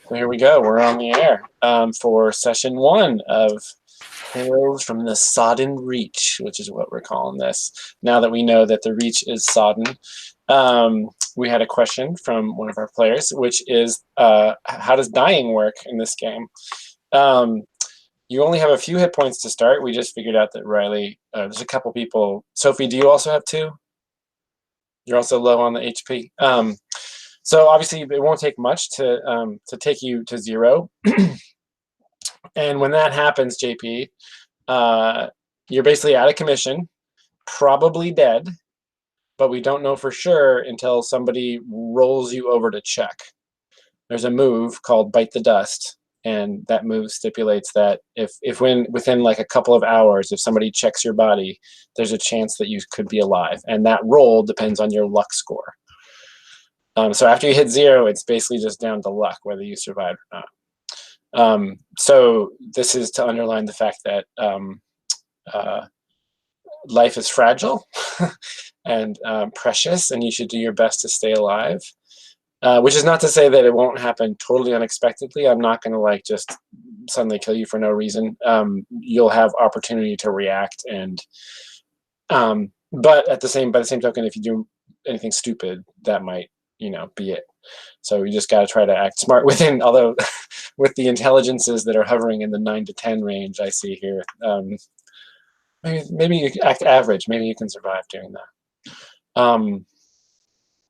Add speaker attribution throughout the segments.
Speaker 1: So here we go. We're on the air for session one of Tales from the Sodden Reach, which is what we're calling this. Now that we know that the Reach is Sodden, we had a question from one of our players, which is how does dying work in this game? You only have a few hit points to start. We just figured out that Riley, there's a couple people. Sophie, do you also have two? You're also low on the HP. So obviously, it won't take much to take you to zero. And when that happens, JP, you're basically out of commission, probably dead, but we don't know for sure until somebody rolls you over to check. There's a move called Bite the Dust, and that move stipulates that if within like a couple of hours, if somebody checks your body, there's a chance that you could be alive, and that roll depends on your luck score. So after you hit zero, it's basically just down to luck whether you survive or not. So this is to underline the fact that life is fragile and precious, and you should do your best to stay alive. Which is not to say that it won't happen totally unexpectedly. I'm not going to like just suddenly kill you for no reason. You'll have opportunity to react, and but by the same token, if you do anything stupid, that might be it. So you just got to try to act smart within, although with the intelligences that are hovering in the 9 to 10 range I see here, maybe you act average. Maybe you can survive doing that.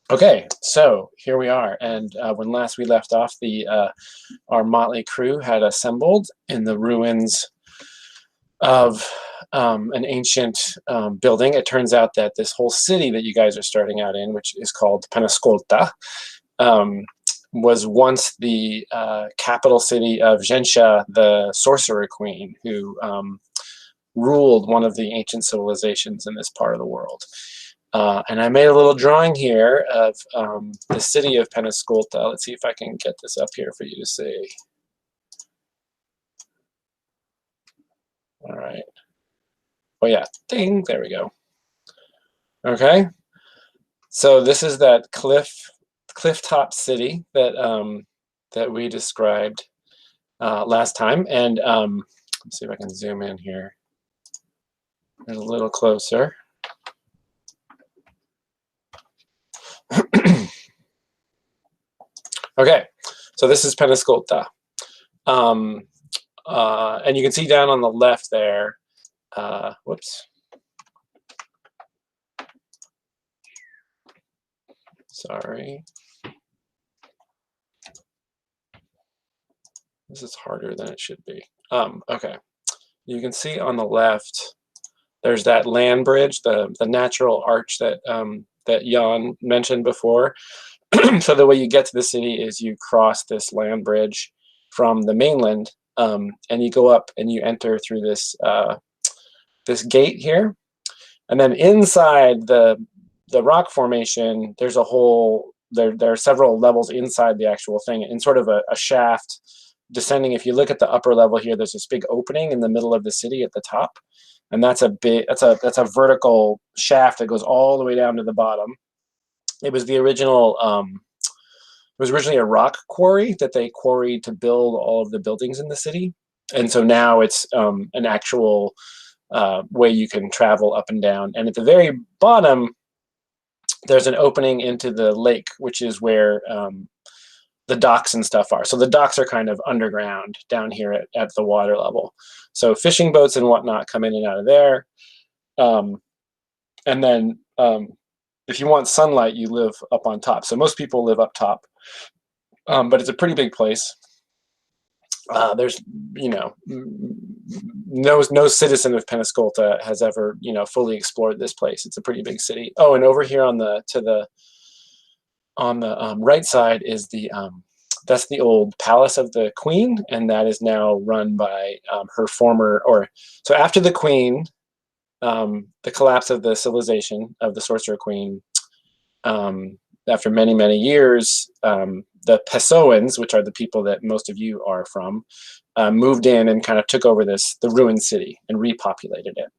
Speaker 1: Okay, so here we are, and when last we left off, our motley crew had assembled in the ruins of an ancient building. It turns out that this whole city that you guys are starting out in, which is called Penance, was once the capital city of Zhensha, the sorcerer queen, who ruled one of the ancient civilizations in this part of the world. And I made a little drawing here of the city of Penance. Let's see if I can get this up here for you to see. All right. Oh yeah, ding, there we go. Okay. So this is that cliff-top city that that we described last time, and let's see if I can zoom in here. There's a little closer. Okay, so this is Penance. And you can see down on the left there, whoops. Sorry. This is harder than it should be. Okay, you can see on the left, there's that land bridge, the natural arch that that Jan mentioned before. So the way you get to the city is you cross this land bridge from the mainland, and you go up and you enter through this this gate here, and then inside the rock formation, there's a whole there are several levels inside the actual thing, in sort of a shaft descending. If you look at the upper level here, there's this big opening in the middle of the city at the top, and that's a vertical shaft that goes all the way down to the bottom. It was the original. It was originally a rock quarry that they quarried to build all of the buildings in the city, and so now it's an actual way you can travel up and down. And at the very bottom, there's an opening into the lake, which is where the docks and stuff are. So the docks are kind of underground down here at the water level. So fishing boats and whatnot come in and out of there. And then if you want sunlight, you live up on top. So most people live up top, but it's a pretty big place. There's, no citizen of Penance has ever, fully explored this place. It's a pretty big city. Oh, and over here on the right side is that's the old palace of the queen, and that is now run by her former, so after the queen, the collapse of the civilization of the sorcerer queen, after many, many years, the Pessoans, which are the people that most of you are from, moved in and kind of took over the ruined city and repopulated it.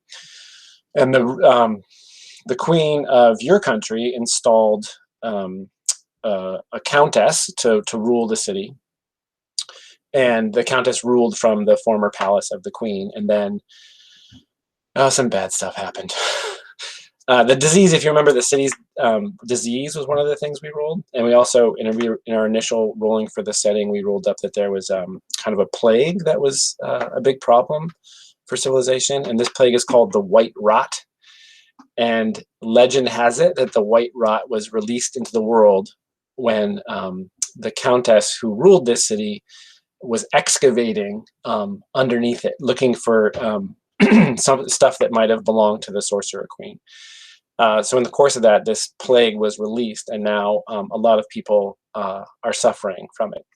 Speaker 1: And the queen of your country installed a countess to rule the city. and the countess ruled from the former palace of the queen. And then some bad stuff happened. The disease, if you remember, the city's disease was one of the things we ruled. And we also, in our initial ruling for the setting, we ruled up that there was kind of a plague that was a big problem for civilization. And this plague is called the White Rot. And legend has it that the White Rot was released into the world when the countess who ruled this city was excavating underneath it, looking for some stuff that might have belonged to the sorcerer queen. So in the course of that, this plague was released, and now a lot of people are suffering from it.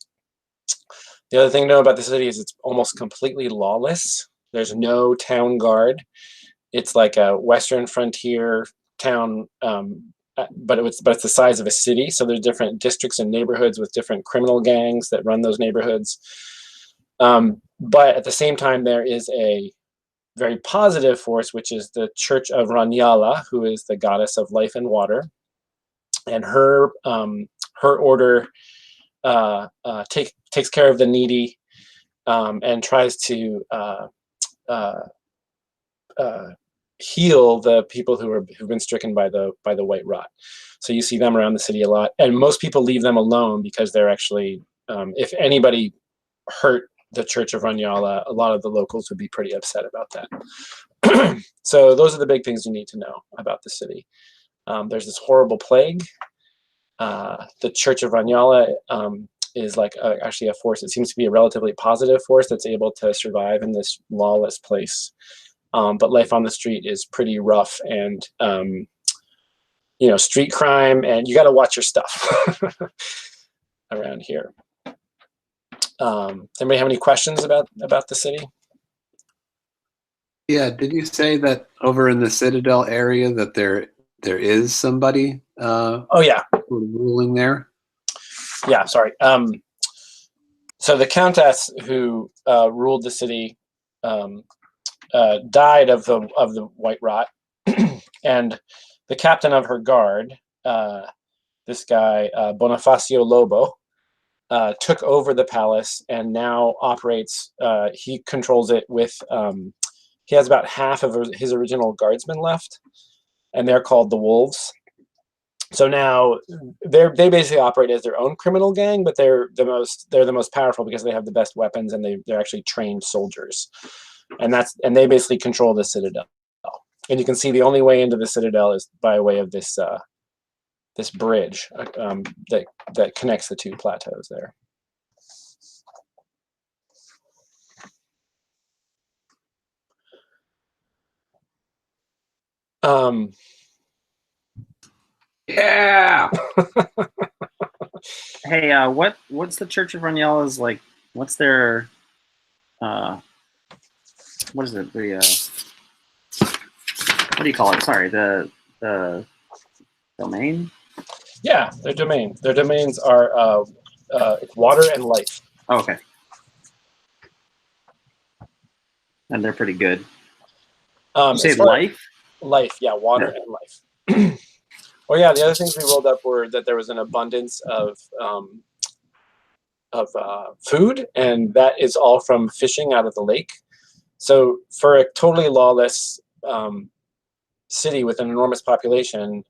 Speaker 1: The other thing to know about the city is it's almost completely lawless. There's no town guard. It's like a Western frontier town, but it's the size of a city. So there's different districts and neighborhoods with different criminal gangs that run those neighborhoods. But at the same time, there is a very positive force, which is the Church of Ranyala, who is the goddess of life and water, and her order takes care of the needy and tries to heal the people who've been stricken by the White Rot. So you see them around the city a lot, and most people leave them alone because they're actually, if anybody hurt the Church of Ranyala, a lot of the locals would be pretty upset about that. So those are the big things you need to know about the city. There's this horrible plague. The Church of Ranyala is like actually a force. It seems to be a relatively positive force that's able to survive in this lawless place. But life on the street is pretty rough, and street crime, and you got to watch your stuff around here. Does anybody have any questions about the city?
Speaker 2: Yeah, did you say that over in the Citadel area that there is somebody
Speaker 1: oh yeah,
Speaker 2: ruling there?
Speaker 1: Yeah, sorry. So the countess who ruled the city died of the White Rot, and the captain of her guard, this guy Bonifacio Lobo, took over the palace and now operates. He controls it with. He has about half of his original guardsmen left, and they're called the Wolves. So now they basically operate as their own criminal gang, but they're the most powerful because they have the best weapons and they're actually trained soldiers, and they basically control the Citadel. And you can see the only way into the Citadel is by way of this this bridge that connects the two plateaus there.
Speaker 3: Yeah. Hey, what's the Church of Ranyala's like? What's their what is it? The what do you call it? Sorry, the domain.
Speaker 1: Yeah, their domain. Their domains are water and life.
Speaker 3: Oh, okay. And they're pretty good. You say life?
Speaker 1: Life, yeah, water and life. Well, yeah, the other things we rolled up were that there was an abundance of food, and that is all from fishing out of the lake. So for a totally lawless city with an enormous population,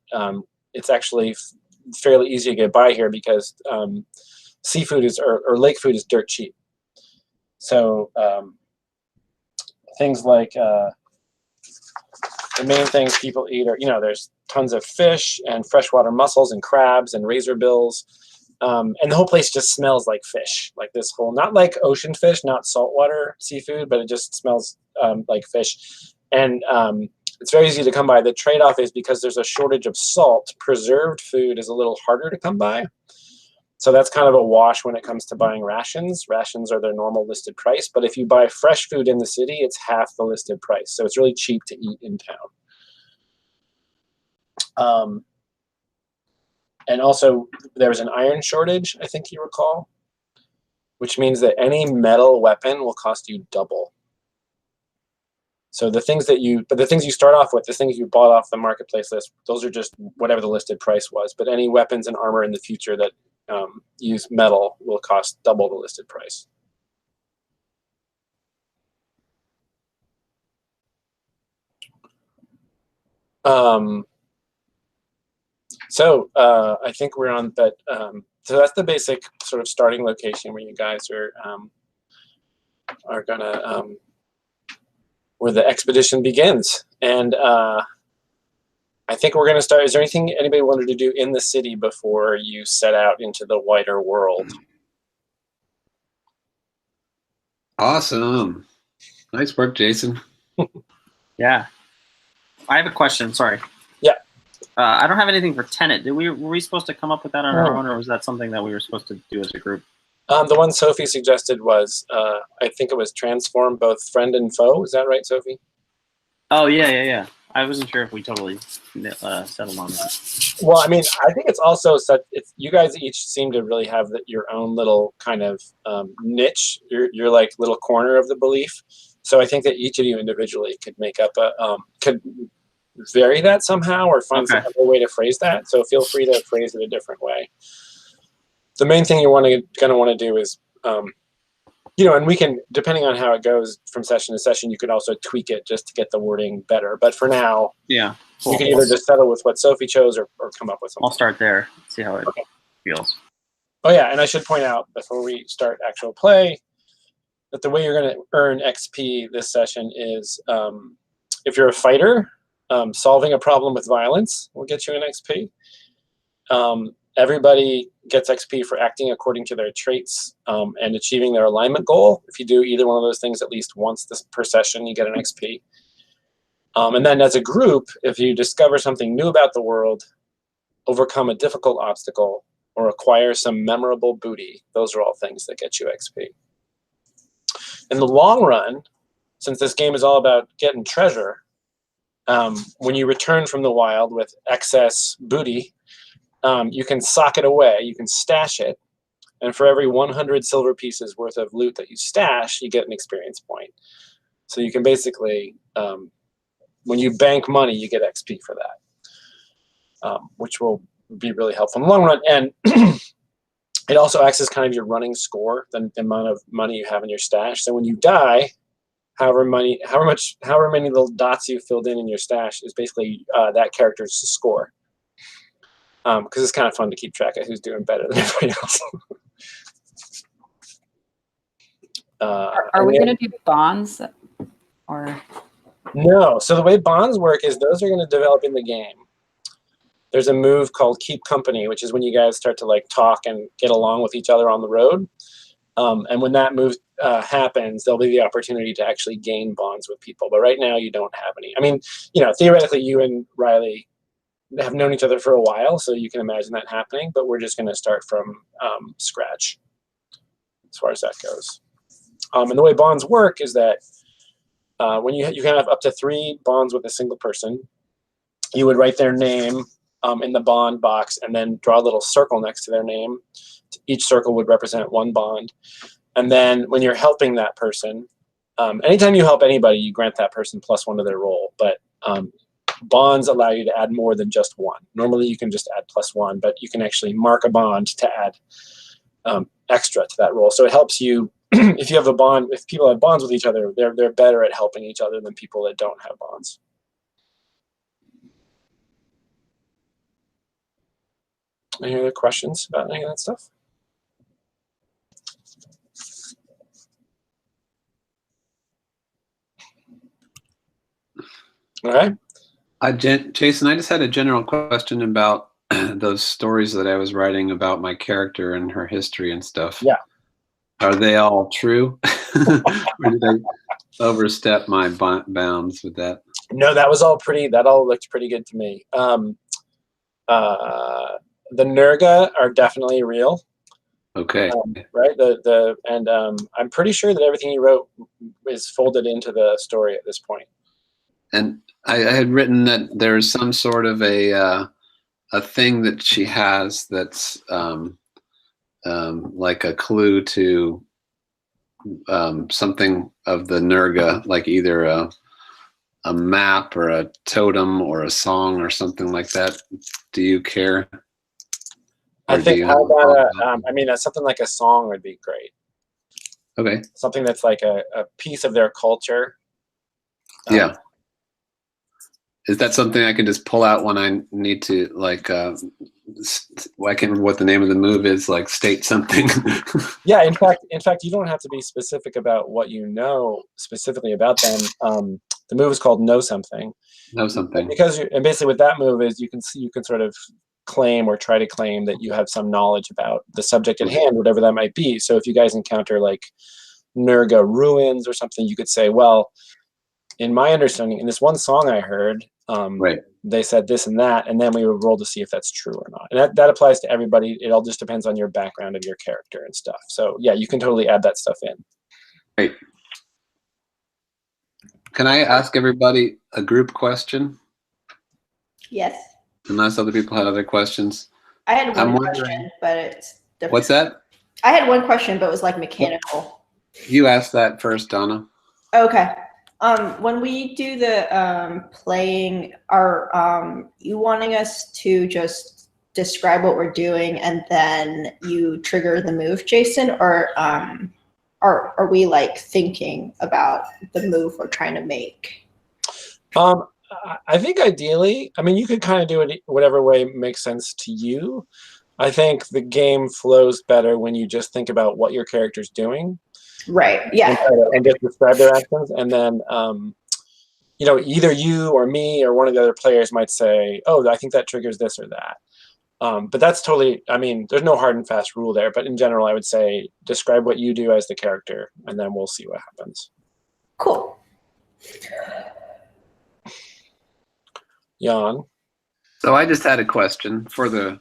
Speaker 1: it's actually fairly easy to get by here because seafood or lake food is dirt cheap. So things like the main things people eat are, there's tons of fish and freshwater mussels and crabs and razorbills. And the whole place just smells like fish, like this whole, not like ocean fish, not saltwater seafood, but it just smells like fish. And it's very easy to come by. The trade-off is because there's a shortage of salt, preserved food is a little harder to come by. So that's kind of a wash when it comes to buying rations. Rations are their normal listed price, but if you buy fresh food in the city, it's half the listed price. So it's really cheap to eat in town. And also there was an iron shortage, I think you recall, which means that any metal weapon will cost you double. So the things you start off with, the things you bought off the marketplace list, those are just whatever the listed price was. But any weapons and armor in the future that use metal will cost double the listed price. So I think we're on that. So that's the basic sort of starting location where you guys are gonna where the expedition begins. And I think we're gonna start. Is there anything anybody wanted to do in the city before you set out into the wider world?
Speaker 2: Awesome. Nice work, Jason.
Speaker 3: Yeah. I have a question. Sorry.
Speaker 1: Yeah.
Speaker 3: I don't have anything for Tenet. Were we supposed to come up with that on our
Speaker 1: Oh.
Speaker 3: own, or was that something that we were supposed to do as a group?
Speaker 1: The one Sophie suggested was, I think it was transform both friend and foe. Is that right, Sophie?
Speaker 3: Oh, yeah. I wasn't sure if we totally settled on that.
Speaker 1: Well, I mean, I think it's also such. It's you guys each seem to really have your own little kind of niche. Your like little corner of the belief. So I think that each of you individually could make up could vary that somehow or find some other way to phrase that. So feel free to phrase it a different way. The main thing you're going to want to do is, and we can, depending on how it goes from session to session, you could also tweak it just to get the wording better. But for now,
Speaker 3: yeah, cool.
Speaker 1: You can either just settle with what Sophie chose or come up with something.
Speaker 3: I'll start there, see how it feels.
Speaker 1: Oh yeah, and I should point out before we start actual play that the way you're going to earn XP this session is if you're a fighter, solving a problem with violence will get you an XP. Everybody gets XP for acting according to their traits and achieving their alignment goal. If you do either one of those things at least once per session, you get an XP. And then as a group, if you discover something new about the world, overcome a difficult obstacle, or acquire some memorable booty, those are all things that get you XP. In the long run, since this game is all about getting treasure, when you return from the wild with excess booty, you can sock it away, you can stash it, and for every 100 silver pieces worth of loot that you stash, you get an experience point. So you can basically, when you bank money, you get XP for that, which will be really helpful in the long run. And it also acts as kind of your running score, the amount of money you have in your stash. So when you die, however many little dots you filled in your stash is basically that character's score. Because it's kind of fun to keep track of who's doing better than everybody else.
Speaker 4: Are we going to do bonds? Or
Speaker 1: no. So the way bonds work is those are going to develop in the game. There's a move called Keep Company, which is when you guys start to like talk and get along with each other on the road. And when that move happens, there'll be the opportunity to actually gain bonds with people. But right now, you don't have any. I mean, theoretically, you and Riley have known each other for a while, so you can imagine that happening, but we're just going to start from scratch as far as that goes. And the way bonds work is that when you can have up to 3 bonds with a single person, you would write their name in the bond box and then draw a little circle next to their name. Each circle would represent 1 bond. And then when you're helping that person, anytime you help anybody, you grant that person +1 to their roll, but bonds allow you to add more than just 1. Normally you can just add +1, but you can actually mark a bond to add extra to that roll. So it helps you, if you have a bond, if people have bonds with each other, they're better at helping each other than people that don't have bonds. Any other questions about any of that stuff? All right.
Speaker 2: Jason, I just had a general question about those stories that I was writing about my character and her history and stuff.
Speaker 1: Yeah.
Speaker 2: Are they all true? Or did I overstep my bounds with that?
Speaker 1: No, that all looked pretty good to me. The Nurga are definitely real.
Speaker 2: Okay.
Speaker 1: Right. I'm pretty sure that everything you wrote is folded into the story at this point.
Speaker 2: And I had written that there's some sort of a thing that she has that's like a clue to something of the Nurga, like either a map or a totem or a song or something like that. Do you care?
Speaker 1: I think how about something like a song would be great.
Speaker 2: Okay.
Speaker 1: Something that's like a piece of their culture.
Speaker 2: Yeah. Is that something I can just pull out when I need to, like, I can't remember what the name of the move is, like state something?
Speaker 1: Yeah, in fact, you don't have to be specific about what you know specifically about them. The move is called Know Something.
Speaker 2: Know something.
Speaker 1: And basically what that move is, you can sort of claim or try to claim that you have some knowledge about the subject at hand, whatever that might be. So if you guys encounter like Nurga ruins or something, you could say, well, in my understanding, in this one song I heard,
Speaker 2: Right.
Speaker 1: they said this and that, and then we would roll to see if that's true or not. And that applies to everybody. It all just depends on your background and your character and stuff. So yeah, you can totally add that stuff in.
Speaker 2: Great. Can I ask everybody a group question?
Speaker 5: Yes.
Speaker 2: Unless other people had other questions.
Speaker 5: I had
Speaker 2: I'm
Speaker 5: one
Speaker 2: wondering-
Speaker 5: question, but it's different.
Speaker 2: What's that?
Speaker 5: I had one question, but it was like mechanical.
Speaker 2: You asked that first, Donna.
Speaker 5: Okay. When we do the playing, are you wanting us to just describe what we're doing and then you trigger the move, Jason, or are we like thinking about the move we're trying to make?
Speaker 1: I think ideally, I mean, you could kind of do it whatever way makes sense to you. I think the game flows better when you just think about what your character's doing.
Speaker 5: Right. Yeah.
Speaker 1: And just describe their actions. And then, you know, either you or me or one of the other players might say, oh, I think that triggers this or that. But that's totally, I mean, there's no hard and fast rule there. But in general, I would say describe what you do as the character, and then we'll see what happens.
Speaker 5: Cool.
Speaker 1: Jan?
Speaker 2: So I just had a question for the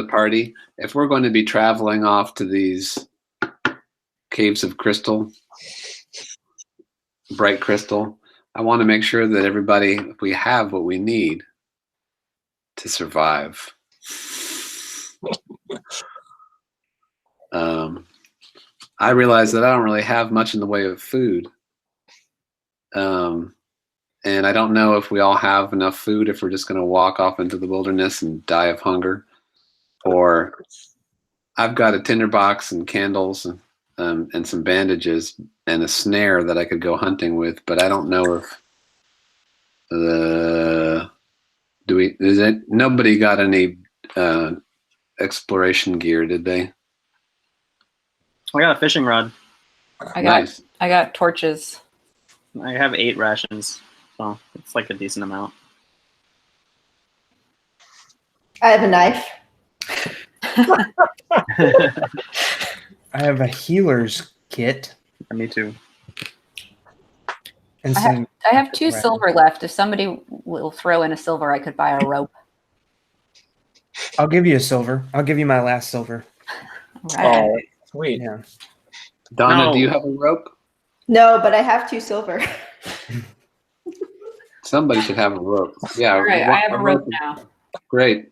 Speaker 2: party. If we're going to be traveling off to these caves of crystal, bright crystal, I want to make sure that we have what we need to survive. I realize that I don't really have much in the way of food. And I don't know if we all have enough food if we're just going to walk off into the wilderness and die of hunger. Or I've got a tinderbox and candles and some bandages and a snare that I could go hunting with, but I don't know if nobody got any exploration gear, did they?
Speaker 3: I got a fishing rod.
Speaker 2: Nice.
Speaker 4: I got torches.
Speaker 3: I have 8 rations, so it's like a decent amount.
Speaker 5: I have a knife.
Speaker 6: I have a healer's kit.
Speaker 3: Me too.
Speaker 6: And
Speaker 4: I have 2 silver left. If somebody will throw in a silver, I could buy a rope.
Speaker 6: I'll give you a silver. I'll give you my last silver.
Speaker 4: All right.
Speaker 1: Oh, sweet.
Speaker 6: Yeah.
Speaker 2: Donna,
Speaker 3: No.
Speaker 2: do you have a rope?
Speaker 5: No, but I have 2 silver.
Speaker 2: Somebody should have a rope. Yeah.
Speaker 4: All right, I have a rope now.
Speaker 2: Great.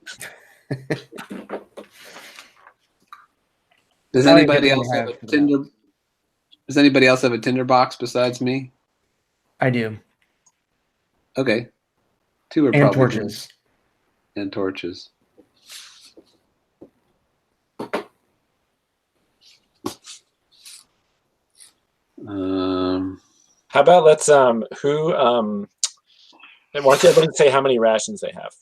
Speaker 2: Does
Speaker 6: Probably
Speaker 2: anybody
Speaker 6: everything
Speaker 2: else
Speaker 6: I
Speaker 2: have
Speaker 6: have
Speaker 2: a
Speaker 6: for that.
Speaker 2: tinder? Does anybody else have a tinderbox besides me?
Speaker 6: I do.
Speaker 2: Okay. 2 are
Speaker 6: And
Speaker 2: probably
Speaker 6: torches.
Speaker 2: and torches.
Speaker 1: How about let's why don't everybody say how many rations they have?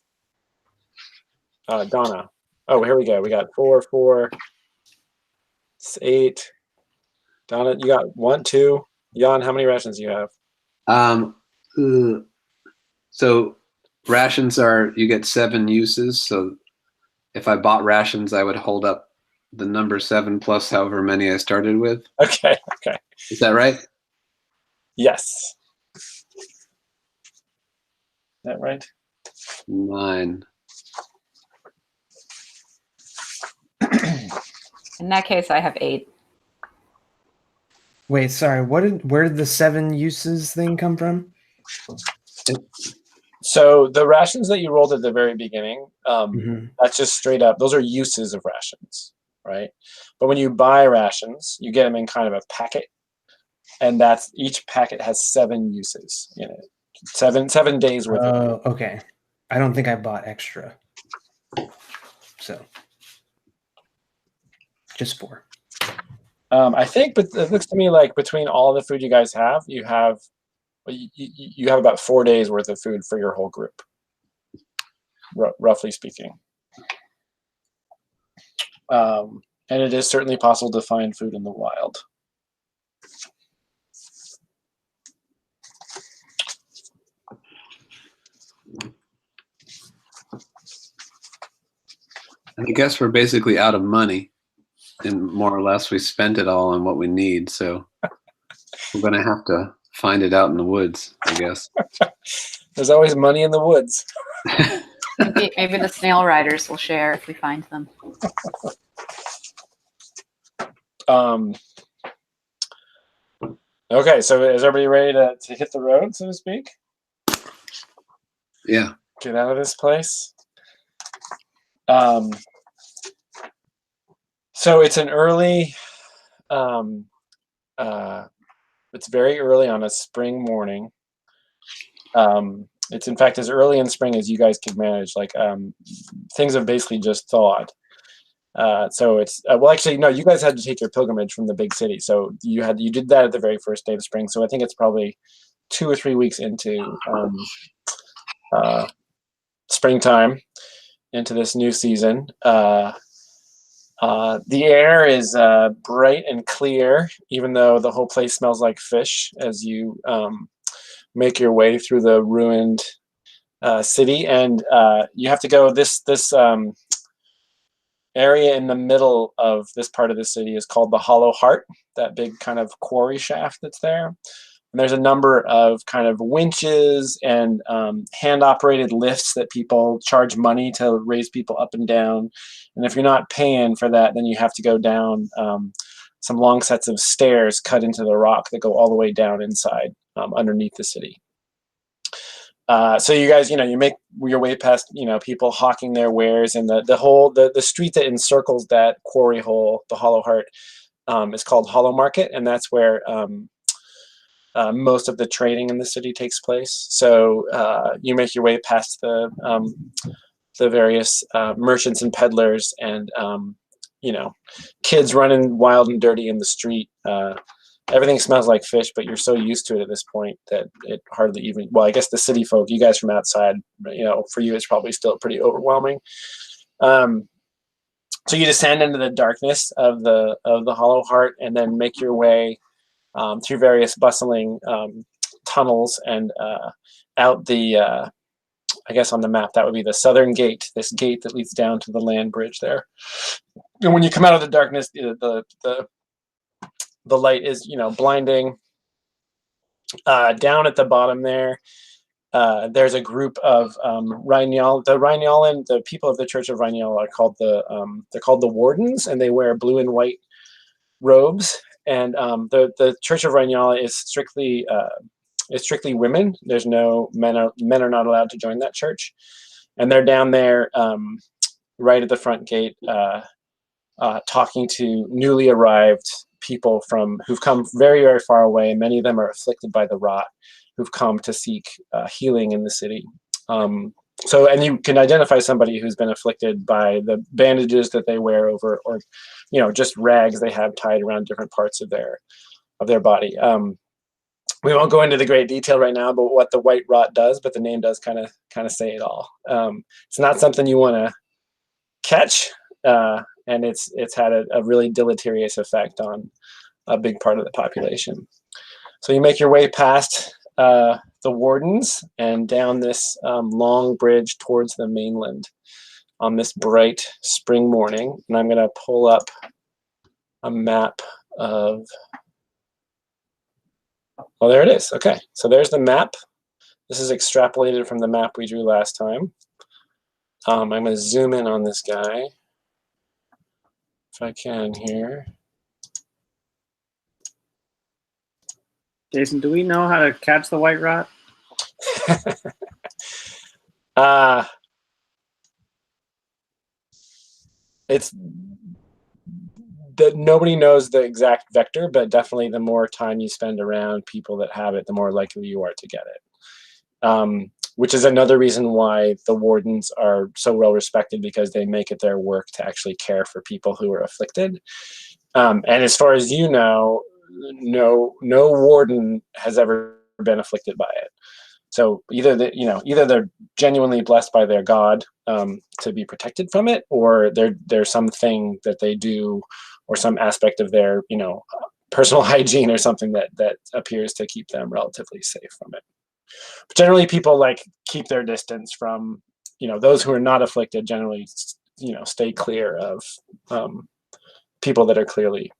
Speaker 1: Donna. Oh, here we go. We got 4, 8. Donna, you got 1, 2. Jan, how many rations do you have?
Speaker 2: So rations you get 7 uses. So if I bought rations, I would hold up the number 7 plus however many I started with.
Speaker 1: Okay.
Speaker 2: Is that right?
Speaker 1: Yes. Is that right?
Speaker 2: 9.
Speaker 4: In that case, I have 8.
Speaker 6: Wait, sorry. Where did the 7 uses thing come from?
Speaker 1: So the rations that you rolled at the very beginning,
Speaker 6: Mhm.
Speaker 1: that's just straight up. Those are uses of rations, right? But when you buy rations, you get them in kind of a packet, and each packet has 7 uses in it. 7 days worth.
Speaker 6: Oh, okay. I don't think I bought extra. So just 4.
Speaker 1: I think, but it looks to me like between all the food you guys have, you have well, you have about 4 days worth of food for your whole group, roughly speaking. And it is certainly possible to find food in the wild.
Speaker 2: And I guess we're basically out of money, and more or less we spent it all on what we need. So we're going to have to find it out in the woods, I guess.
Speaker 1: There's always money in the woods.
Speaker 4: Maybe the snail riders will share if we find them.
Speaker 1: Okay, so is everybody ready to hit the road, so to speak?
Speaker 2: Yeah.
Speaker 1: Get out of this place. So it's an early, it's very early on a spring morning. It's in fact as early in spring as you guys could manage. Like things have basically just thawed. So it's well, actually, no. You guys had to take your pilgrimage from the big city, so you did that at the very first day of spring. So I think it's probably 2 or 3 weeks into springtime, into this new season. The air is bright and clear, even though the whole place smells like fish as you make your way through the ruined city, and you have to go this area in the middle of this part of the city is called the Hollow Heart, that big kind of quarry shaft that's there. And there's a number of kind of winches and hand-operated lifts that people charge money to raise people up and down. And if you're not paying for that, then you have to go down some long sets of stairs cut into the rock that go all the way down inside underneath the city. So you guys, you make your way past, people hawking their wares, and the street that encircles that quarry hole, the Hollow Heart, is called Hollow Market, and that's where most of the trading in the city takes place. So you make your way past the various merchants and peddlers, and kids running wild and dirty in the street. Everything smells like fish, but you're so used to it at this point that it hardly even, well, I guess the city folk, you guys from outside, for you, it's probably still pretty overwhelming. So you descend into the darkness of the Hollow Heart, and then make your way through various bustling tunnels and out the, I guess on the map, that would be the southern gate, this gate that leads down to the land bridge there. And when you come out of the darkness, the light is, blinding. Down at the bottom there, there's a group of the people of the Church of Rhynial are called they're called the Wardens, and they wear blue and white robes. And the Church of Rhynial is strictly women. There's no men are not allowed to join that church, and they're down there right at the front gate, talking to newly arrived people who've come very, very far away. Many of them are afflicted by the rot, who've come to seek healing in the city. And you can identify somebody who's been afflicted by the bandages that they wear over, or just rags they have tied around different parts of their body. We won't go into the great detail right now about what the white rot does, but the name does kind of say it all. It's not something you want to catch. And it's had a really deleterious effect on a big part of the population. So you make your way past the Wardens and down this long bridge towards the mainland on this bright spring morning. And I'm going to pull up a map of... Oh, there it is. Okay, so there's the map. This is extrapolated from the map we drew last time. I'm going to zoom in on this guy, if I can here.
Speaker 3: Jason, do we know how to catch the white rot?
Speaker 1: It's that nobody knows the exact vector, but definitely the more time you spend around people that have it, the more likely you are to get it. Which is another reason why the Wardens are so well respected, because they make it their work to actually care for people who are afflicted. And as far as you know, no warden has ever been afflicted by it. So either they're genuinely blessed by their god to be protected from it, or there's something that they do or some aspect of their personal hygiene or something that appears to keep them relatively safe from it. But generally, people like keep their distance from those who are not afflicted. Generally, stay clear of people that are clearly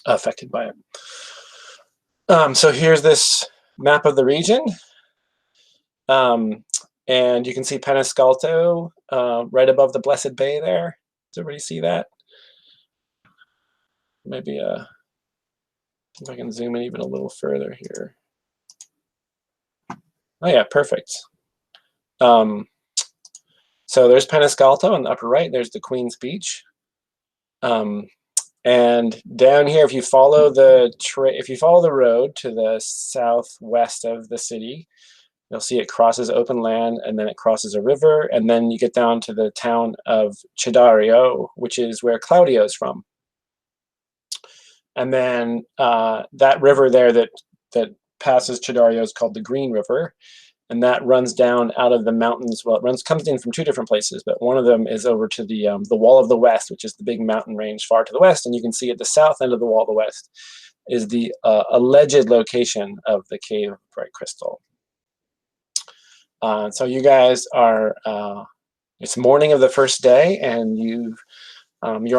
Speaker 1: affected by it. So here's this map of the region. And you can see Penascalto right above the Blessed Bay there. Does everybody see that? Maybe if I can zoom in even a little further here. Oh yeah, perfect. So there's Penascalto on the upper right. There's the Queen's Beach. And down here, if you follow the road to the southwest of the city, you'll see it crosses open land, and then it crosses a river, and then you get down to the town of Chi Daario, which is where Claudio's from. And then that river there that passes Chi Daario is called the Green River, and that runs down out of the mountains. Well, comes in from two different places, but one of them is over to the Wall of the West, which is the big mountain range far to the west. And you can see at the south end of the Wall of the West is the alleged location of the Cave of Bright Crystal. So you guys are, it's morning of the first day, and you're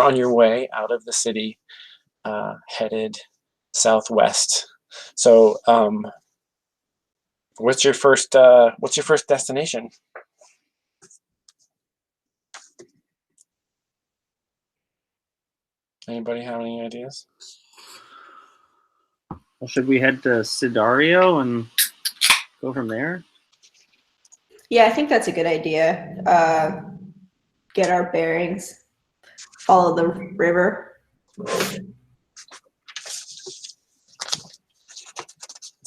Speaker 1: on your way out of the city, headed southwest. So what's your first destination? Anybody have any ideas?
Speaker 3: Well, should we head to Chi Daario and go from there?
Speaker 5: Yeah, I think that's a good idea. Get our bearings, follow the river.
Speaker 1: Is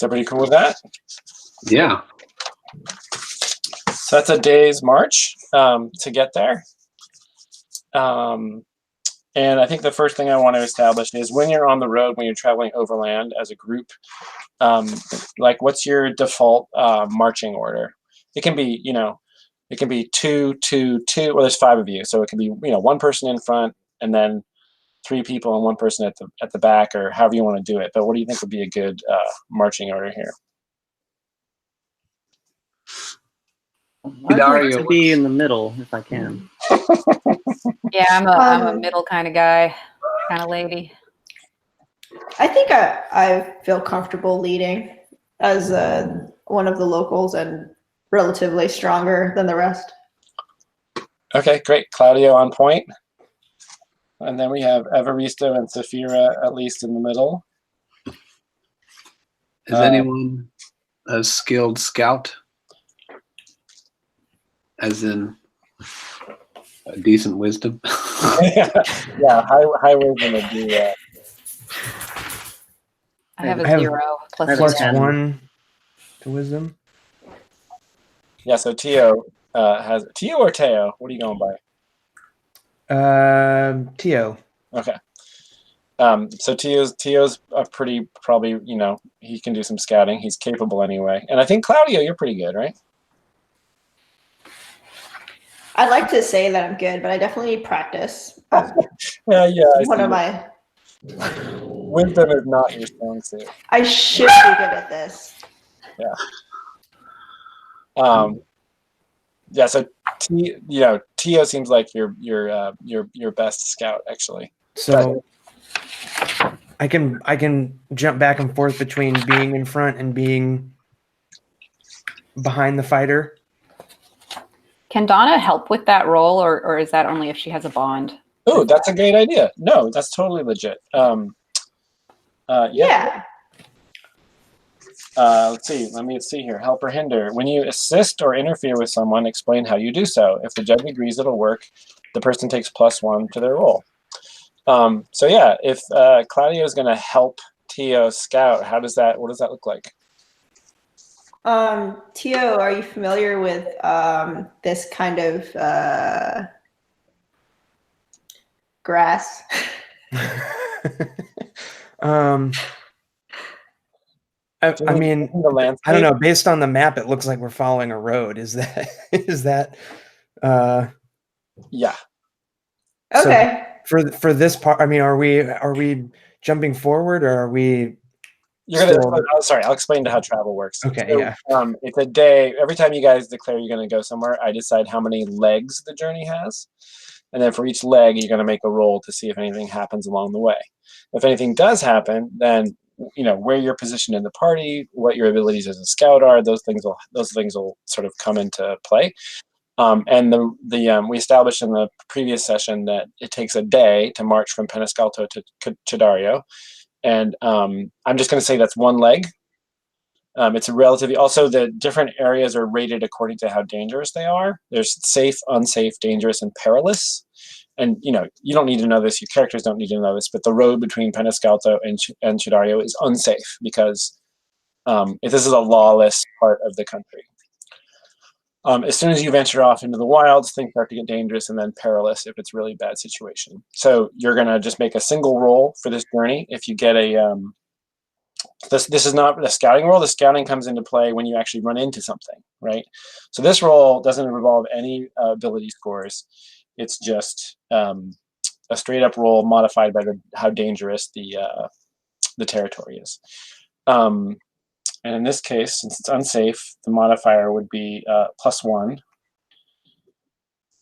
Speaker 1: everybody cool with that?
Speaker 2: Yeah.
Speaker 1: So that's a day's march to get there. And I think the first thing I want to establish is when you're on the road, when you're traveling overland as a group, like what's your default marching order? It can be, it can be 2, 2, 2, or there's 5 of you. So it can be, one person in front and then 3 people and 1 person at the back, or however you want to do it. But what do you think would be a good marching order here?
Speaker 3: I'd like to be in the middle if I can.
Speaker 4: Yeah, I'm a middle kind of guy, kind of lady.
Speaker 5: I think I feel comfortable leading as one of the locals and relatively stronger than the rest.
Speaker 1: Okay, great. Claudio on point. And then we have Evaristo and Saphira at least in the middle.
Speaker 2: Is anyone a skilled scout? As in a decent wisdom?
Speaker 1: Yeah, high wisdom would be
Speaker 4: I have a
Speaker 6: I have
Speaker 4: 0
Speaker 6: plus
Speaker 3: 10.
Speaker 6: 1 to wisdom.
Speaker 1: yeah, so Tio has Tio or Teo? What are you going by?
Speaker 6: Tio.
Speaker 1: Okay. So Tio's a pretty probably, he can do some scouting. He's capable anyway. And I think Claudio, you're pretty good, right?
Speaker 5: I'd like to say that I'm good, but I definitely need practice.
Speaker 1: Yeah.
Speaker 5: One of my
Speaker 1: wisdom is not your strong suit.
Speaker 5: I should be good at this.
Speaker 1: Yeah. So Tio seems like your best scout actually.
Speaker 6: So I can jump back and forth between being in front and being behind the fighter.
Speaker 4: Can Donna help with that role, or is that only if she has a bond?
Speaker 1: Oh, that's a great idea. No, that's totally legit.
Speaker 5: Yeah.
Speaker 1: Let's see. Let me see here. Help or hinder. When you assist or interfere with someone, explain how you do so. If the judge agrees it'll work, the person takes +1 to their roll. So yeah, if Claudio is going to help Tio scout, what does that look like?
Speaker 5: Tio, are you familiar with this kind of grass?
Speaker 6: I mean,
Speaker 1: the landscape.
Speaker 6: I don't know. Based on the map, it looks like we're following a road. Is that is that?
Speaker 1: Yeah.
Speaker 6: So
Speaker 5: Okay.
Speaker 6: for this part, I mean, are we jumping forward or are we?
Speaker 1: You're gonna.
Speaker 6: Still-
Speaker 1: Oh, sorry, I'll explain to how travel works.
Speaker 6: Okay,
Speaker 1: So,
Speaker 6: yeah.
Speaker 1: It's a day. Every time you guys declare you're going to go somewhere, I decide how many legs the journey has, and then for each leg, you're going to make a roll to see if anything happens along the way. If anything does happen, then where you're positioned in the party, what your abilities as a scout are. Those things will sort of come into play. And we established in the previous session that it takes a day to march from Penascalto to Chi Daario. And I'm just going to say that's one leg. It's a relatively, also the different areas are rated according to how dangerous they are. There's safe, unsafe, dangerous, and perilous. And you don't need to know this. Your characters don't need to know this. But the road between Penascalto and Chi Daario is unsafe because if this is a lawless part of the country. As soon as you venture off into the wilds, things start to get dangerous and then perilous if it's really a bad situation. So you're going to just make a single roll for this journey. If you get a, this is not a scouting roll. The scouting comes into play when you actually run into something, right? So this roll doesn't involve any ability scores. It's just a straight up roll modified by how dangerous the territory is. And in this case, since it's unsafe, the modifier would be +1.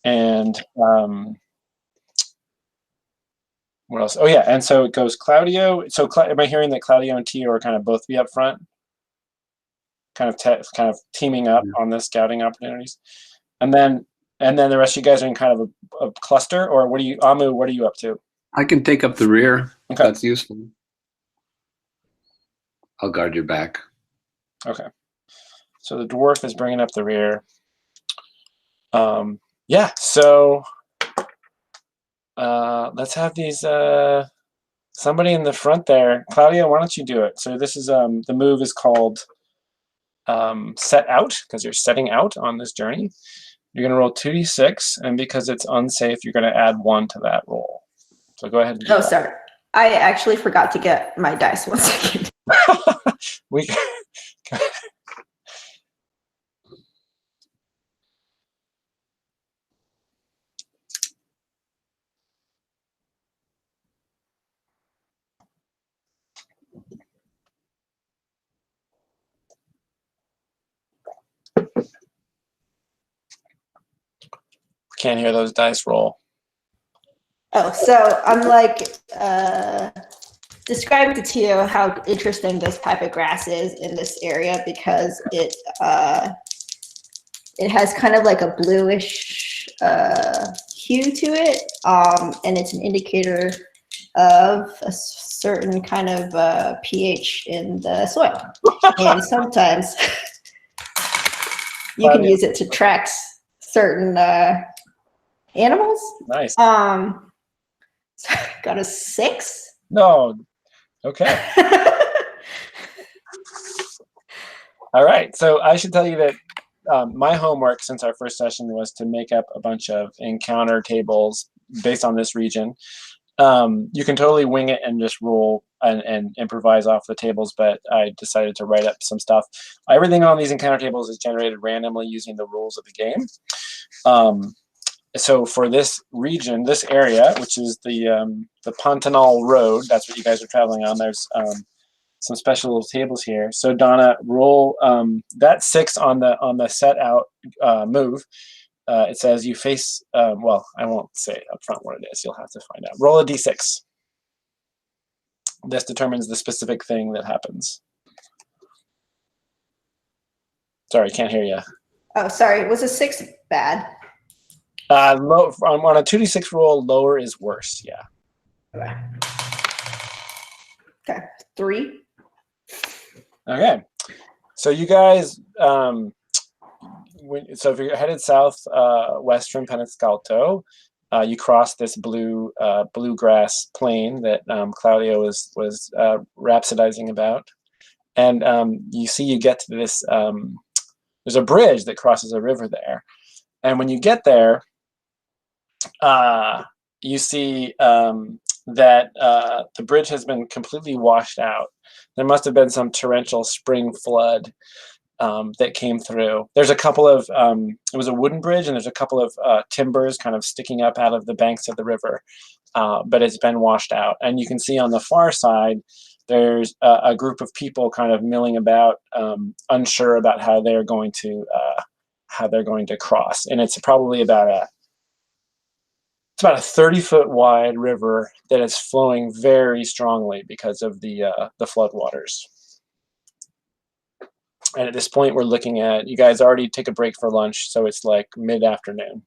Speaker 1: And what else? Oh yeah, and so it goes Claudio. So am I hearing that Claudio and Tio are kind of both be up front, kind of teaming up on the scouting opportunities, and then the rest of you guys are in kind of a cluster, or what are you, Amu? What are you up to?
Speaker 2: I can take up the rear. If
Speaker 1: Okay.
Speaker 2: that's useful. I'll guard your back.
Speaker 1: Okay. So the dwarf is bringing up the rear. Yeah. So let's have these. Somebody in the front there, Claudia. Why don't you do it? So this is the move is called set out because you're setting out on this journey. You're gonna roll 2d6, and because it's unsafe, you're gonna add 1 to that roll. So go ahead and do that.
Speaker 5: Sorry. I actually forgot to get my dice 1 second.
Speaker 1: We can't hear those dice roll.
Speaker 5: Oh, so I'm like describing to Tio how interesting this type of grass is in this area because it has kind of like a bluish hue to it, and it's an indicator of a certain kind of pH in the soil. And sometimes you can use it to track certain animals.
Speaker 1: Nice.
Speaker 5: So I got a 6.
Speaker 1: No. Okay. All right. So I should tell you that my homework since our first session was to make up a bunch of encounter tables based on this region. You can totally wing it and just roll and improvise off the tables, but I decided to write up some stuff. Everything on these encounter tables is generated randomly using the rules of the game. So for this region, this area, which is the Pantanal Road, that's what you guys are traveling on. There's some special little tables here. So Donna, roll that 6 on the set out move. It says you face. Well, I won't say up front what it is. You'll have to find out. Roll a d6. This determines the specific thing that happens. Sorry, can't hear you.
Speaker 5: Oh, sorry. Was a 6 bad?
Speaker 1: Low, on a 2d6 roll, lower is worse. Yeah.
Speaker 5: Okay. 3.
Speaker 1: Okay. So you guys, so if you're headed south west from Penascalto, you cross this bluegrass plain that Claudio was rhapsodizing about, and you get to this. There's a bridge that crosses a river there, and when you get there, you see that the bridge has been completely washed out. There must have been some torrential spring flood that came through. There's a couple of, it was a wooden bridge, and there's a couple of timbers kind of sticking up out of the banks of the river, but it's been washed out. And you can see on the far side, there's a group of people kind of milling about, unsure about how they're going to cross. And it's probably about a 30-foot wide river that is flowing very strongly because of the floodwaters. And at this point, we're looking at, you guys already take a break for lunch, so it's like mid-afternoon.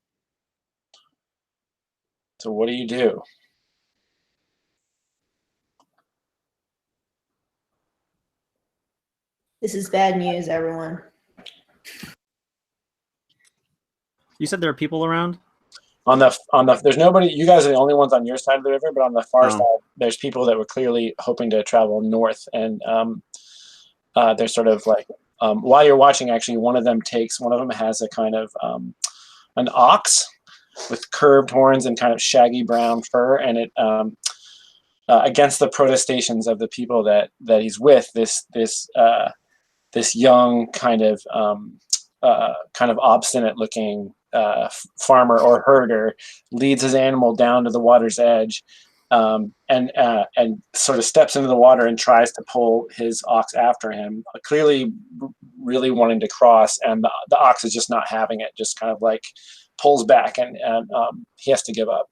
Speaker 1: So what do you do?
Speaker 5: This is bad news, everyone.
Speaker 3: You said there are people around?
Speaker 1: There's nobody. You guys are the only ones on your side of the river, but on the far
Speaker 3: Oh.
Speaker 1: side, there's people that were clearly hoping to travel north, and they're sort of like, while you're watching, actually, one of them has a kind of an ox with curved horns and kind of shaggy brown fur, and it against the protestations of the people that he's with, this young kind of obstinate looking farmer or herder leads his animal down to the water's edge, and sort of steps into the water and tries to pull his ox after him, clearly really wanting to cross, and the ox is just not having it, just kind of like pulls back, and he has to give up.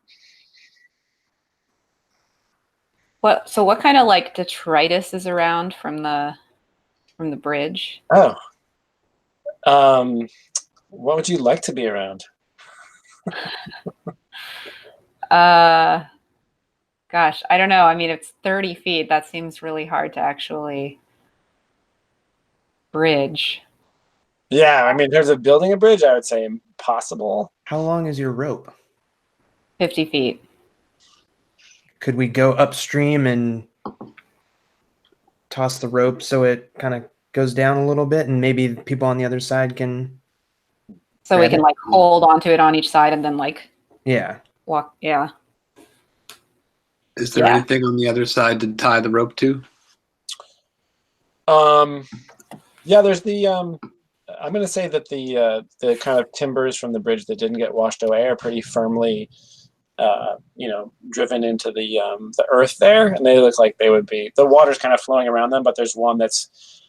Speaker 4: What kind of like detritus is around from the bridge?
Speaker 1: Oh. What would you like to be around?
Speaker 4: Gosh, I don't know. I mean, it's 30 feet. That seems really hard to actually bridge.
Speaker 1: Yeah, I mean, in terms of building a bridge, I would say impossible.
Speaker 6: How long is your rope?
Speaker 4: 50 feet.
Speaker 6: Could we go upstream and toss the rope so it kind of goes down a little bit, and maybe people on the other side can...
Speaker 4: So we
Speaker 6: grab
Speaker 4: can
Speaker 6: it?
Speaker 4: like hold onto it on each side and then like
Speaker 6: Yeah.
Speaker 4: walk. Yeah.
Speaker 2: Is there
Speaker 4: Yeah.
Speaker 2: anything on the other side to tie the rope to?
Speaker 1: Yeah, there's the I'm going to say that the kind of timbers from the bridge that didn't get washed away are pretty firmly driven into the earth there, and they look like they would be, the water's kind of flowing around them, but there's one that's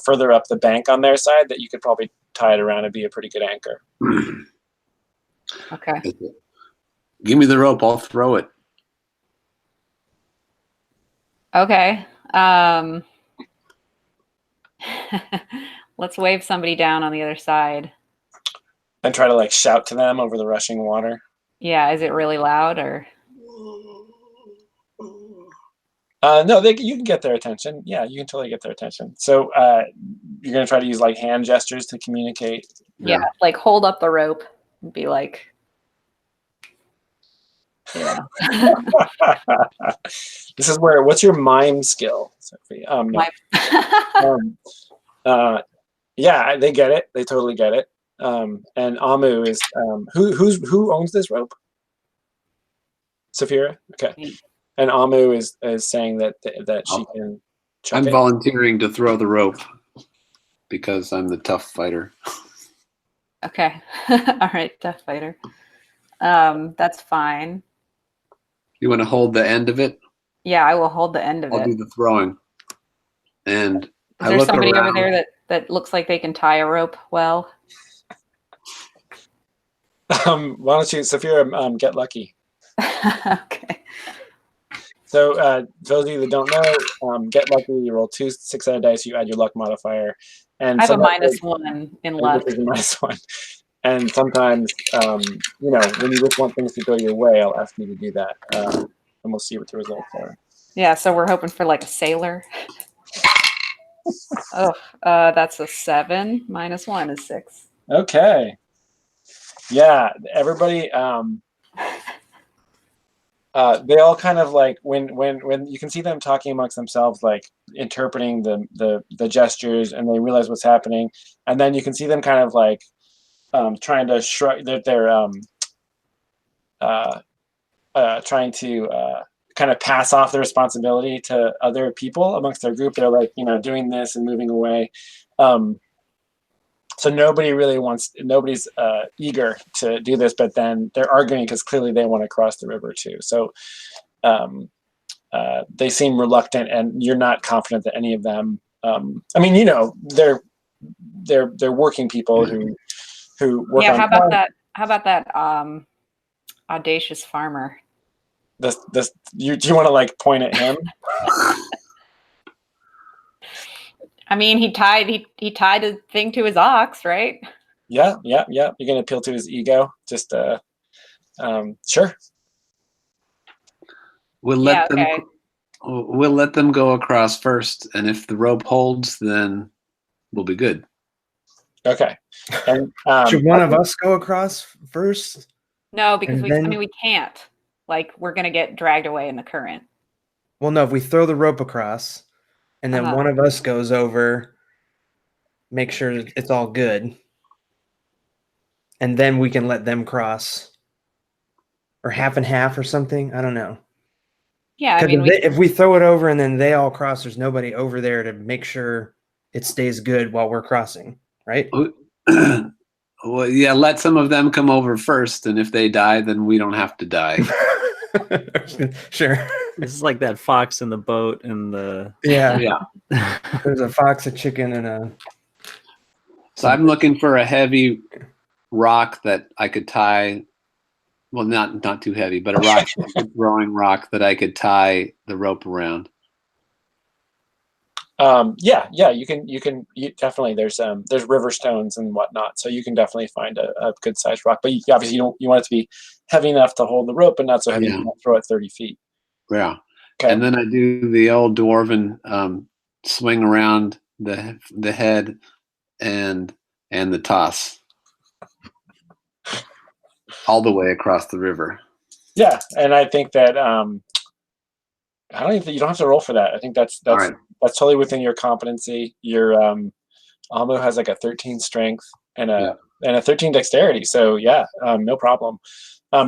Speaker 1: further up the bank on their side that you could probably tie it around and be a pretty good anchor.
Speaker 4: Okay.
Speaker 2: Give me the rope, I'll throw it.
Speaker 4: Okay. Let's wave somebody down on the other side.
Speaker 1: And try to like shout to them over the rushing water.
Speaker 4: Yeah. Is it really loud or?
Speaker 1: No, you can get their attention. Yeah, you can totally get their attention. So you're going to try to use like hand gestures to communicate.
Speaker 4: Yeah. Like hold up the rope and be like,
Speaker 1: This is where, what's your mime skill, Sophie? Yeah, they get it. They totally get it. And Amu is who owns this rope? Saphira? Okay.
Speaker 4: Me.
Speaker 1: And Amu is saying that she can chuck
Speaker 2: I'm
Speaker 1: it.
Speaker 2: volunteering to throw the rope because I'm the tough fighter.
Speaker 4: Okay. All right. Tough fighter. That's fine.
Speaker 2: You want to hold the end of it?
Speaker 4: Yeah, I will hold the end of
Speaker 2: I'll
Speaker 4: it.
Speaker 2: do the throwing. And
Speaker 4: Is
Speaker 2: I
Speaker 4: there
Speaker 2: look
Speaker 4: somebody
Speaker 2: around.
Speaker 4: over there that looks like they can tie a rope well?
Speaker 1: Why don't you, Saphira, get lucky?
Speaker 4: Okay.
Speaker 1: So those of you that don't know, get lucky. You roll 2 6-sided dice. You add your luck modifier, and
Speaker 4: I have a
Speaker 1: sometimes-
Speaker 4: -1 in luck.
Speaker 1: which is a -1. And sometimes, when you just want things to go your way, I'll ask you to do that, and we'll see what the results are.
Speaker 4: Yeah, so we're hoping for like a sailor. Oh, that's a 7. -1 is 6.
Speaker 1: Okay. Yeah, everybody. They all kind of like when you can see them talking amongst themselves, like interpreting the gestures, and they realize what's happening, and then you can see them kind of like trying to shrug. They're trying to kind of pass off the responsibility to other people amongst their group. They're like, doing this and moving away. So nobody's eager to do this, but then they're arguing because clearly they want to cross the river too. So they seem reluctant, and you're not confident that any of them. They're working people who work on.
Speaker 4: How about that? How about that audacious farmer?
Speaker 1: Do you want to like point at him?
Speaker 4: I mean, he tied a thing to his ox, right?
Speaker 1: Yeah. You're gonna appeal to his ego. Just sure.
Speaker 2: We'll let them go across first, and if the rope holds, then we'll be good.
Speaker 1: Okay. And
Speaker 6: should one of us go across first?
Speaker 4: No, because we can't. Like, we're gonna get dragged away in the current.
Speaker 6: Well, no, if we throw the rope across, and then one of us goes over, make sure it's all good, and then we can let them cross, or half and half or something. I don't know.
Speaker 4: Yeah, I mean,
Speaker 6: if we throw it over and then they all cross, there's nobody over there to make sure it stays good while we're crossing, right?
Speaker 2: Well, yeah, let some of them come over first, and if they die, then we don't have to die.
Speaker 6: Sure.
Speaker 3: This is like that fox in the boat and the
Speaker 6: yeah. There's a fox, a chicken, and a.
Speaker 2: So I'm looking for a heavy rock that I could tie. Well, not too heavy, but a throwing rock that I could tie the rope around.
Speaker 1: You can definitely. There's river stones and whatnot, so you can definitely find a good sized rock. But obviously you want it to be heavy enough to hold the rope, but not so heavy you can throw it 30 feet.
Speaker 2: Yeah.
Speaker 1: Okay.
Speaker 2: And then I do the old dwarven swing around the head and the toss all the way across the river.
Speaker 1: Yeah, and I think that I don't even think you don't have to roll for that. I think that's
Speaker 2: right.
Speaker 1: That's totally within your competency. Your Almo has like a 13 strength and a 13 dexterity. So no problem.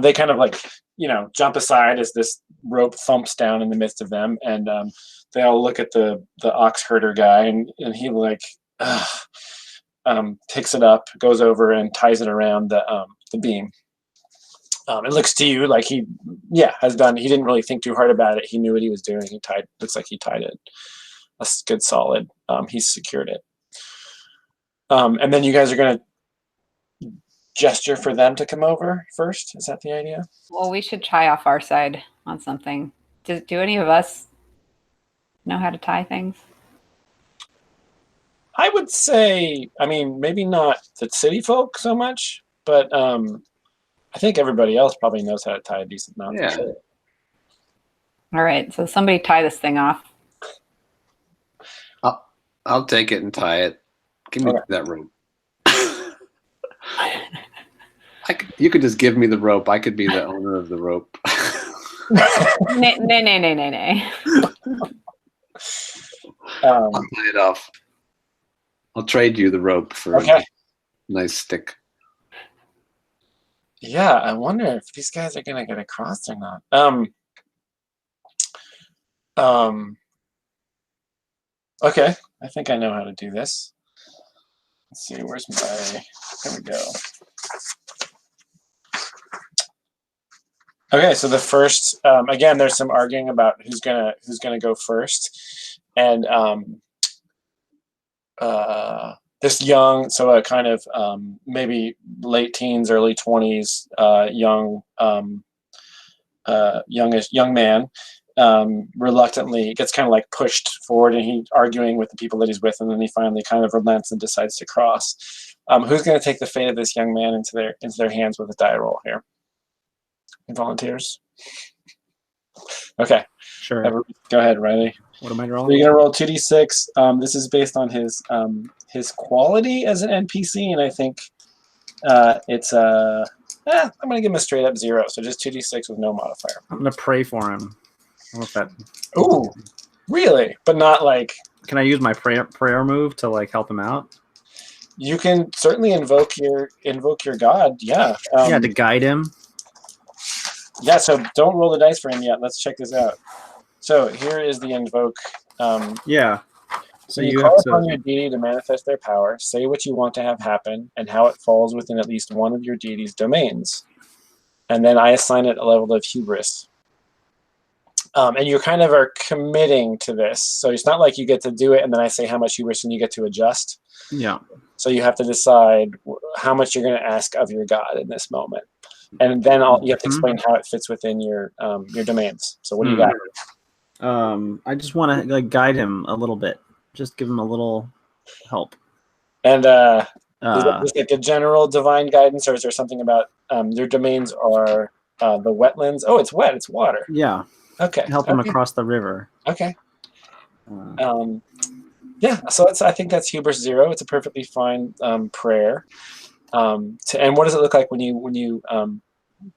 Speaker 1: They kind of like jump aside as this rope thumps down in the midst of them, and they all look at the ox herder guy, and he like picks it up, goes over and ties it around the beam. It looks to you like he didn't really think too hard about it. He knew what he was doing. Looks like he tied it. A good solid. He's secured it. And then you guys are going to gesture for them to come over first. Is that the idea?
Speaker 4: Well, we should try off our side on something. Do any of us know how to tie things?
Speaker 1: I would say, maybe not the city folk so much, but I think everybody else probably knows how to tie a decent amount.
Speaker 2: Yeah.
Speaker 4: All right, so somebody tie this thing off.
Speaker 2: I'll take it and tie it. Give me that rope. You could just give me the rope. I could be the owner of the rope.
Speaker 4: Nay.
Speaker 2: I'll tie it off. I'll trade you the rope for a nice stick.
Speaker 1: Yeah, I wonder if these guys are gonna get across or not. Okay, I think I know how to do this. Let's see, where's my? There we go. Okay, so the first, again, there's some arguing about who's gonna go first, and this young, so a kind of maybe late teens, early 20s, young man, reluctantly gets kind of like pushed forward, and he's arguing with the people that he's with, and then he finally kind of relents and decides to cross. Who's going to take the fate of this young man into their hands with a die roll here? Volunteers? Okay.
Speaker 3: Sure.
Speaker 1: Go ahead, Riley.
Speaker 3: What am I
Speaker 1: So
Speaker 3: rolling?
Speaker 1: you're gonna roll 2d6. This is based on his quality as an NPC, and I think it's I'm gonna give him a straight up 0. So just 2d6 with no modifier.
Speaker 3: I'm gonna pray for him. I don't know if that.
Speaker 1: Ooh, really? But not like.
Speaker 3: Can I use my prayer move to like help him out?
Speaker 1: You can certainly invoke your god. Yeah.
Speaker 3: To guide him.
Speaker 1: Yeah, so don't roll the dice for him yet. Let's check this out. So here is the invoke.
Speaker 3: Yeah. So
Speaker 1: When you
Speaker 3: you
Speaker 1: call
Speaker 3: have
Speaker 1: upon
Speaker 3: to.
Speaker 1: your deity to manifest their power, say what you want to have happen and how it falls within at least one of your deity's domains. And then I assign it a level of hubris. And you kind of are committing to this. So it's not like you get to do it and then I say how much hubris and you get to adjust.
Speaker 3: Yeah.
Speaker 1: So you have to decide how much you're going to ask of your god in this moment. And then you have to explain how it fits within your domains. So what do you got?
Speaker 3: I just want to like guide him a little bit. Just give him a little help.
Speaker 1: And is it just like a general divine guidance, or is there something about your domains are the wetlands? Oh, it's wet. It's water.
Speaker 3: Yeah.
Speaker 1: Okay.
Speaker 3: Help him across the river.
Speaker 1: Okay. Yeah. So I think that's hubris 0. It's a perfectly fine prayer. And what does it look like when you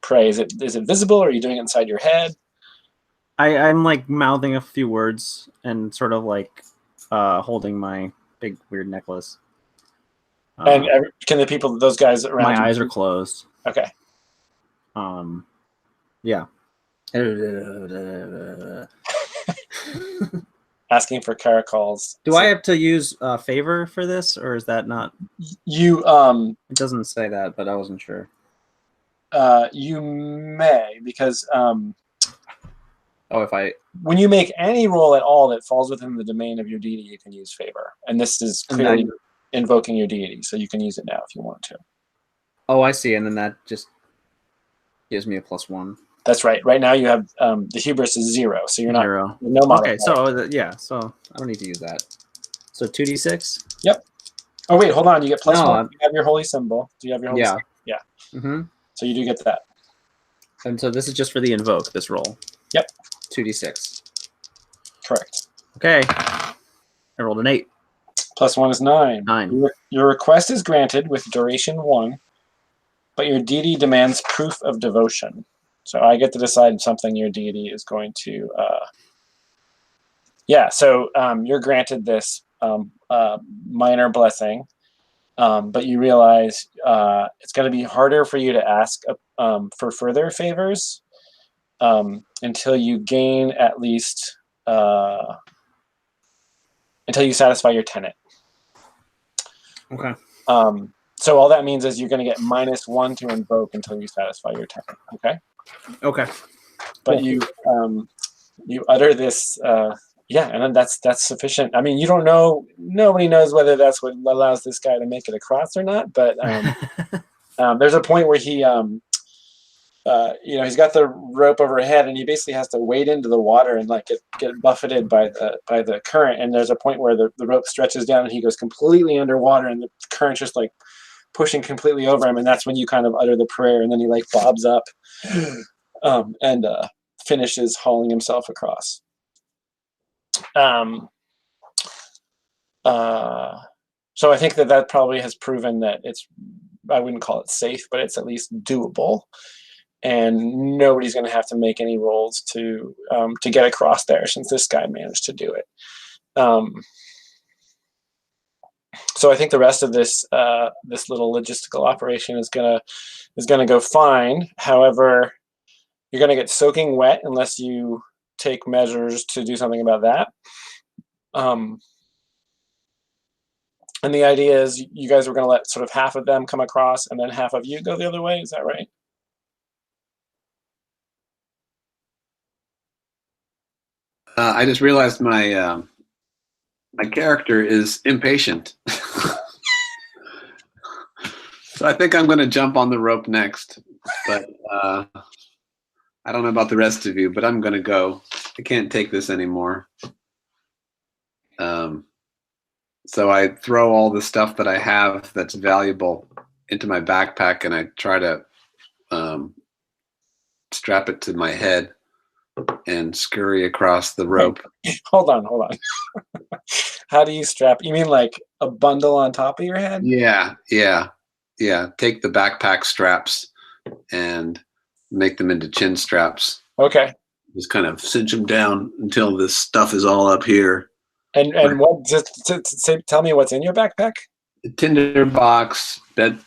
Speaker 1: pray? Is it visible, or are you doing it inside your head?
Speaker 3: I'm like mouthing a few words and sort of like holding my big weird necklace.
Speaker 1: And can the people, those guys around
Speaker 3: my
Speaker 1: you?
Speaker 3: eyes are closed.
Speaker 1: Okay.
Speaker 3: Yeah.
Speaker 1: Asking for caracols.
Speaker 3: Do I have to use favor for this, or is that not?
Speaker 1: You
Speaker 3: It doesn't say that, but I wasn't sure.
Speaker 1: You may, because
Speaker 3: if I
Speaker 1: when you make any roll at all that falls within the domain of your deity, you can use favor, and this is clearly invoking your deity, so you can use it now if you want to.
Speaker 3: Oh, I see, and then that just gives me a +1.
Speaker 1: That's right. Right now you have the hubris is 0, so you're not
Speaker 3: 0.
Speaker 1: no modifier.
Speaker 3: Okay, so yeah, so I don't need to use that. So 2d6.
Speaker 1: Yep. Oh wait, hold on. You get +1. You have your holy symbol. Do you have your holy symbol? Yeah.
Speaker 3: Mm-hmm.
Speaker 1: So you do get that.
Speaker 3: And so this is just for the invoke. This roll.
Speaker 1: Yep.
Speaker 3: 2d6.
Speaker 1: Correct.
Speaker 3: Okay. I rolled an 8.
Speaker 1: +1 is 9.
Speaker 3: 9.
Speaker 1: Your request is granted with duration 1, but your deity demands proof of devotion. So I get to decide something your deity is going to. So you're granted this minor blessing, but you realize it's going to be harder for you to ask for further favors until you gain at least until you satisfy your tenant.
Speaker 3: Okay.
Speaker 1: So all that means is you're going to get -1 to invoke until you satisfy your tenant. Okay.
Speaker 3: Okay.
Speaker 1: But you utter this. And then that's sufficient. I mean, you don't know. Nobody knows whether that's what allows this guy to make it across or not. But there's a point where he, he's got the rope overhead, and he basically has to wade into the water and like get buffeted by the current. And there's a point where the rope stretches down, and he goes completely underwater, and the current's just like pushing completely over him. And that's when you kind of utter the prayer, and then he like bobs up, and finishes hauling himself across. So I think that probably has proven that I wouldn't call it safe, but it's at least doable, and nobody's going to have to make any rolls to get across there, since this guy managed to do it. So I think the rest of this little logistical operation is gonna go fine. However, you're gonna get soaking wet unless you take measures to do something about that. And the idea is you guys were going to let sort of half of them come across and then half of you go the other way. Is that right?
Speaker 2: I just realized my character is impatient. So I think I'm going to jump on the rope next. But I don't know about the rest of you, but I'm going to go. I can't take this anymore. So I throw all the stuff that I have that's valuable into my backpack, and I try to strap it to my head and scurry across the rope.
Speaker 1: Hold on. How do you strap? You mean like a bundle on top of your head?
Speaker 2: Yeah. Take the backpack straps and make them into chin straps.
Speaker 1: Okay.
Speaker 2: Just kind of cinch them down until this stuff is all up here.
Speaker 1: And what? Just tell me what's in your backpack.
Speaker 2: Tinder box,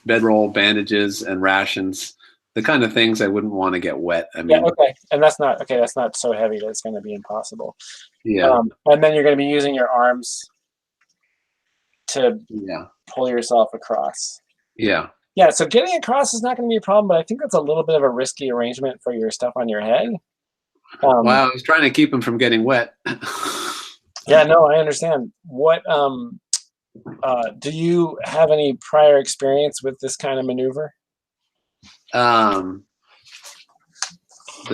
Speaker 2: bedroll, bandages, and rations. the kind of things I wouldn't want to get wet. I
Speaker 1: Yeah,
Speaker 2: mean,
Speaker 1: okay. And that's not okay. That's not so heavy that it's going to be impossible.
Speaker 2: yeah,
Speaker 1: And then you're going to be using your arms to
Speaker 2: yeah,
Speaker 1: pull yourself across.
Speaker 2: yeah.
Speaker 1: Yeah, so getting across is not going to be a problem, but I think that's a little bit of a risky arrangement for your stuff on your head.
Speaker 2: Well, I was trying to keep him from getting wet.
Speaker 1: Yeah, no, I understand. What do you have any prior experience with this kind of maneuver?
Speaker 2: The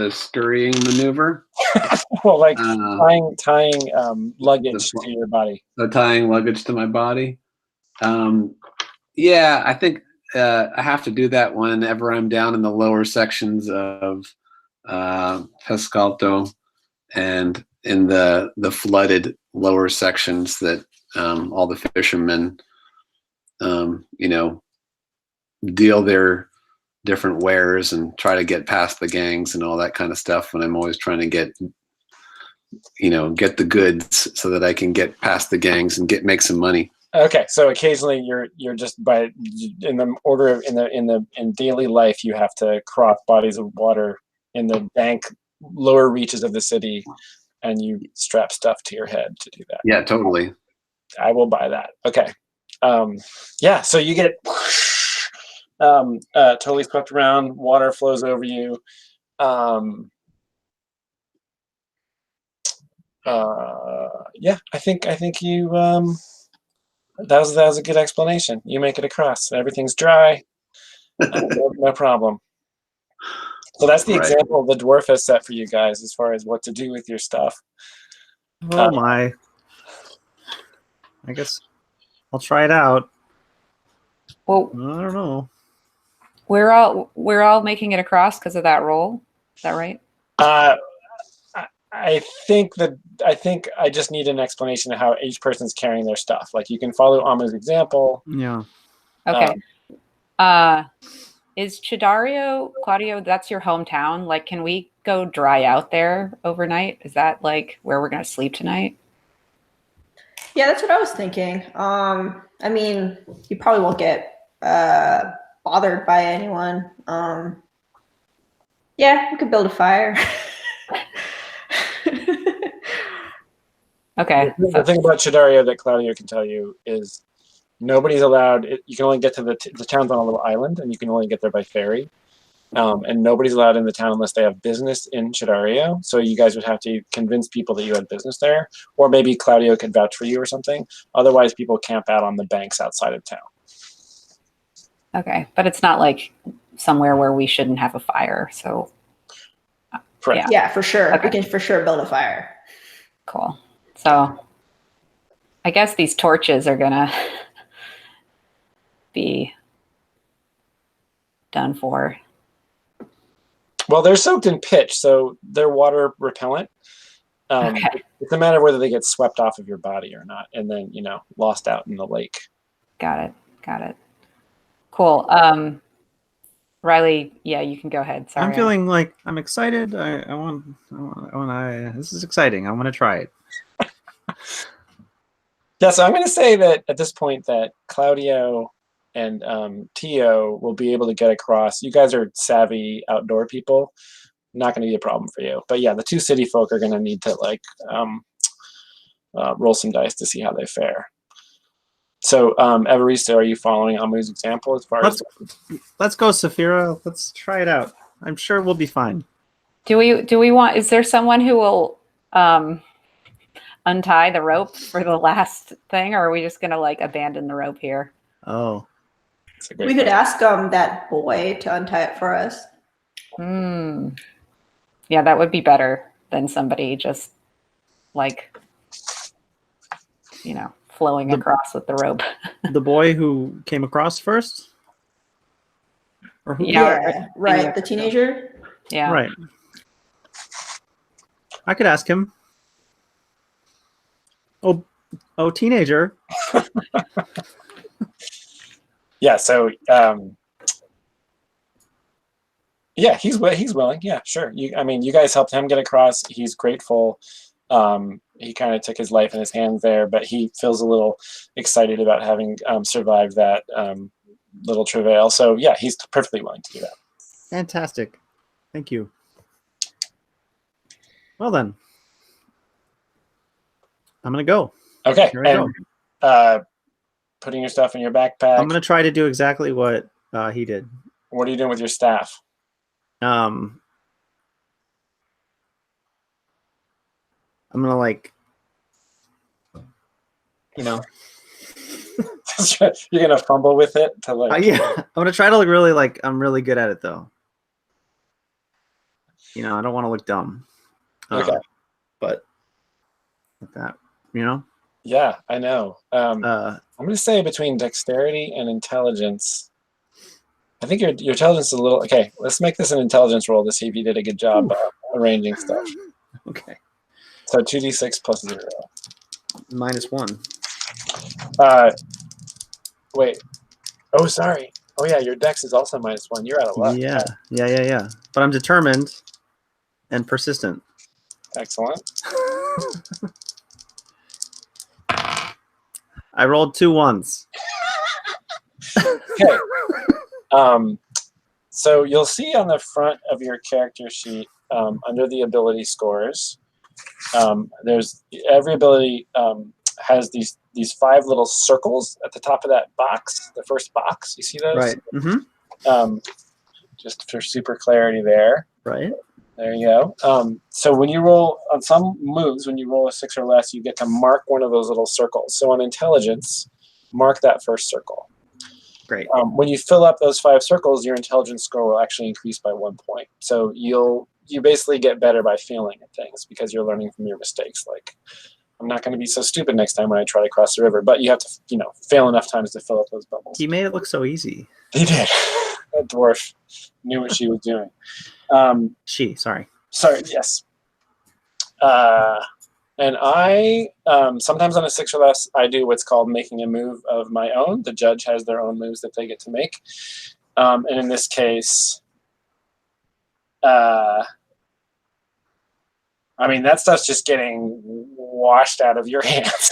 Speaker 2: scurrying maneuver.
Speaker 1: Well, like
Speaker 2: Uh,
Speaker 1: tying luggage to your body.
Speaker 2: So tying luggage to my body. Yeah, I think I have to do that whenever I'm down in the lower sections of Pescalto and in the flooded lower sections that all the fishermen, deal their different wares and try to get past the gangs and all that kind of stuff. And I'm always trying to get the goods so that I can get past the gangs and make some money.
Speaker 1: Okay, so occasionally you're just in daily life you have to cross bodies of water in the dank lower reaches of the city, and you strap stuff to your head to do that.
Speaker 2: Yeah, totally.
Speaker 1: I will buy that. Okay, yeah. So you get totally swept around. Water flows over you. Yeah, I think you. That was a good explanation. You make it across. Everything's dry. No problem. So that's the
Speaker 2: Right.
Speaker 1: example the dwarf has set for you guys as far as what to do with your stuff.
Speaker 3: Oh my. I guess I'll try it out.
Speaker 4: Well,
Speaker 3: I don't know.
Speaker 4: we're all making it across because of that roll. Is that right?
Speaker 1: I think I just need an explanation of how each person's carrying their stuff. Like you can follow Amu's example.
Speaker 3: Yeah.
Speaker 4: Okay. Is Chi Daario, Claudio, that's your hometown? Like, can we go dry out there overnight? Is that like where we're gonna sleep tonight?
Speaker 5: Yeah, that's what I was thinking. I mean, you probably won't get bothered by anyone. Yeah, we could build a fire.
Speaker 4: Okay.
Speaker 1: The thing about Chi Daario that Claudio can tell you is nobody's allowed. You can only get to the town's on a little island, and you can only get there by ferry. And nobody's allowed in the town unless they have business in Chi Daario. So you guys would have to convince people that you had business there, or maybe Claudio could vouch for you or something. Otherwise, people camp out on the banks outside of town.
Speaker 4: Okay, but it's not like somewhere where we shouldn't have a fire. So,
Speaker 1: Correct.
Speaker 5: Yeah, for sure.
Speaker 4: Okay.
Speaker 5: We can for sure build a fire.
Speaker 4: cool. So, I guess these torches are gonna be done for.
Speaker 1: Well, they're soaked in pitch, so they're water repellent.
Speaker 4: Okay.
Speaker 1: It's a matter of whether they get swept off of your body or not, and then lost out in the lake.
Speaker 4: Got it. Cool. Riley, yeah, you can go ahead. Sorry.
Speaker 3: I'm feeling like I'm excited. This is exciting. I want to try it.
Speaker 1: Yeah, so I'm going to say that at this point that Claudio and Tio will be able to get across. You guys are savvy outdoor people. Not going to be a problem for you. But yeah, the two city folk are going to need to roll some dice to see how they fare. So, Evaristo, are you following Amu's example as far as?
Speaker 3: Let's go, Saphira. Let's try it out. I'm sure we'll be fine.
Speaker 4: Do we want? Is there someone who will untie the rope for the last thing, or are we just gonna abandon the rope here?
Speaker 3: Oh,
Speaker 5: We could ask that boy to untie it for us.
Speaker 4: Yeah, that would be better than somebody just flowing across with the rope.
Speaker 3: the boy who came across first, or who?
Speaker 5: Yeah, right. The teenager.
Speaker 4: Yeah.
Speaker 3: Right. I could ask him. Oh, teenager.
Speaker 1: Yeah. So, yeah, he's willing. Yeah, sure. You guys helped him get across. He's grateful. He kind of took his life in his hands there, but he feels a little excited about having survived that little travail. So yeah, he's perfectly willing to do that.
Speaker 3: Fantastic. Thank you. Well then, I'm gonna go.
Speaker 1: Okay,
Speaker 3: Here I
Speaker 1: and putting your stuff in your backpack.
Speaker 3: I'm gonna try to do exactly what he did.
Speaker 1: What are you doing with your staff?
Speaker 3: I'm gonna like, you know,
Speaker 1: You're gonna fumble with it to like.
Speaker 3: yeah. I'm gonna try to look really like I'm really good at it though. You know, I don't want to look dumb.
Speaker 1: Okay.
Speaker 3: But like that, you know.
Speaker 1: Yeah, I know. I'm
Speaker 3: Uh,
Speaker 1: gonna say between dexterity and intelligence. I think your intelligence is a little okay. Let's make this an intelligence roll to see if you did a good job arranging stuff.
Speaker 3: okay.
Speaker 1: So 2d6 plus 0.
Speaker 3: -1.
Speaker 1: Wait. Oh, sorry. Oh yeah, your dex is also -1. You're out of luck.
Speaker 3: Yeah. But I'm determined and persistent.
Speaker 1: Excellent.
Speaker 3: I rolled 2 ones.
Speaker 1: Okay. So you'll see on the front of your character sheet, under the ability scores, there's every ability has these 5 little circles at the top of that box, the first box. You see those?
Speaker 3: Right. Mm-hmm.
Speaker 1: Just for super clarity there.
Speaker 3: Right.
Speaker 1: There you go. So when you roll on some moves, when you roll a 6 or less, you get to mark one of those little circles. So on intelligence, mark that first circle.
Speaker 3: Great.
Speaker 1: When you fill up those 5 circles, your intelligence score will actually increase by 1 point. So you basically get better by failing at things because you're learning from your mistakes. Like, I'm not going to be so stupid next time when I try to cross the river, but you have to, fail enough times to fill up those bubbles.
Speaker 3: He made it look so easy.
Speaker 1: He did. That dwarf knew what she was doing.
Speaker 3: Sorry.
Speaker 1: Sorry, yes. And I, sometimes on a 6 or less, I do what's called making a move of my own. The judge has their own moves that they get to make. And in this case, that stuff's just getting washed out of your hands.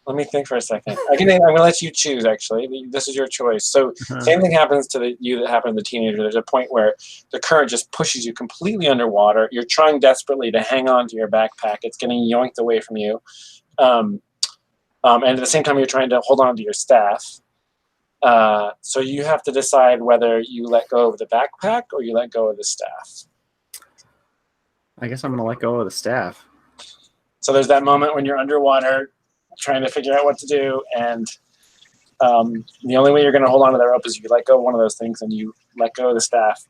Speaker 1: Let me think for a second. I'm going to let you choose, actually. This is your choice. So same thing happens to you that happened to the teenager. There's a point where the current just pushes you completely underwater. You're trying desperately to hang on to your backpack. It's getting yoinked away from you. And at the same time, you're trying to hold on to your staff. So you have to decide whether you let go of the backpack or you let go of the staff.
Speaker 3: I guess I'm going to let go of the staff.
Speaker 1: So there's that moment when you're underwater trying to figure out what to do, and the only way you're going to hold on to the rope is you let go of one of those things and you let go of the staff,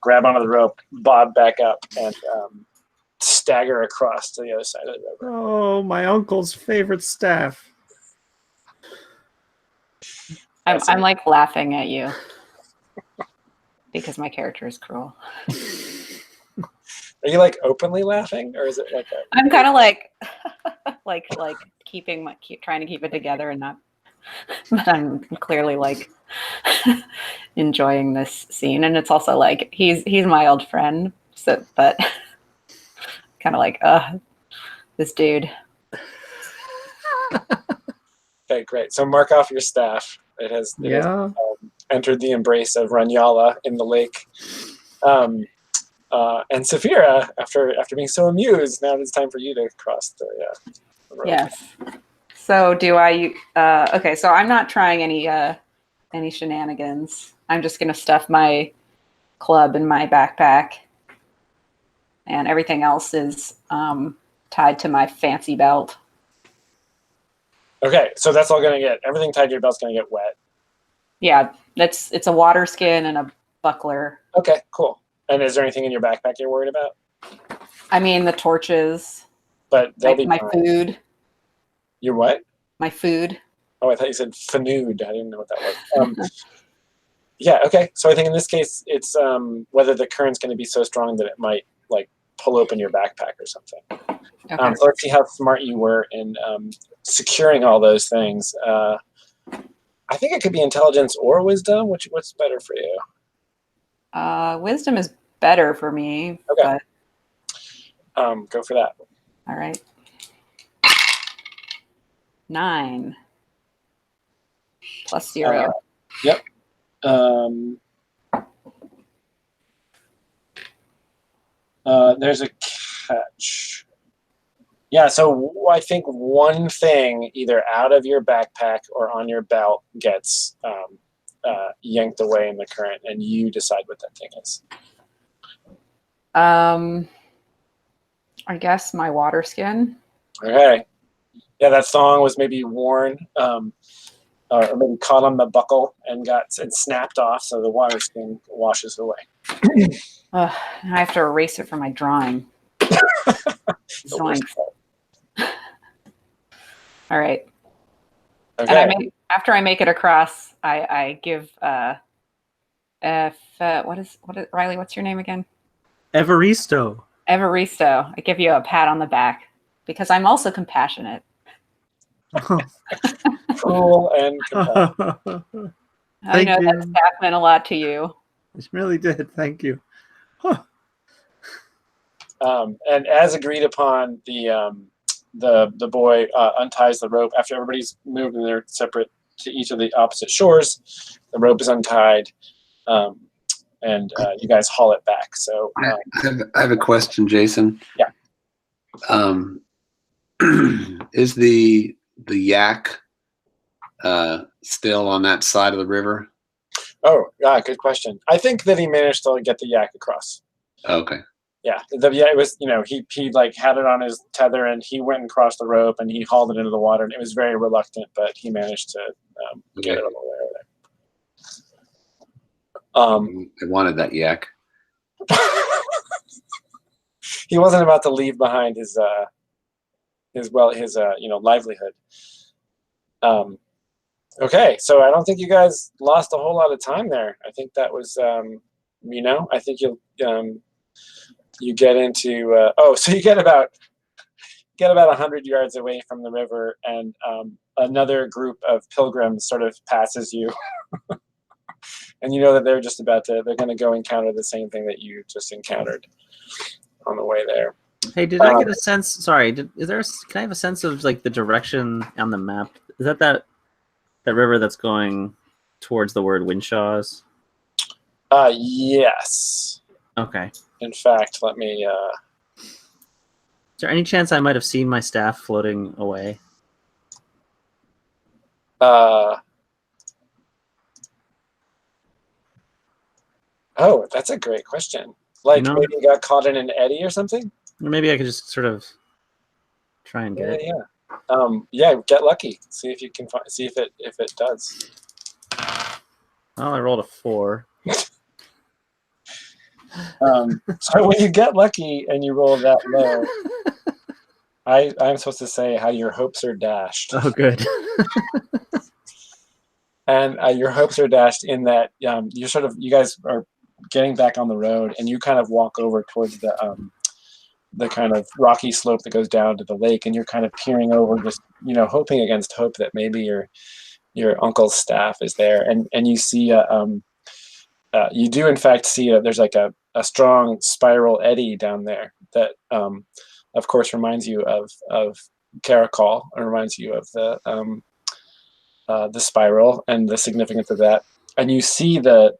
Speaker 1: grab onto the rope, bob back up, and stagger across to the other side of the river.
Speaker 3: Oh, my uncle's favorite staff.
Speaker 4: I'm like laughing at you because my character is cruel.
Speaker 1: Are you like openly laughing, or is it like a...
Speaker 4: I'm kind of like trying to keep it together and not, but I'm clearly like enjoying this scene, and it's also like he's my old friend, so but kind of like this dude.
Speaker 1: Okay, great. So mark off your staff. It has entered the embrace of Ranyala in the lake. And Saphira, after being so amused, now it's time for you to cross the road.
Speaker 4: Yes. So do I? Okay. So I'm not trying any shenanigans. I'm just gonna stuff my club in my backpack, and everything else is tied to my fancy belt.
Speaker 1: Okay, so that's all gonna get everything tied to your belt's gonna get wet.
Speaker 4: Yeah, it's a water skin and a buckler.
Speaker 1: Okay, cool. And is there anything in your backpack you're worried about?
Speaker 4: I mean, the torches.
Speaker 1: But they'll be
Speaker 4: my
Speaker 1: fine.
Speaker 4: food.
Speaker 1: Your what?
Speaker 4: My food.
Speaker 1: Oh, I thought you said fanood. I didn't know what that was. Yeah, okay. So I think in this case, it's whether the current's going to be so strong that it might like pull open your backpack or something.
Speaker 4: Okay.
Speaker 1: So let's see how smart you were in securing all those things. I think it could be intelligence or wisdom. What's better for you?
Speaker 4: Wisdom is better for me.
Speaker 1: Okay.
Speaker 4: But
Speaker 1: go for that.
Speaker 4: all right. 9 + 0.
Speaker 1: Yep. There's a catch. Yeah, so I think one thing either out of your backpack or on your belt gets yanked away in the current, and you decide what that thing is.
Speaker 4: I guess my water skin.
Speaker 1: Okay. Yeah, that thong was maybe worn, or maybe caught on the buckle and snapped off, so the water skin washes away.
Speaker 4: I have to erase it from my drawing. Zoinks. All right.
Speaker 1: Okay.
Speaker 4: And after I make it across, I give what is Riley? What's your name again?
Speaker 7: Evaristo.
Speaker 4: Evaristo. I give you a pat on the back because I'm also compassionate.
Speaker 1: Cool and compassionate.
Speaker 4: I know
Speaker 7: you.
Speaker 4: that staff meant a lot to you.
Speaker 7: It really did. Thank you.
Speaker 1: And as agreed upon, the boy unties the rope after everybody's moved and they're separate to each of the opposite shores. The rope is untied, and you guys haul it back. So
Speaker 2: I have a question, Jason.
Speaker 1: Yeah.
Speaker 2: Is the yak still on that side of the river?
Speaker 1: Oh, yeah, good question. I think that he managed to get the yak across.
Speaker 2: Okay.
Speaker 1: Yeah, it was, he like had it on his tether and he went and crossed the rope and he hauled it into the water and it was very reluctant, but he managed to get it all the way there.
Speaker 2: I wanted that yak.
Speaker 1: He wasn't about to leave behind his livelihood. Okay, so I don't think you guys lost a whole lot of time there. I think that was, I think you get into so you get about 100 yards away from the river, and another group of pilgrims sort of passes you, and you know that they're going to go encounter the same thing that you just encountered on the way there.
Speaker 7: Hey, did I get a sense? Sorry, can I have a sense of like the direction on the map? Is that river that's going towards the word Winshaws?
Speaker 1: Yes.
Speaker 7: Okay.
Speaker 1: In fact, let me.
Speaker 7: Is there any chance I might have seen my staff floating away?
Speaker 1: Oh, that's a great question. Like maybe you got caught in an eddy or something?
Speaker 7: Or maybe I could just sort of try and get it.
Speaker 1: Yeah, get lucky. See if you can see if it does.
Speaker 7: Well, I rolled a 4.
Speaker 1: So when you get lucky and you roll that low, I'm supposed to say how your hopes are dashed.
Speaker 7: Oh, good.
Speaker 1: And your hopes are dashed in that you guys are getting back on the road and you kind of walk over towards the kind of rocky slope that goes down to the lake, and you're kind of peering over, just hoping against hope that maybe your uncle's staff is there, and you see you do in fact see there's like a strong spiral eddy down there that of course reminds you of Caracol, and reminds you of the spiral and the significance of that, and you see the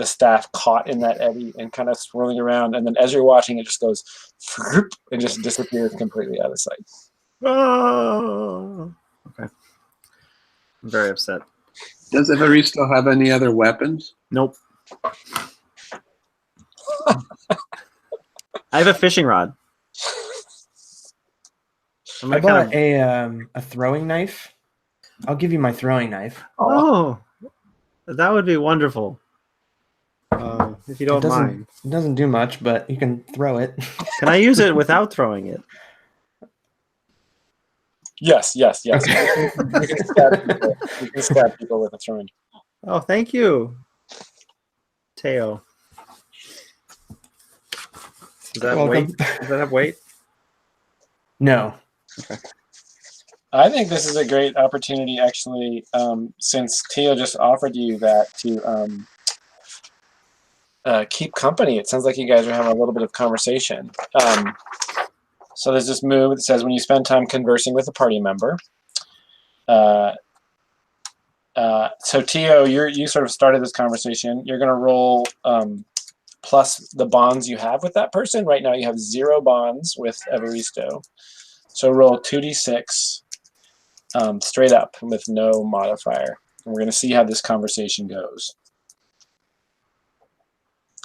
Speaker 1: staff caught in that eddy and kind of swirling around, and then as you're watching, it just goes and just disappears completely out of sight.
Speaker 7: Oh. Okay. I'm very upset.
Speaker 2: Does Evaristo have any other weapons?
Speaker 7: Nope. I have a fishing rod.
Speaker 6: I bought a throwing knife. I'll give you my throwing knife.
Speaker 7: Oh, that would be wonderful. If you don't mind.
Speaker 6: It doesn't do much, but you can throw it.
Speaker 7: Can I use it without throwing it?
Speaker 1: Yes.
Speaker 6: Okay.
Speaker 1: You can stab people with a throwing.
Speaker 7: Oh, thank you, Teo. Does that weight? Does that have weight?
Speaker 6: No.
Speaker 7: Okay.
Speaker 1: I think this is a great opportunity, actually, since Teo just offered you that to keep company. It sounds like you guys are having a little bit of conversation. So there's this move that says when you spend time conversing with a party member, So Tio, you sort of started this conversation. You're going to roll plus the bonds you have with that person. Right now you have 0 bonds with Evaristo. So roll 2d6 straight up with no modifier. And we're going to see how this conversation goes.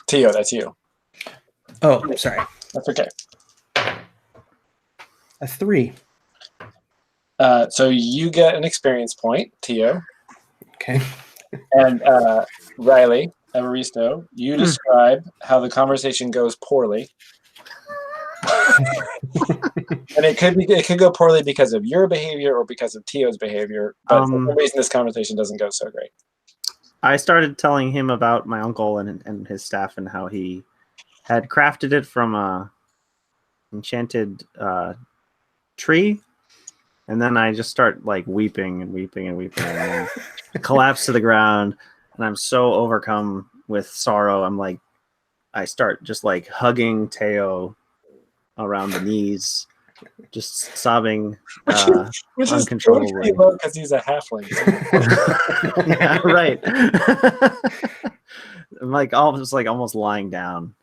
Speaker 1: Tio, that's you.
Speaker 6: Oh, sorry.
Speaker 1: That's okay.
Speaker 6: A 3.
Speaker 1: So you get an experience point, Tio.
Speaker 6: Okay.
Speaker 1: And Riley, Evaristo, you describe how the conversation goes poorly. And it could go poorly because of your behavior or because of Tio's behavior, but for some reason this conversation doesn't go so great.
Speaker 7: I started telling him about my uncle and his staff and how he had crafted it from a enchanted tree, and then I just start like weeping and weeping and weeping, and then collapse to the ground, and I'm so overcome with sorrow. I start just like hugging Teo around the knees, just sobbing
Speaker 1: Which
Speaker 7: uncontrollably.
Speaker 1: because he's a halfling.
Speaker 7: Yeah, right. I'm almost lying down,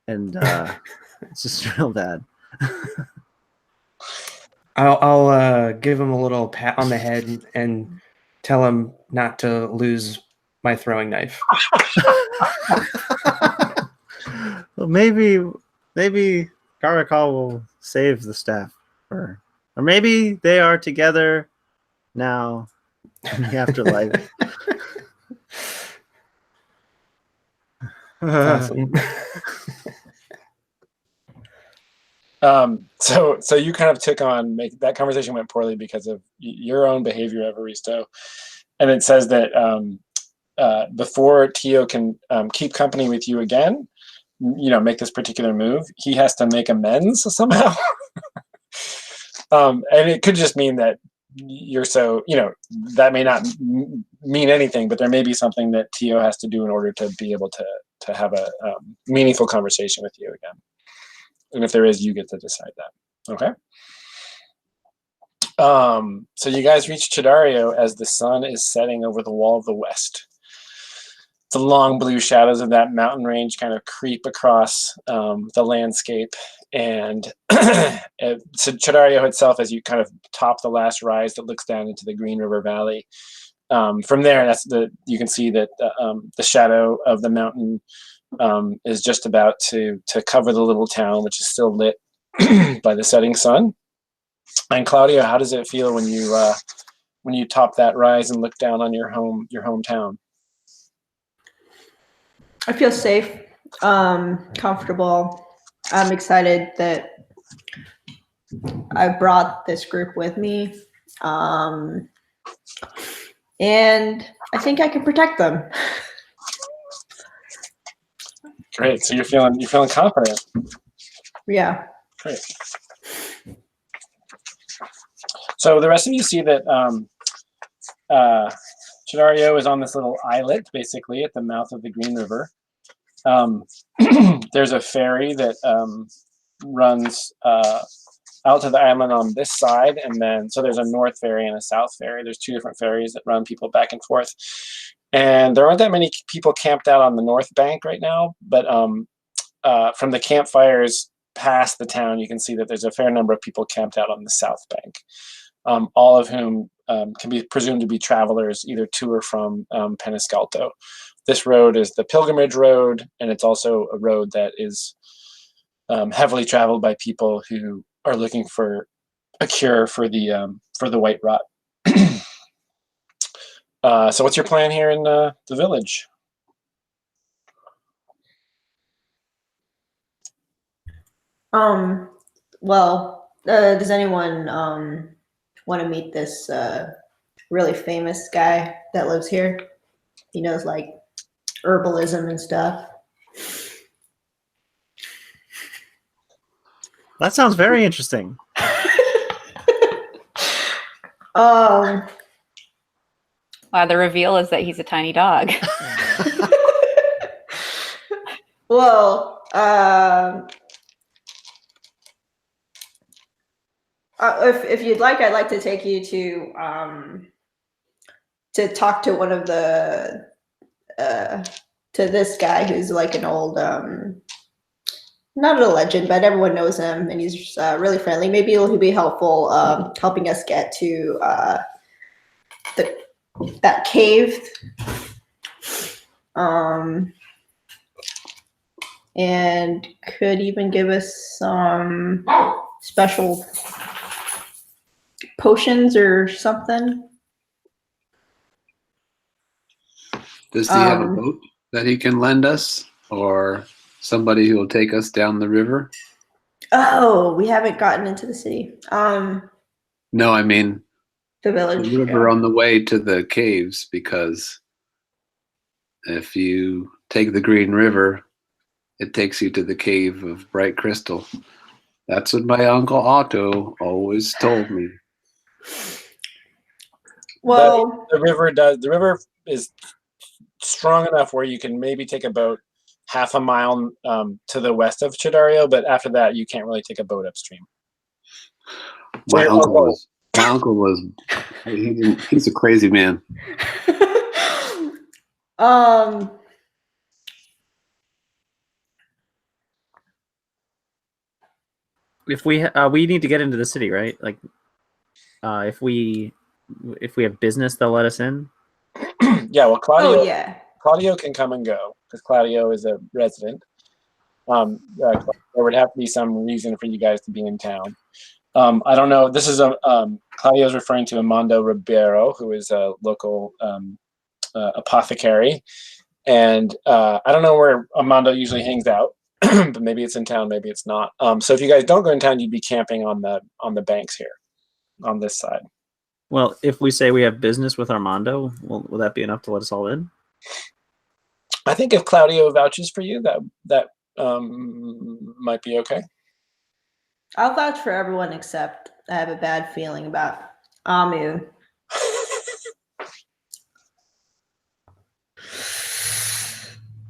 Speaker 7: and it's just real bad.
Speaker 6: I'll give him a little pat on the head and tell him not to lose my throwing knife.
Speaker 7: Well, maybe Karakal will save the staff, or maybe they are together now in the afterlife.
Speaker 6: Awesome.
Speaker 1: So you kind of took on that conversation went poorly because of your own behavior, Evaristo, and it says that before Tio can keep company with you again, make this particular move, he has to make amends somehow. And it could just mean that you're so, that may not mean anything, but there may be something that Tio has to do in order to be able to have a meaningful conversation with you again. And if there is, you get to decide that. Okay. So you guys reach Chi Daario as the sun is setting over the wall of the west. The long blue shadows of that mountain range kind of creep across the landscape. And so Chi Daario itself, as you kind of top the last rise that looks down into the Green River Valley. From there, you can see that the shadow of the mountain is just about to cover the little town, which is still lit by the setting sun. And Claudia, how does it feel when you top that rise and look down on your hometown?
Speaker 5: I feel safe, comfortable. I'm excited that I brought this group with me, and I think I can protect them.
Speaker 1: Great. So you're feeling confident.
Speaker 5: Yeah.
Speaker 1: Great. So the rest of you see that Chi Daario is on this little islet, basically at the mouth of the Green River. There's a ferry that runs out to the island on this side, and then so there's a north ferry and a south ferry. There's 2 different ferries that run people back and forth. And there aren't that many people camped out on the north bank right now, but from the campfires past the town, you can see that there's a fair number of people camped out on the south bank, all of whom can be presumed to be travelers either to or from Penascalto. This road is the pilgrimage road, and it's also a road that is heavily traveled by people who are looking for a cure for the white rot. So what's your plan here in the village?
Speaker 5: Well, does anyone want to meet this really famous guy that lives here? He knows like herbalism and stuff.
Speaker 7: That sounds very interesting.
Speaker 4: Wow, the reveal is that he's a tiny dog.
Speaker 5: Well, if you'd like, I'd like to take you to to talk to one of the to this guy who's like an old not a legend, but everyone knows him, and he's really friendly. Maybe he'll be helpful helping us get to that cave. And could even give us some special potions or something.
Speaker 2: Does he have a boat that he can lend us, or somebody who will take us down the river?
Speaker 5: Oh, we haven't gotten into the city.
Speaker 2: No, I mean
Speaker 5: The village.
Speaker 2: the river on the way to the caves, because if you take the Green River, it takes you to the cave of bright crystal. That's what my Uncle Otto always told me.
Speaker 5: Well,
Speaker 1: the river is strong enough where you can maybe take a boat half a mile to the west of Chi Daario, but after that you can't really take a boat upstream.
Speaker 2: My uncle was he's a crazy man.
Speaker 7: If we need to get into the city, right? Like, if we have business, they'll let us in.
Speaker 1: Yeah, well,
Speaker 5: oh yeah.
Speaker 1: Claudio can come and go because Claudio is a resident. There would have to be some reason for you guys to be in town. I don't know. This is Claudio's referring to Armando Ribeiro, who is a local apothecary, and I don't know where Armando usually hangs out, but maybe it's in town, maybe it's not. So if you guys don't go in town, you'd be camping on the banks here, on this side.
Speaker 7: Well, if we say we have business with Armando, will that be enough to let us all in?
Speaker 1: I think if Claudio vouches for you, that might be okay.
Speaker 5: I'll vouch for everyone except I have a bad feeling about Amu.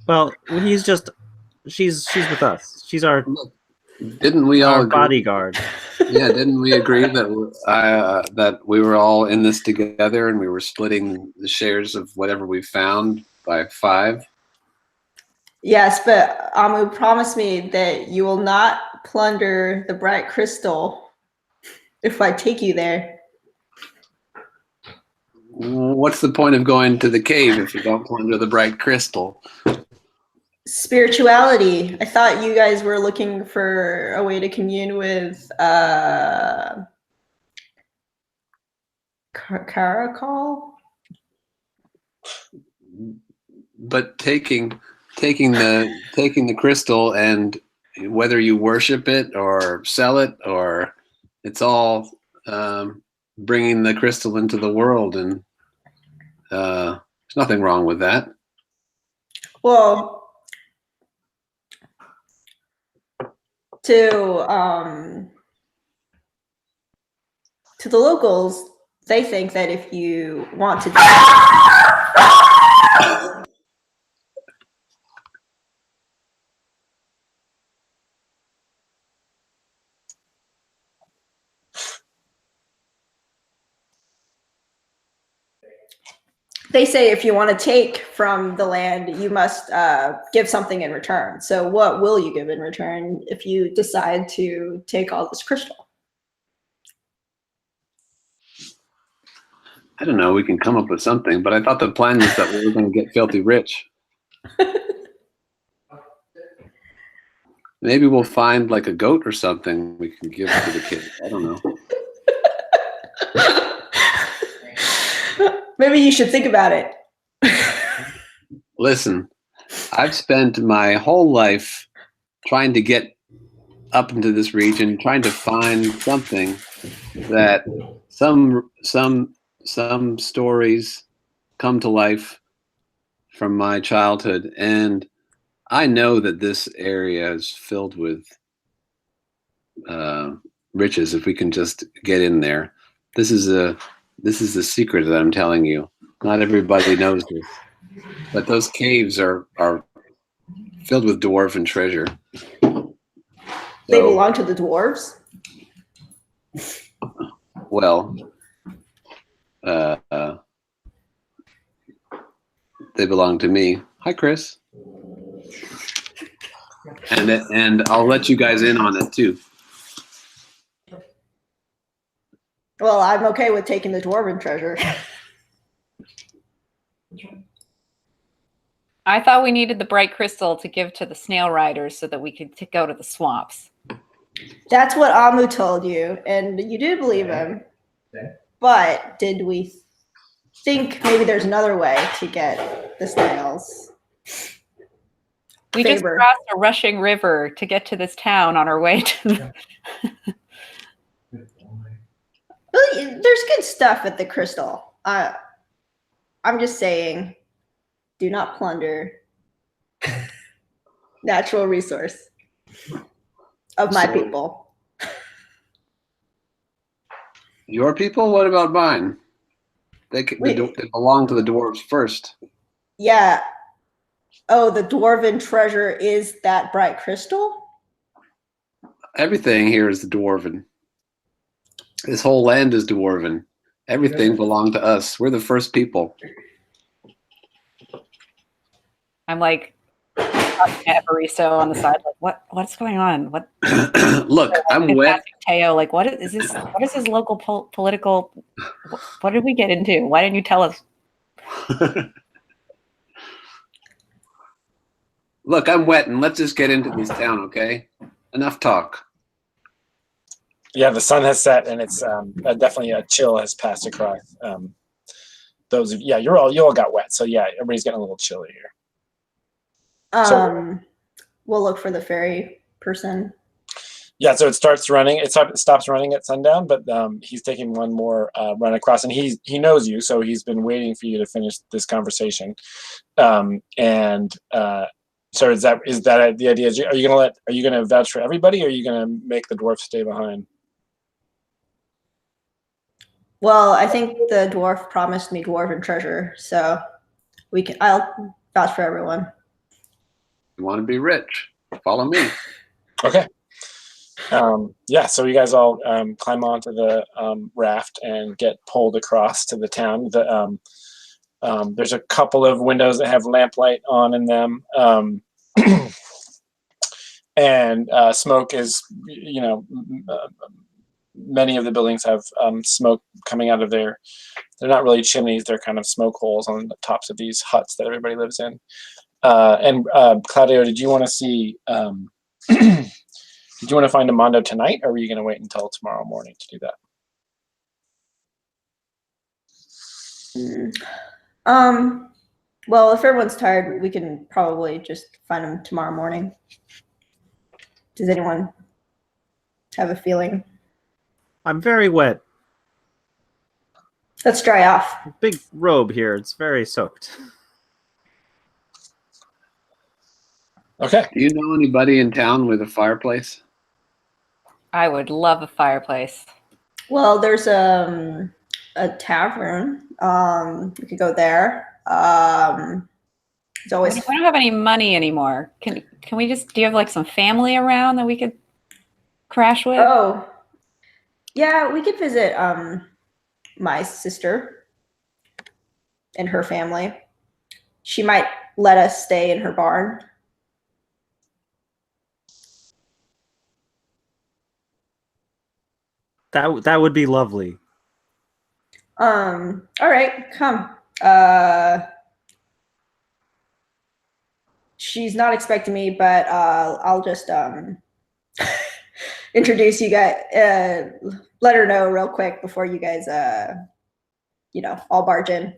Speaker 7: Well, she's with us. She's our
Speaker 2: Didn't we all agree?
Speaker 7: bodyguard?
Speaker 2: Yeah, didn't we agree that we were all in this together and we were splitting the shares of whatever we found by 5?
Speaker 5: Yes, but Amu promised me that you will not plunder the bright crystal if I take you there.
Speaker 2: What's the point of going to the cave if you don't plunder the bright crystal?
Speaker 5: Spirituality. I thought you guys were looking for a way to commune with Caracol.
Speaker 2: But taking the crystal, and whether you worship it or sell it, or it's all bringing the crystal into the world, and there's nothing wrong with that.
Speaker 5: Well, to the locals, they think that if you want to they say if you want to take from the land, you must give something in return. So what will you give in return if you decide to take all this crystal?
Speaker 2: I don't know. We can come up with something, but I thought the plan was that we were going to get filthy rich. Maybe we'll find like a goat or something we can give to the kids. I don't know.
Speaker 5: Maybe you should think about it.
Speaker 2: Listen, I've spent my whole life trying to get up into this region, trying to find something that some stories come to life from my childhood, and I know that this area is filled with riches if we can just get in there. This is the secret that I'm telling you. Not everybody knows this, but those caves are filled with dwarven treasure.
Speaker 5: They belong to the dwarves?
Speaker 2: Well, they belong to me. Hi, Chris. And I'll let you guys in on it too.
Speaker 5: Well, I'm okay with taking the dwarven treasure.
Speaker 4: I thought we needed the bright crystal to give to the snail riders so that we could go to the swamps.
Speaker 5: That's what Amu told you, and you did believe him.
Speaker 6: Okay.
Speaker 5: But did we think maybe there's another way to get the snails?
Speaker 4: We just
Speaker 5: Faber.
Speaker 4: crossed a rushing river to get to this town on our way to the...
Speaker 5: Well, there's good stuff at the crystal. I'm just saying, do not plunder natural resource of my people.
Speaker 2: Your people? What about mine? They belong to the dwarves first.
Speaker 5: Yeah. Oh, the dwarven treasure is that bright crystal?
Speaker 2: Everything here is the dwarven. This whole land is dwarven. Everything belonged to us. We're the first people.
Speaker 4: I'm like talking at barista on the side, like, what's going on? What?
Speaker 2: Look, I'm wet.
Speaker 4: Teo, like, what is this? What is this local political? What did we get into? Why didn't you tell us?
Speaker 2: Look, I'm wet, and let's just get into this town, okay? Enough talk.
Speaker 1: Yeah, the sun has set, and it's definitely a chill has passed across. Those of you all got wet, so yeah, everybody's getting a little chilly here.
Speaker 5: We'll look for the ferry person.
Speaker 1: Yeah, so it starts running. It stops running at sundown, but he's taking one more run across, and he knows you, so he's been waiting for you to finish this conversation. So is that the idea? Are you gonna vouch for everybody, or are you gonna make the dwarf stay behind?
Speaker 5: Well, I think the dwarf promised me dwarven treasure, so I'll vouch for everyone.
Speaker 2: You want to be rich? Follow me.
Speaker 1: Okay. Yeah, so you guys all climb onto the raft and get pulled across to the town. There's a couple of windows that have lamplight on in them, and smoke is, many of the buildings have smoke coming out of they're not really chimneys, they're kind of smoke holes on the tops of these huts that everybody lives in. Claudio, did you want to see, did you want to find a Mondo tonight, or were you going to wait until tomorrow morning to do that?
Speaker 5: Well, if everyone's tired, we can probably just find them tomorrow morning. Does anyone have a feeling?
Speaker 7: I'm very wet.
Speaker 5: Let's dry off.
Speaker 7: Big robe here. It's very soaked.
Speaker 1: Okay.
Speaker 2: Do you know anybody in town with a fireplace?
Speaker 4: I would love a fireplace.
Speaker 5: Well, there's a tavern. We could go there. It's always.
Speaker 4: We don't have any money anymore. Can we just? Do you have like some family around that we could crash with?
Speaker 5: Oh, yeah, we could visit my sister and her family. She might let us stay in her barn.
Speaker 7: That would be lovely.
Speaker 5: All right, come. She's not expecting me, but I'll just introduce you guys. Let her know real quick before you guys, all barge in.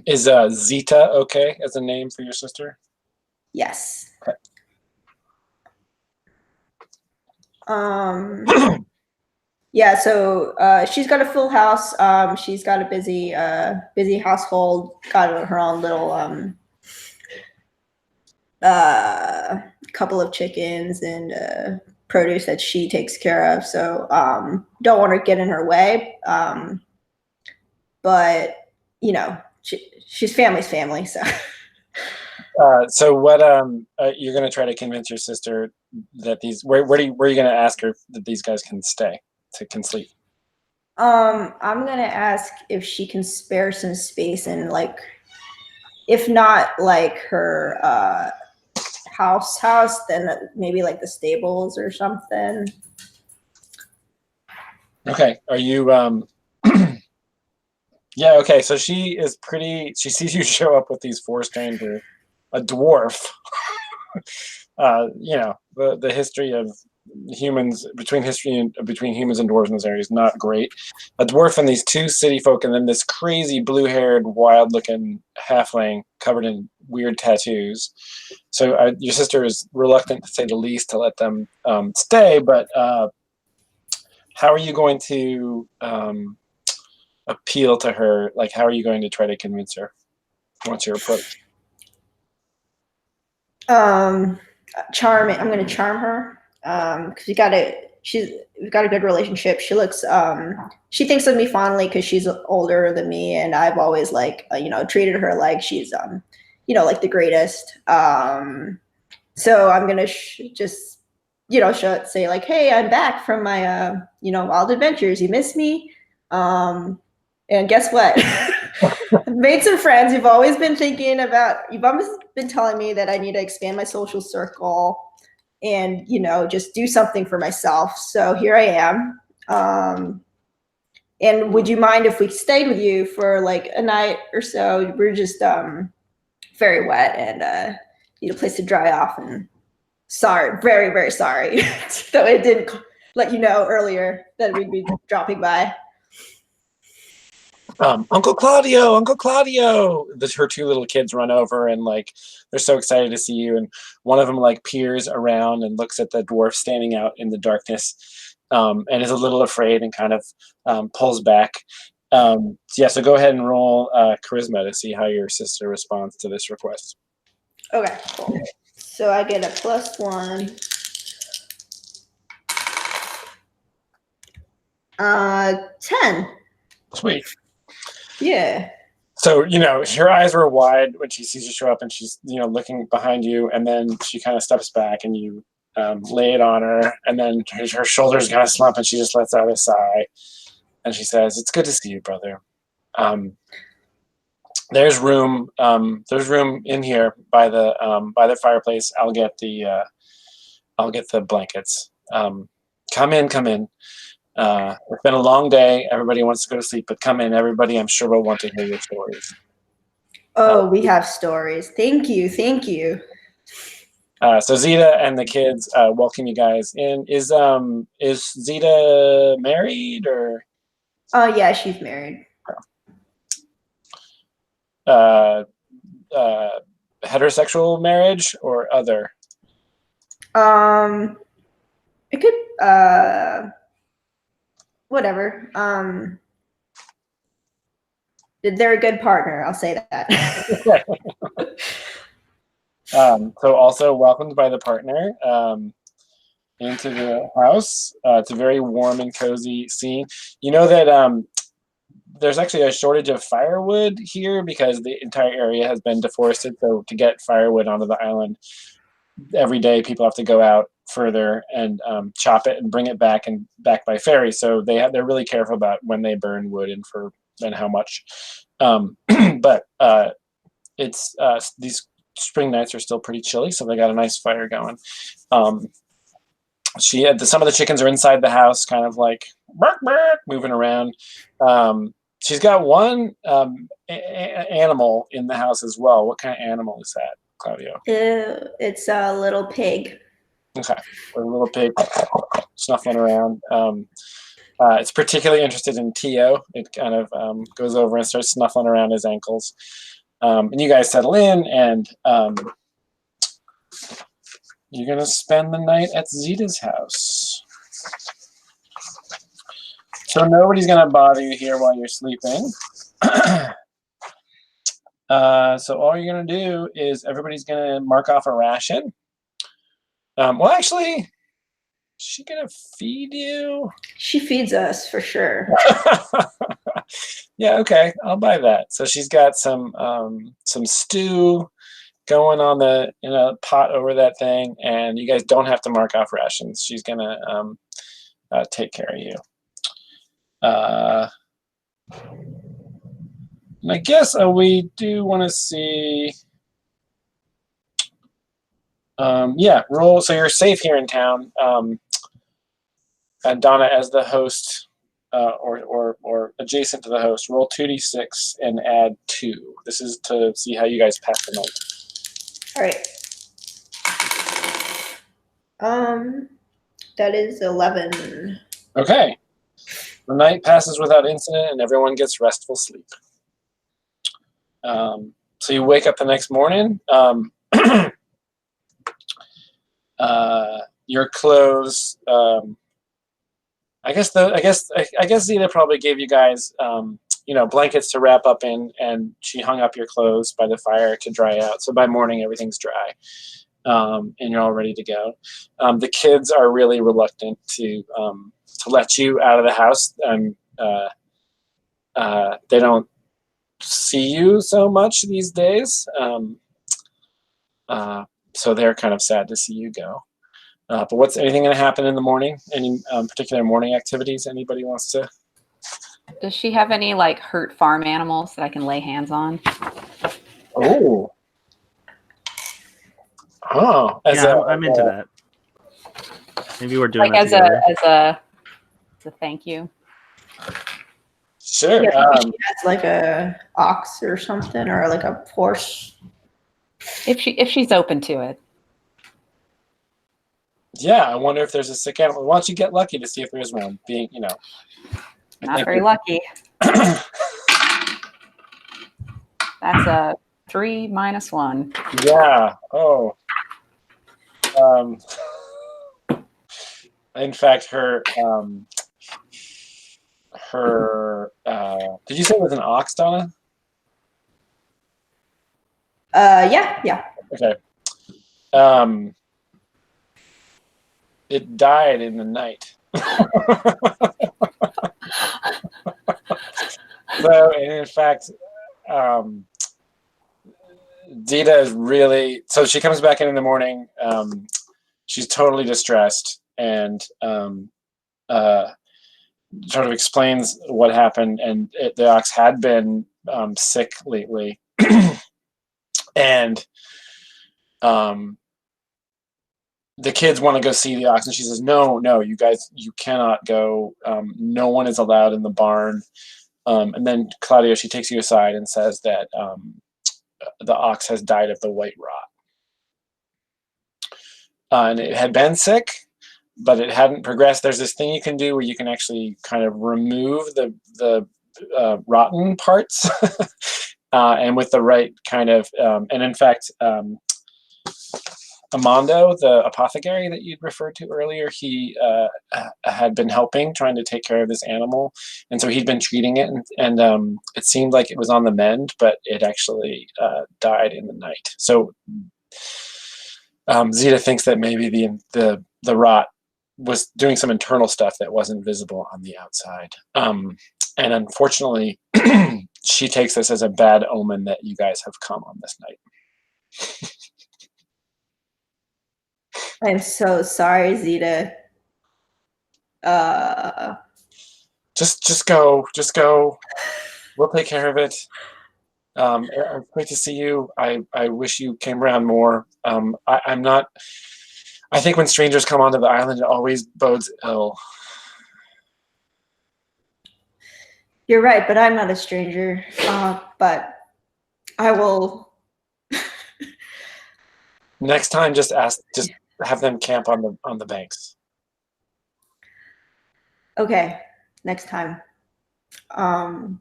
Speaker 1: Is Zita okay as a name for your sister?
Speaker 5: Yes.
Speaker 1: Okay.
Speaker 5: Yeah, so she's got a full house. She's got a busy household, got her own little couple of chickens and produce that she takes care of. So don't want to get in her way. But she's family's family, so.
Speaker 1: So what you're going to try to convince your sister that where are you going to ask her that these guys can stay, can sleep?
Speaker 5: I'm gonna ask if she can spare some space in like, if not like her house, then maybe like the stables or something.
Speaker 1: Okay. Are you yeah, okay. So she sees you show up with these four strangers, a dwarf. You know, the history of humans between humans and dwarves in this area is not great. A dwarf and these two city folk, and then this crazy blue-haired, wild-looking halfling covered in weird tattoos. So your sister is reluctant, to say the least, to let them stay. But how are you going to appeal to her? Like, how are you going to try to convince her? What's your approach?
Speaker 5: Charming. I'm gonna charm her. Because we've got a good relationship. She looks she thinks of me fondly because she's older than me, and I've always like treated her like she's like the greatest. So I'm gonna just say like, hey, I'm back from my wild adventures. You miss me? And guess what? I've made some friends. You've always been telling me that I need to expand my social circle and just do something for myself. So here I am. And would you mind if we stayed with you for like a night or so? We're just very wet and need a place to dry off. And sorry, very, very sorry that I didn't let you know earlier that we'd be dropping by.
Speaker 1: Uncle Claudio, Uncle Claudio. Her two little kids run over and like they're so excited to see you, and one of them like peers around and looks at the dwarf standing out in the darkness, and is a little afraid and kind of pulls back. Yeah, so go ahead and roll charisma to see how your sister responds to this request.
Speaker 5: Okay, cool. So I get a +1. 10.
Speaker 1: Sweet.
Speaker 5: Yeah.
Speaker 1: So, her eyes were wide when she sees you show up, and she's, looking behind you, and then she kind of steps back and you lay it on her, and then her shoulders kind of slump and she just lets out a sigh. And she says, "It's good to see you, brother. There's room in here by the fireplace. I'll get the blankets. Come in. It's been a long day. Everybody wants to go to sleep, but come in, everybody. I'm sure will want to hear your stories."
Speaker 5: Oh, we have stories. Thank you.
Speaker 1: So Zeta and the kids welcome you guys in. Is Zeta married or?
Speaker 5: Oh yeah, she's married.
Speaker 1: Heterosexual marriage or other?
Speaker 5: It could whatever. They're a good partner, I'll say that.
Speaker 1: So also welcomed by the partner into the house. It's a very warm and cozy scene. You know that there's actually a shortage of firewood here because the entire area has been deforested. So to get firewood onto the island, every day people have to go out further and chop it and bring it back by ferry. So they're really careful about when they burn wood and how much. But it's these spring nights are still pretty chilly, so they got a nice fire going. Some of the chickens are inside the house, kind of like bark, bark, moving around. She's got one animal in the house as well. What kind of animal is that, Claudio?
Speaker 5: It's a little pig.
Speaker 1: Okay, a little pig snuffling around. It's particularly interested in Tio. It kind of goes over and starts snuffling around his ankles. And you guys settle in, and you're going to spend the night at Zeta's house. So nobody's going to bother you here while you're sleeping. So all you're going to do is everybody's going to mark off a ration. Well, actually, is she going to feed you?
Speaker 5: She feeds us for sure.
Speaker 1: Yeah, okay, I'll buy that. So she's got some stew going on in a pot over that thing, and you guys don't have to mark off rations. She's gonna take care of you. And I guess we do want to see. Yeah, roll. So you're safe here in town. And Donna, as the host, or adjacent to the host, roll 2d6 and add 2. This is to see how you guys pass the night.
Speaker 5: All right. That is 11.
Speaker 1: Okay. The night passes without incident, and everyone gets restful sleep. So you wake up the next morning. Your clothes. I guess Zeta probably gave you guys, blankets to wrap up in, and she hung up your clothes by the fire to dry out. So by morning, everything's dry, and you're all ready to go. The kids are really reluctant to let you out of the house. They don't see you so much these days, so they're kind of sad to see you go. But what's anything going to happen in the morning? Any particular morning activities anybody wants to?
Speaker 4: Does she have any like hurt farm animals that I can lay hands on?
Speaker 1: Oh,
Speaker 7: I'm into that. Maybe we're doing
Speaker 4: like
Speaker 7: that together.
Speaker 4: as a thank you.
Speaker 1: Sure.
Speaker 5: Yeah, she has like a ox or something, or like a horse.
Speaker 4: If she's open to it.
Speaker 1: Yeah, I wonder if there's a sick animal. Why don't you get lucky to see if there is one?
Speaker 4: Not very lucky. That's a 3 minus 1.
Speaker 1: Yeah. Oh. In fact, her. Did you say it was an ox, Donna?
Speaker 5: Yeah.
Speaker 1: Okay. It died in the night. So, and in fact, Zeta is really, so she comes back in the morning. She's totally distressed and sort of explains what happened. And the ox had been sick lately. And the kids want to go see the ox, and she says, no, you guys, you cannot go. No one is allowed in the barn. And then Claudio, she takes you aside and says that the ox has died of the white rot. And it had been sick, but it hadn't progressed. There's this thing you can do where you can actually kind of remove the rotten parts. And with the right kind of, and in fact, Amando, the apothecary that you'd referred to earlier, he had been helping, trying to take care of this animal. And so he'd been treating it, and it seemed like it was on the mend, but it actually died in the night. So Zeta thinks that maybe the rot was doing some internal stuff that wasn't visible on the outside. And unfortunately, she takes this as a bad omen that you guys have come on this night.
Speaker 5: I'm so sorry, Zeta.
Speaker 1: Just go. We'll take care of it. It's great to see you. I wish you came around more. I'm not. I think when strangers come onto the island, it always bodes ill.
Speaker 5: You're right, but I'm not a stranger. But I will.
Speaker 1: Next time, just have them camp on the banks.
Speaker 5: Okay, next time.
Speaker 2: And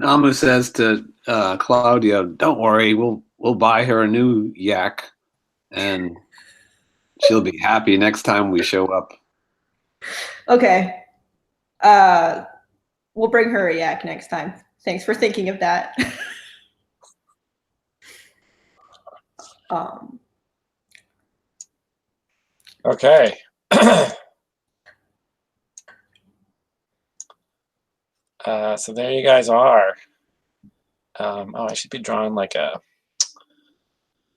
Speaker 2: Amu says to Claudio, "Don't worry, we'll buy her a new yak, and she'll be happy next time we show up."
Speaker 5: Okay. We'll bring her a yak next time. Thanks for thinking of that.
Speaker 1: Okay. So there you guys are. I should be drawing like a.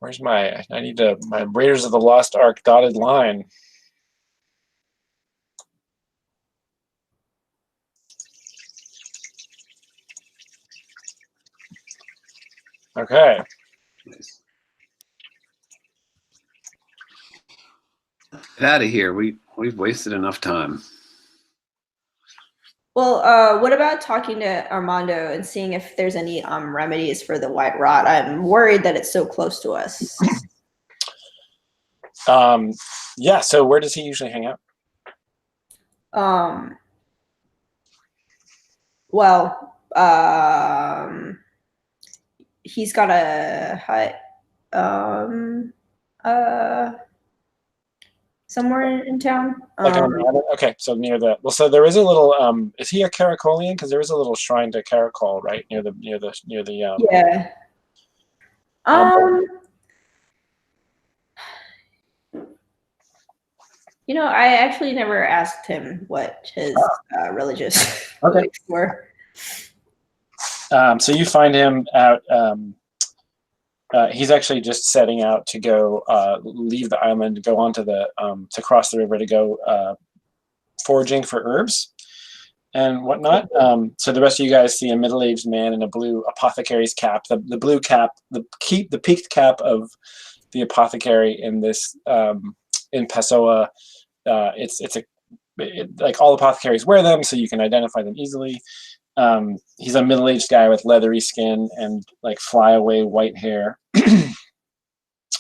Speaker 1: Where's my? I need my Raiders of the Lost Ark dotted line. Okay.
Speaker 2: Get out of here. We've wasted enough time.
Speaker 5: Well, what about talking to Armando and seeing if there's any remedies for the white rot? I'm worried that it's so close to us.
Speaker 1: Yeah, so where does he usually hang out?
Speaker 5: Well, he's got a hut somewhere in town.
Speaker 1: Like on the island? Okay, so near the so there is a little is he a Caracolian? Because there is a little shrine to Caracol, right? Near the
Speaker 5: Yeah. You know, I actually never asked him what his religious beliefs were.
Speaker 1: So you find him out. He's actually just setting out to go leave the island, go onto the to cross the river to go foraging for herbs and whatnot. So the rest of you guys see a middle-aged man in a blue apothecary's cap, the blue cap, the peaked cap of the apothecary in this in Pessoa. Like all apothecaries wear them, so you can identify them easily. He's a middle-aged guy with leathery skin and like flyaway white hair.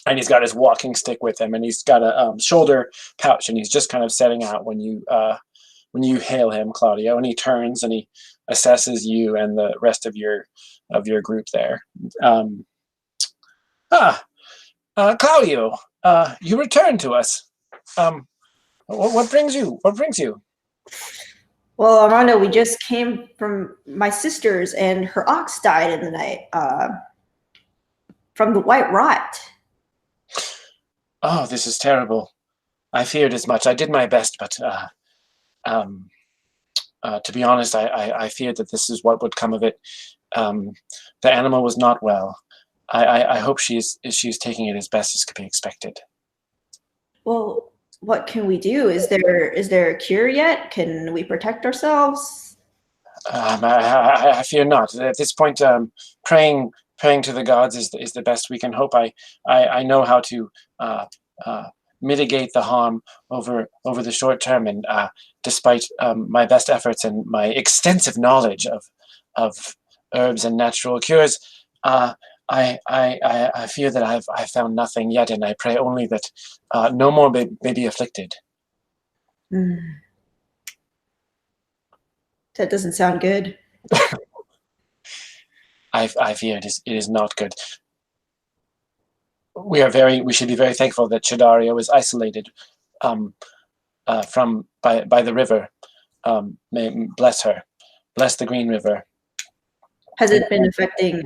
Speaker 1: And he's got his walking stick with him, and he's got a shoulder pouch, and he's just kind of setting out when you hail him, Claudio, and he turns and he assesses you and the rest of your group there. Claudio, you returned to us. What brings you? What brings you?
Speaker 5: Well, Armando, we just came from my sister's, and her ox died in the night from the white rot.
Speaker 1: Oh, this is terrible. I feared as much. I did my best, but to be honest, I feared that this is what would come of it. The animal was not well. I hope she's taking it as best as could be expected.
Speaker 5: Well, what can we do? Is there a cure yet? Can we protect ourselves?
Speaker 1: I fear not. At this point, praying to the gods is the best we can hope. I know how to mitigate the harm over the short term, and despite my best efforts and my extensive knowledge of herbs and natural cures, I fear that I've found nothing yet, and I pray only that no more may be afflicted.
Speaker 5: That doesn't sound good.
Speaker 1: I fear it is not good. We should be very thankful that Chi Daario is isolated from by the river. May bless her, bless the Green River.
Speaker 5: Has it been affecting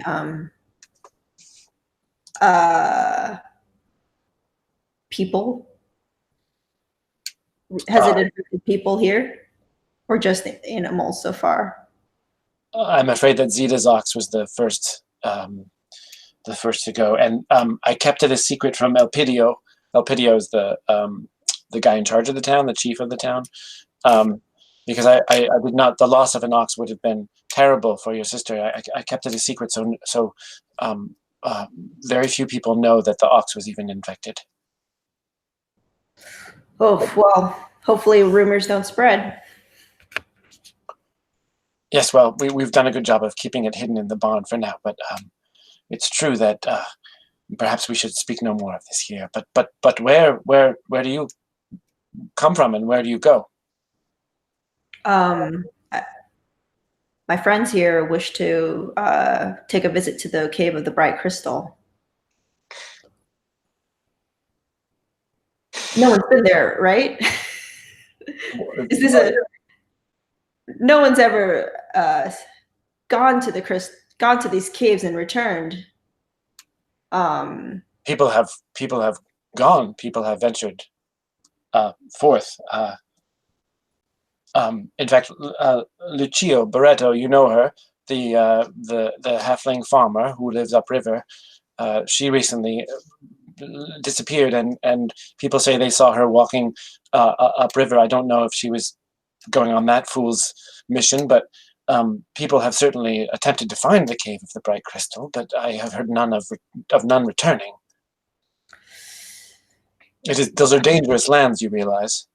Speaker 5: people? Has it affected people here, or just the animals so far?
Speaker 1: I'm afraid that Zita's ox was the first to go, and I kept it a secret from Elpidio. Elpidio is the guy in charge of the town, the chief of the town, because I did not. The loss of an ox would have been terrible for your sister. I kept it a secret, so very few people know that the ox was even infected.
Speaker 5: Oh, well, hopefully rumors don't spread.
Speaker 1: Yes, well, we've done a good job of keeping it hidden in the barn for now, but it's true that perhaps we should speak no more of this here. But where do you come from, and where do you go?
Speaker 5: My friends here wish to take a visit to the Cave of the Bright Crystal. No one's been there, right? Is this no one's ever gone to these caves and returned.
Speaker 1: People have gone. People have ventured forth. In fact, Lucio Barreto, you know her, the halfling farmer who lives upriver. She recently disappeared, and people say they saw her walking upriver. I don't know if she was going on that fool's mission, but People have certainly attempted to find the cave of the bright crystal, but I have heard none of none returning. Those are dangerous lands, you realize.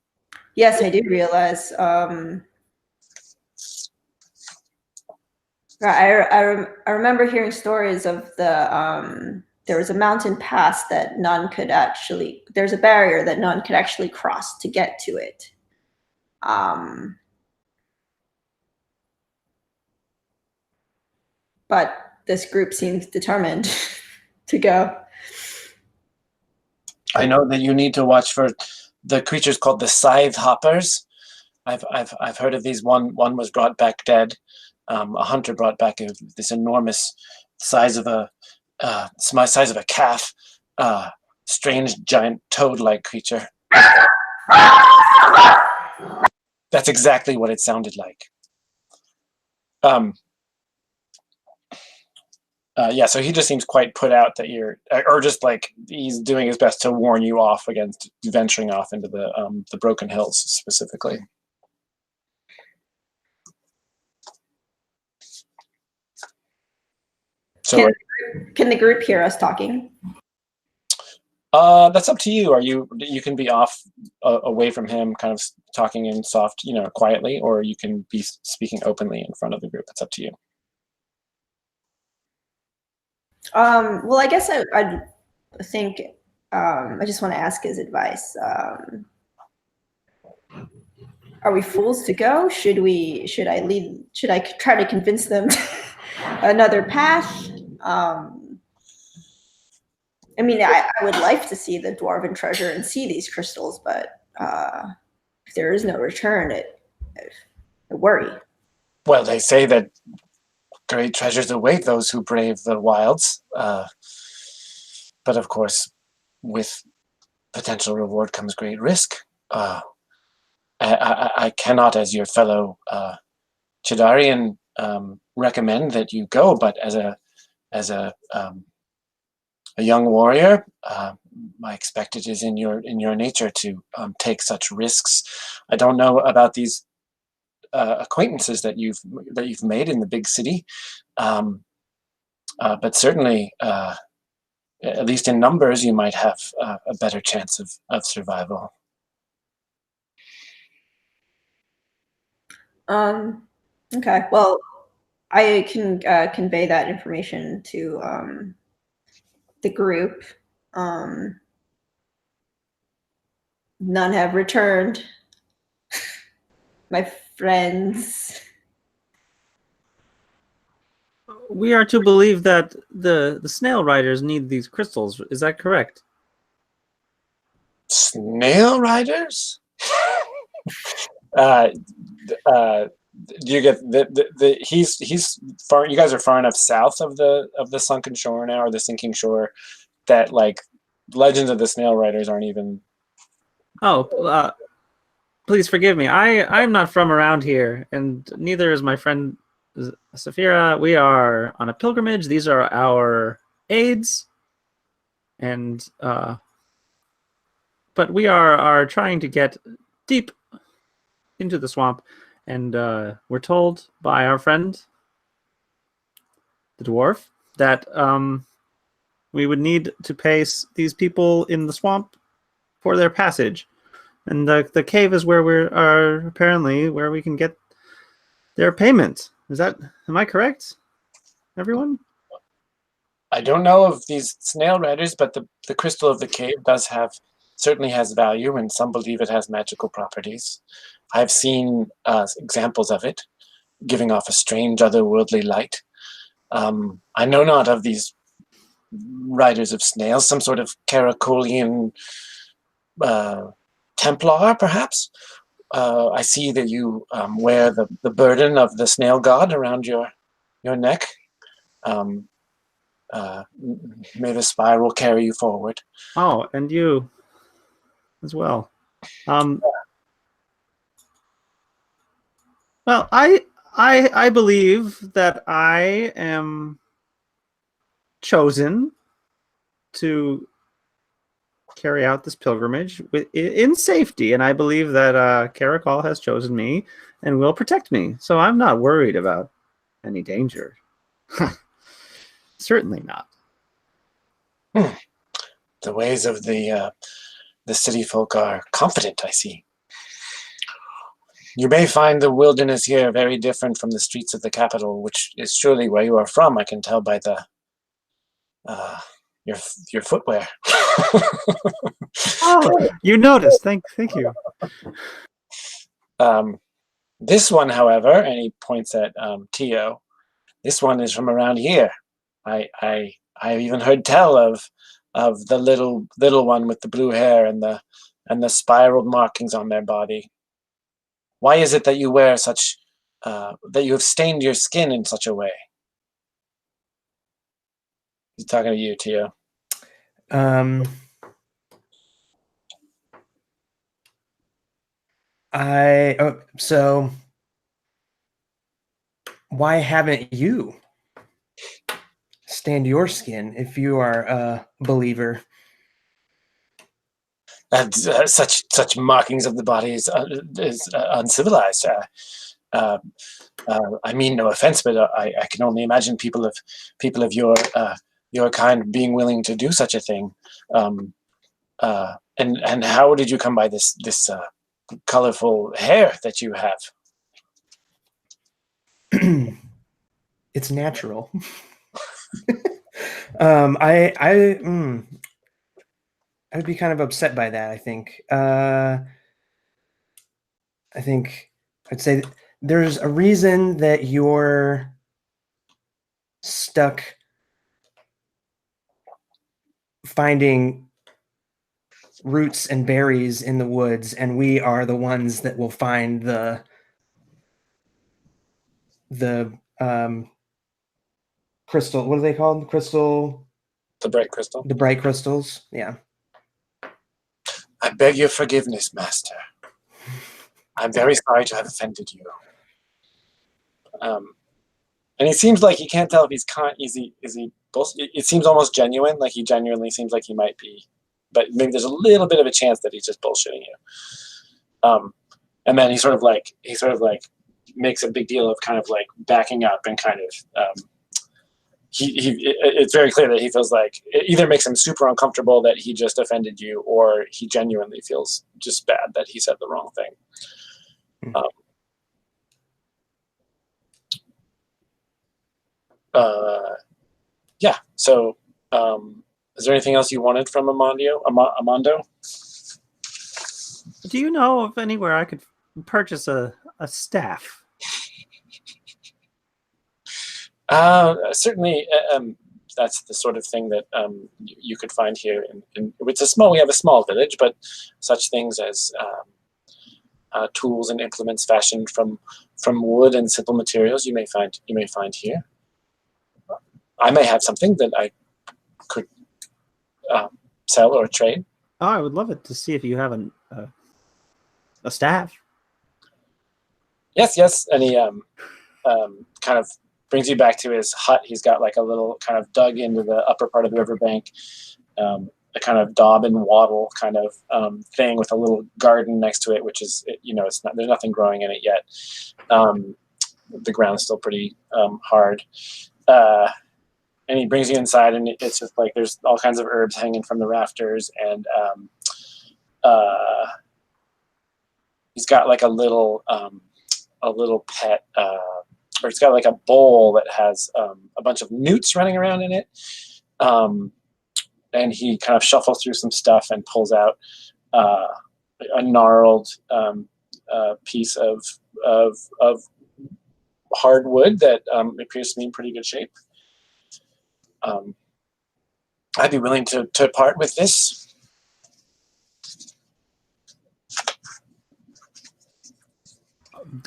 Speaker 5: Yes, I do realize. I remember hearing stories of there was a mountain pass that there's a barrier that none could actually cross to get to it. But this group seems determined to go.
Speaker 1: I know that you need to watch for the creatures called the scythe hoppers. I've heard of these. One was brought back dead. A hunter brought back this enormous size of a calf, strange giant toad-like creature. That's exactly what it sounded like. Yeah, so he just seems quite put out that or just like he's doing his best to warn you off against venturing off into the Broken Hills specifically. So
Speaker 5: Can the group hear us talking?
Speaker 1: that's up to you. You can be off away from him, kind of talking in soft, quietly, or you can be speaking openly in front of the group. It's up to you.
Speaker 5: Well, I guess I think I just want to ask his advice. Are we fools to go? Should I try to convince them another path? I mean, I would like to see the dwarven treasure and see these crystals, but if there is no return, I worry.
Speaker 1: Well, they say that great treasures await those who brave the wilds. But of course, with potential reward comes great risk. I cannot, as your fellow Chi Daarian, recommend that you go, but as a young warrior, I expect it is in your nature to take such risks. I don't know about these acquaintances that you've made in the big city, but certainly, at least in numbers, you might have a better chance of survival.
Speaker 5: Okay. Well, I can convey that information to the group. None have returned. My friends.
Speaker 7: We are to believe that the snail riders need these crystals. Is that correct?
Speaker 1: Snail riders? Do you get he's far? You guys are far enough south of the sunken shore now, or the sinking shore, that like legends of the snail riders aren't even.
Speaker 7: Oh, please forgive me. I'm not from around here, and neither is my friend Saphira. We are on a pilgrimage. These are our aides, and but we are trying to get deep into the swamp, and we're told by our friend the dwarf that we would need to pay these people in the swamp for their passage, and the cave is where where we can get their payment. Am I correct, everyone?
Speaker 1: I don't know of these snail riders, but the crystal of the cave certainly has value, and some believe it has magical properties. I've seen examples of it, giving off a strange otherworldly light. I know not of these riders of snails, some sort of Caracolian Templar, perhaps. I see that you wear the burden of the snail god around your neck. May the spiral carry you forward.
Speaker 7: Oh, and you as well. Well, I believe that I am chosen to carry out this pilgrimage in safety, and I believe that Caracol has chosen me and will protect me. So I'm not worried about any danger. Certainly not.
Speaker 1: The ways of the city folk are confident, I see. You may find the wilderness here very different from the streets of the capital, which is surely where you are from. I can tell by the your footwear.
Speaker 7: Oh, you noticed. Thank you.
Speaker 1: This one, however, and he points at Tio. This one is from around here. I've even heard tell of the little one with the blue hair and the spiraled markings on their body. Why is it that you wear such that you have stained your skin in such a way? He's talking to you, Tio.
Speaker 6: So why haven't you stained your skin if you are a believer?
Speaker 1: And such markings of the body is uncivilized. I mean no offense, but I can only imagine people of your kind being willing to do such a thing. And how did you come by this colorful hair that you have?
Speaker 6: It's natural. I would be kind of upset by that, I think. I'd say there's a reason that you're stuck finding roots and berries in the woods, and we are the ones that will find the crystal. What are they called?
Speaker 1: The bright crystal.
Speaker 6: The bright crystals. Yeah.
Speaker 1: I beg your forgiveness, Master. I'm very sorry to have offended you. And he seems like he can't tell if he's it seems almost genuine, like he genuinely seems like he might be, but maybe there's a little bit of a chance that he's just bullshitting you. And then he sort of like makes a big deal of kind of like backing up and kind of it's very clear that he feels like it either makes him super uncomfortable that he just offended you, or he genuinely feels just bad that he said the wrong thing. Yeah. So, is there anything else you wanted from Armando?
Speaker 7: Do you know of anywhere I could purchase a staff?
Speaker 1: Certainly. That's the sort of thing that you could find here. We have a small village, but such things as tools and implements fashioned from wood and simple materials you may find here. I may have something that I could sell or trade.
Speaker 7: Oh, I would love it to see if you have a staff.
Speaker 1: Yes, and he kind of brings you back to his hut. He's got like a little kind of dug into the upper part of the riverbank, a kind of daub and wattle kind of thing with a little garden next to it, which is, there's nothing growing in it yet. The ground's still pretty hard. And he brings you inside, and it's just like there's all kinds of herbs hanging from the rafters, and he's got like a little pet, or it's got like a bowl that has a bunch of newts running around in it. And he kind of shuffles through some stuff and pulls out a gnarled piece of hardwood that appears to be in pretty good shape. I'd be willing to part with this.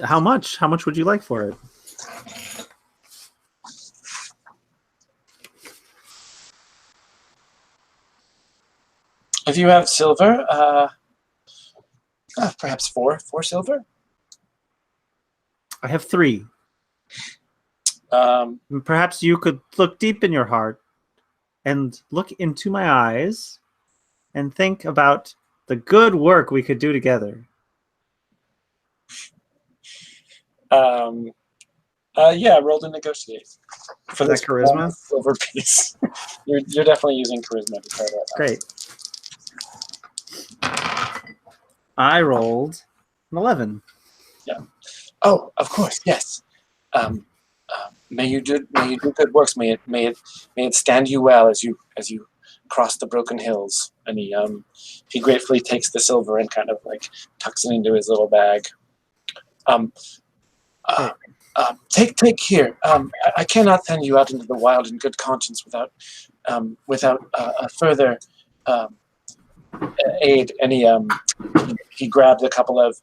Speaker 7: How much? How much would you like for it?
Speaker 1: If you have silver, perhaps four silver.
Speaker 7: I have 3. Perhaps you could look deep in your heart and look into my eyes and think about the good work we could do together.
Speaker 1: Yeah, roll to negotiate. For
Speaker 7: Is
Speaker 1: this
Speaker 7: that charisma?
Speaker 1: silver piece. You're definitely using charisma to try that out.
Speaker 7: Great. I rolled an 11.
Speaker 1: Oh, of course, yes. May you do good works. May it stand you well as you cross the broken hills. And he gratefully takes the silver and kind of like tucks it into his little bag. Take here. I cannot send you out into the wild in good conscience without a further aid. And he grabbed a couple of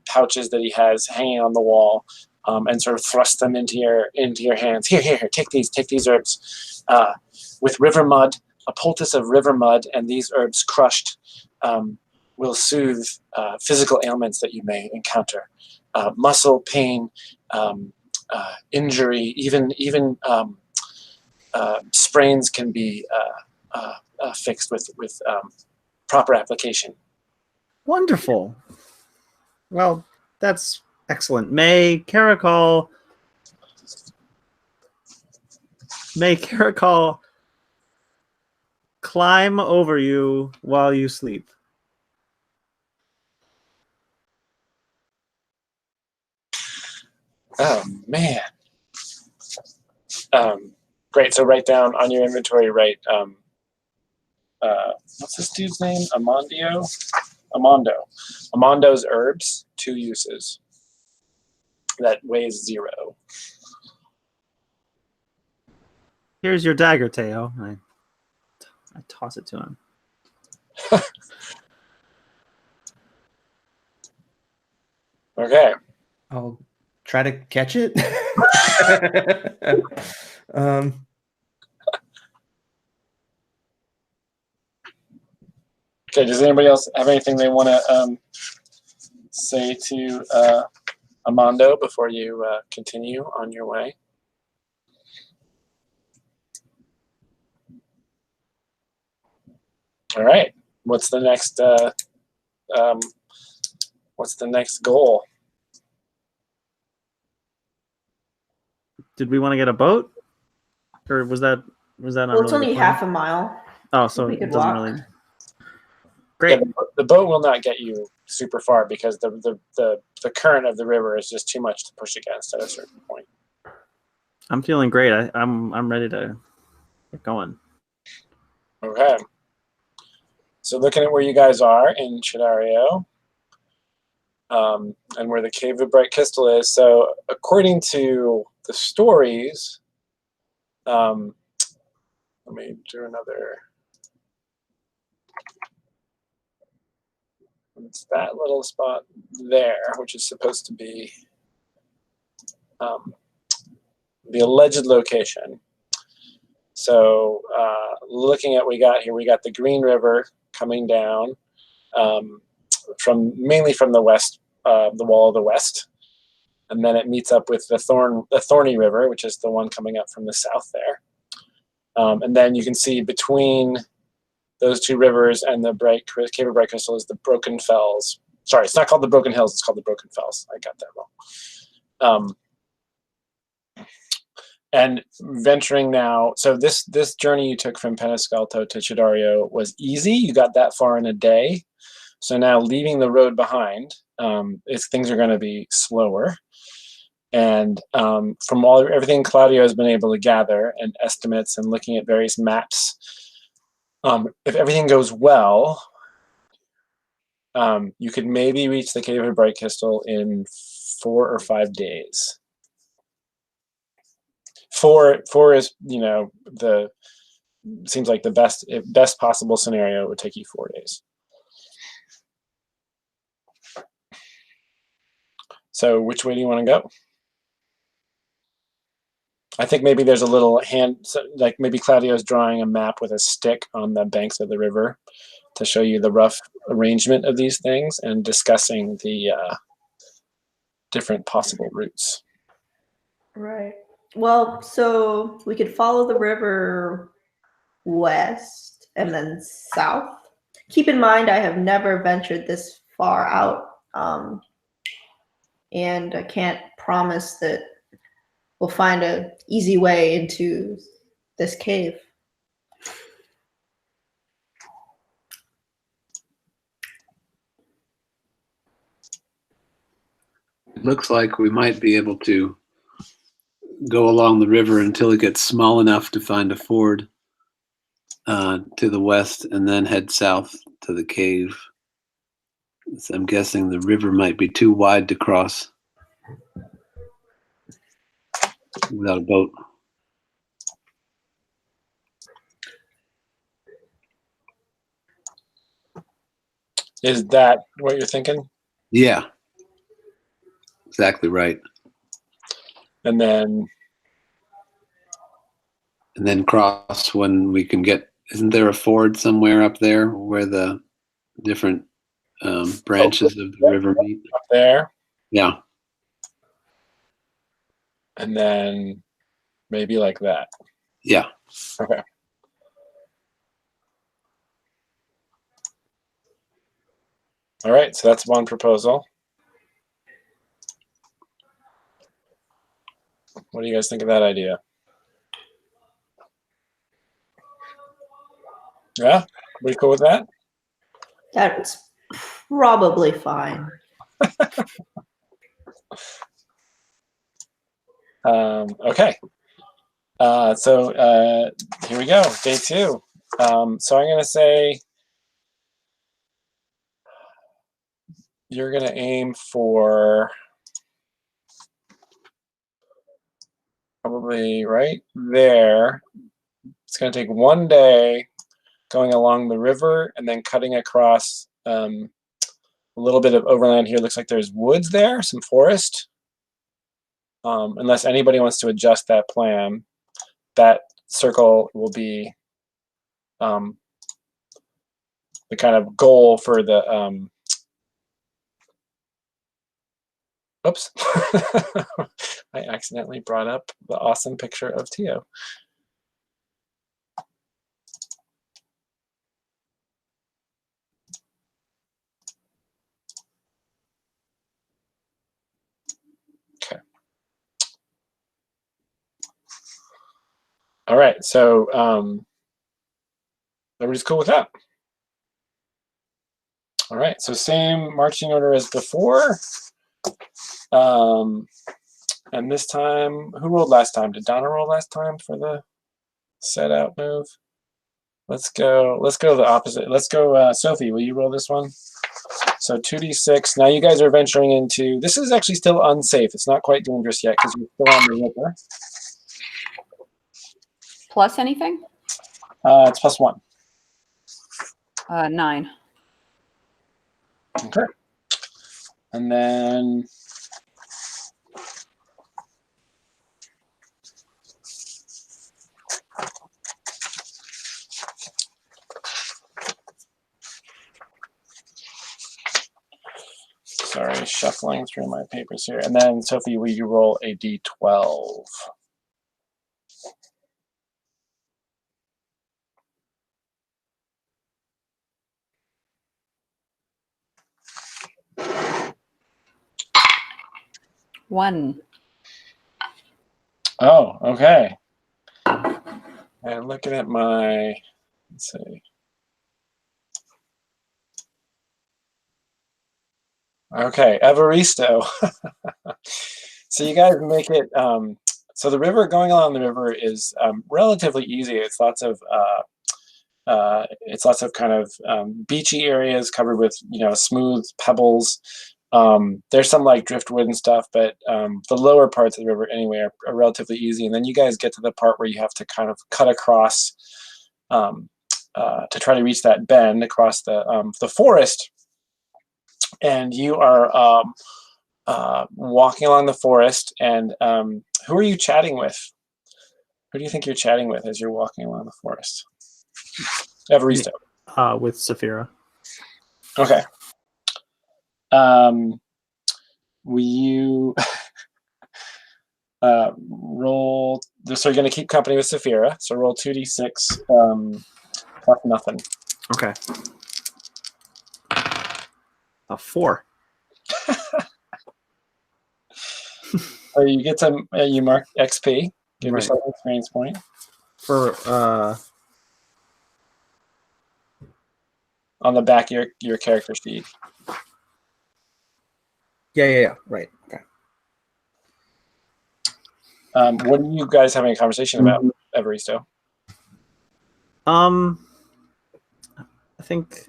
Speaker 1: pouches that he has hanging on the wall, and sort of thrust them into your hands. Here, take these herbs with river mud, a poultice of river mud, and these herbs crushed will soothe physical ailments that you may encounter, muscle pain, injury, even sprains can be fixed with proper application.
Speaker 7: Wonderful. Well, that's excellent. May Caracol climb over you while you sleep.
Speaker 1: Oh man. Great. So write down on your inventory. What's this dude's name? Amondo's herbs. 2 uses. That weighs 0.
Speaker 7: Here's your dagger, Teo. I toss it to him.
Speaker 1: Okay.
Speaker 6: I'll try to catch it.
Speaker 1: Okay. Does anybody else have anything they want to say to Amondo before you continue on your way? All right. What's the next goal?
Speaker 7: Did we want to get a boat, or was that not
Speaker 5: Well, it's
Speaker 7: really the
Speaker 5: only
Speaker 7: plan?
Speaker 5: half a mile.
Speaker 7: Oh, so
Speaker 5: We
Speaker 7: it
Speaker 5: could
Speaker 7: doesn't
Speaker 5: walk.
Speaker 7: really. Great.
Speaker 1: Yeah, the boat will not get you super far because the current of the river is just too much to push against at a certain point.
Speaker 7: I'm feeling great. I'm ready to get going.
Speaker 1: Okay. So looking at where you guys are in Chi Daario, and where the Cave of Bright Crystal is. So according to the stories, let me do another. It's that little spot there, which is supposed to be the alleged location. So looking at what we got here, we got the Green River coming down mainly from the west, the wall of the west, and then it meets up with the Thorny River, which is the one coming up from the south there. And then you can see between those 2 rivers and the Cave of Bright Crystal is the Broken Fells. Sorry, it's not called the Broken Hills, it's called the Broken Fells. I got that wrong. And venturing now, so this journey you took from Penascalto to Chi Daario was easy. You got that far in a day. So now leaving the road behind, things are going to be slower. And from everything Claudio has been able to gather and estimates and looking at various maps, if everything goes well, you could maybe reach the Cave of Bright Crystal in 4 or 5 days. 4 is, seems like the best possible scenario. It would take you 4 days. So which way do you want to go? I think maybe there's a little like maybe Claudio's drawing a map with a stick on the banks of the river to show you the rough arrangement of these things and discussing the different possible routes.
Speaker 5: Right. Well, so we could follow the river west and then south. Keep in mind, I have never ventured this far out, and I can't promise that we'll find an easy way into this cave.
Speaker 2: It looks like we might be able to go along the river until it gets small enough to find a ford to the west, and then head south to the cave. So I'm guessing the river might be too wide to cross without a boat.
Speaker 1: Is that what you're thinking?
Speaker 2: Yeah, exactly right.
Speaker 1: And then
Speaker 2: cross when we can get. Isn't there a ford somewhere up there where the different branches of the river meet?
Speaker 1: up there,
Speaker 2: Yeah.
Speaker 1: and then maybe like that.
Speaker 2: Yeah.
Speaker 1: Okay. All right, so that's one proposal. What do you guys think of that idea? Yeah, we cool with that?
Speaker 5: That's probably fine.
Speaker 1: Okay. So here we go, day 2. So I'm gonna say you're gonna aim for probably right there. It's gonna take 1 day going along the river and then cutting across a little bit of overland here. Looks like there's woods there, some forest. Unless anybody wants to adjust that plan, that circle will be the kind of goal for the oops. I accidentally brought up the awesome picture of Tio. Okay. All right, so everybody's cool with that? All right, so same marching order as before. And this time, who rolled last time? Did Donna roll last time for the set out move? Let's go the opposite. Let's go, Sophie, will you roll this one? So 2d6. Now you guys are venturing into, this is actually still unsafe. It's not quite dangerous yet because you're still on the river.
Speaker 4: Plus anything?
Speaker 1: It's +1.
Speaker 4: 9.
Speaker 1: Okay. And then sorry, shuffling through my papers here. And then Sophie, will you roll a d12?
Speaker 4: One.
Speaker 1: Oh, okay. And looking at my, let's see. Okay, Evaristo. So you guys make it, so the river, going along the river is relatively easy. It's lots of kind of beachy areas covered with, smooth pebbles. There's some like driftwood and stuff, but the lower parts of the river anyway are relatively easy. And then you guys get to the part where you have to kind of cut across to try to reach that bend across the forest. And you are walking along the forest, and who are you chatting with? Who do you think you're chatting with as you're walking along the forest? Evaristo.
Speaker 7: With Saphira.
Speaker 1: Okay. Will you roll? So you're going to keep company with Saphira. So roll 2d6 plus nothing.
Speaker 7: Okay. A 4.
Speaker 1: So you get some. You mark XP. Give
Speaker 7: Right.
Speaker 1: yourself an experience point.
Speaker 7: For
Speaker 1: On the back of your character sheet.
Speaker 7: yeah. Right. Okay.
Speaker 1: What are you guys having a conversation about, Evaristo?
Speaker 7: I think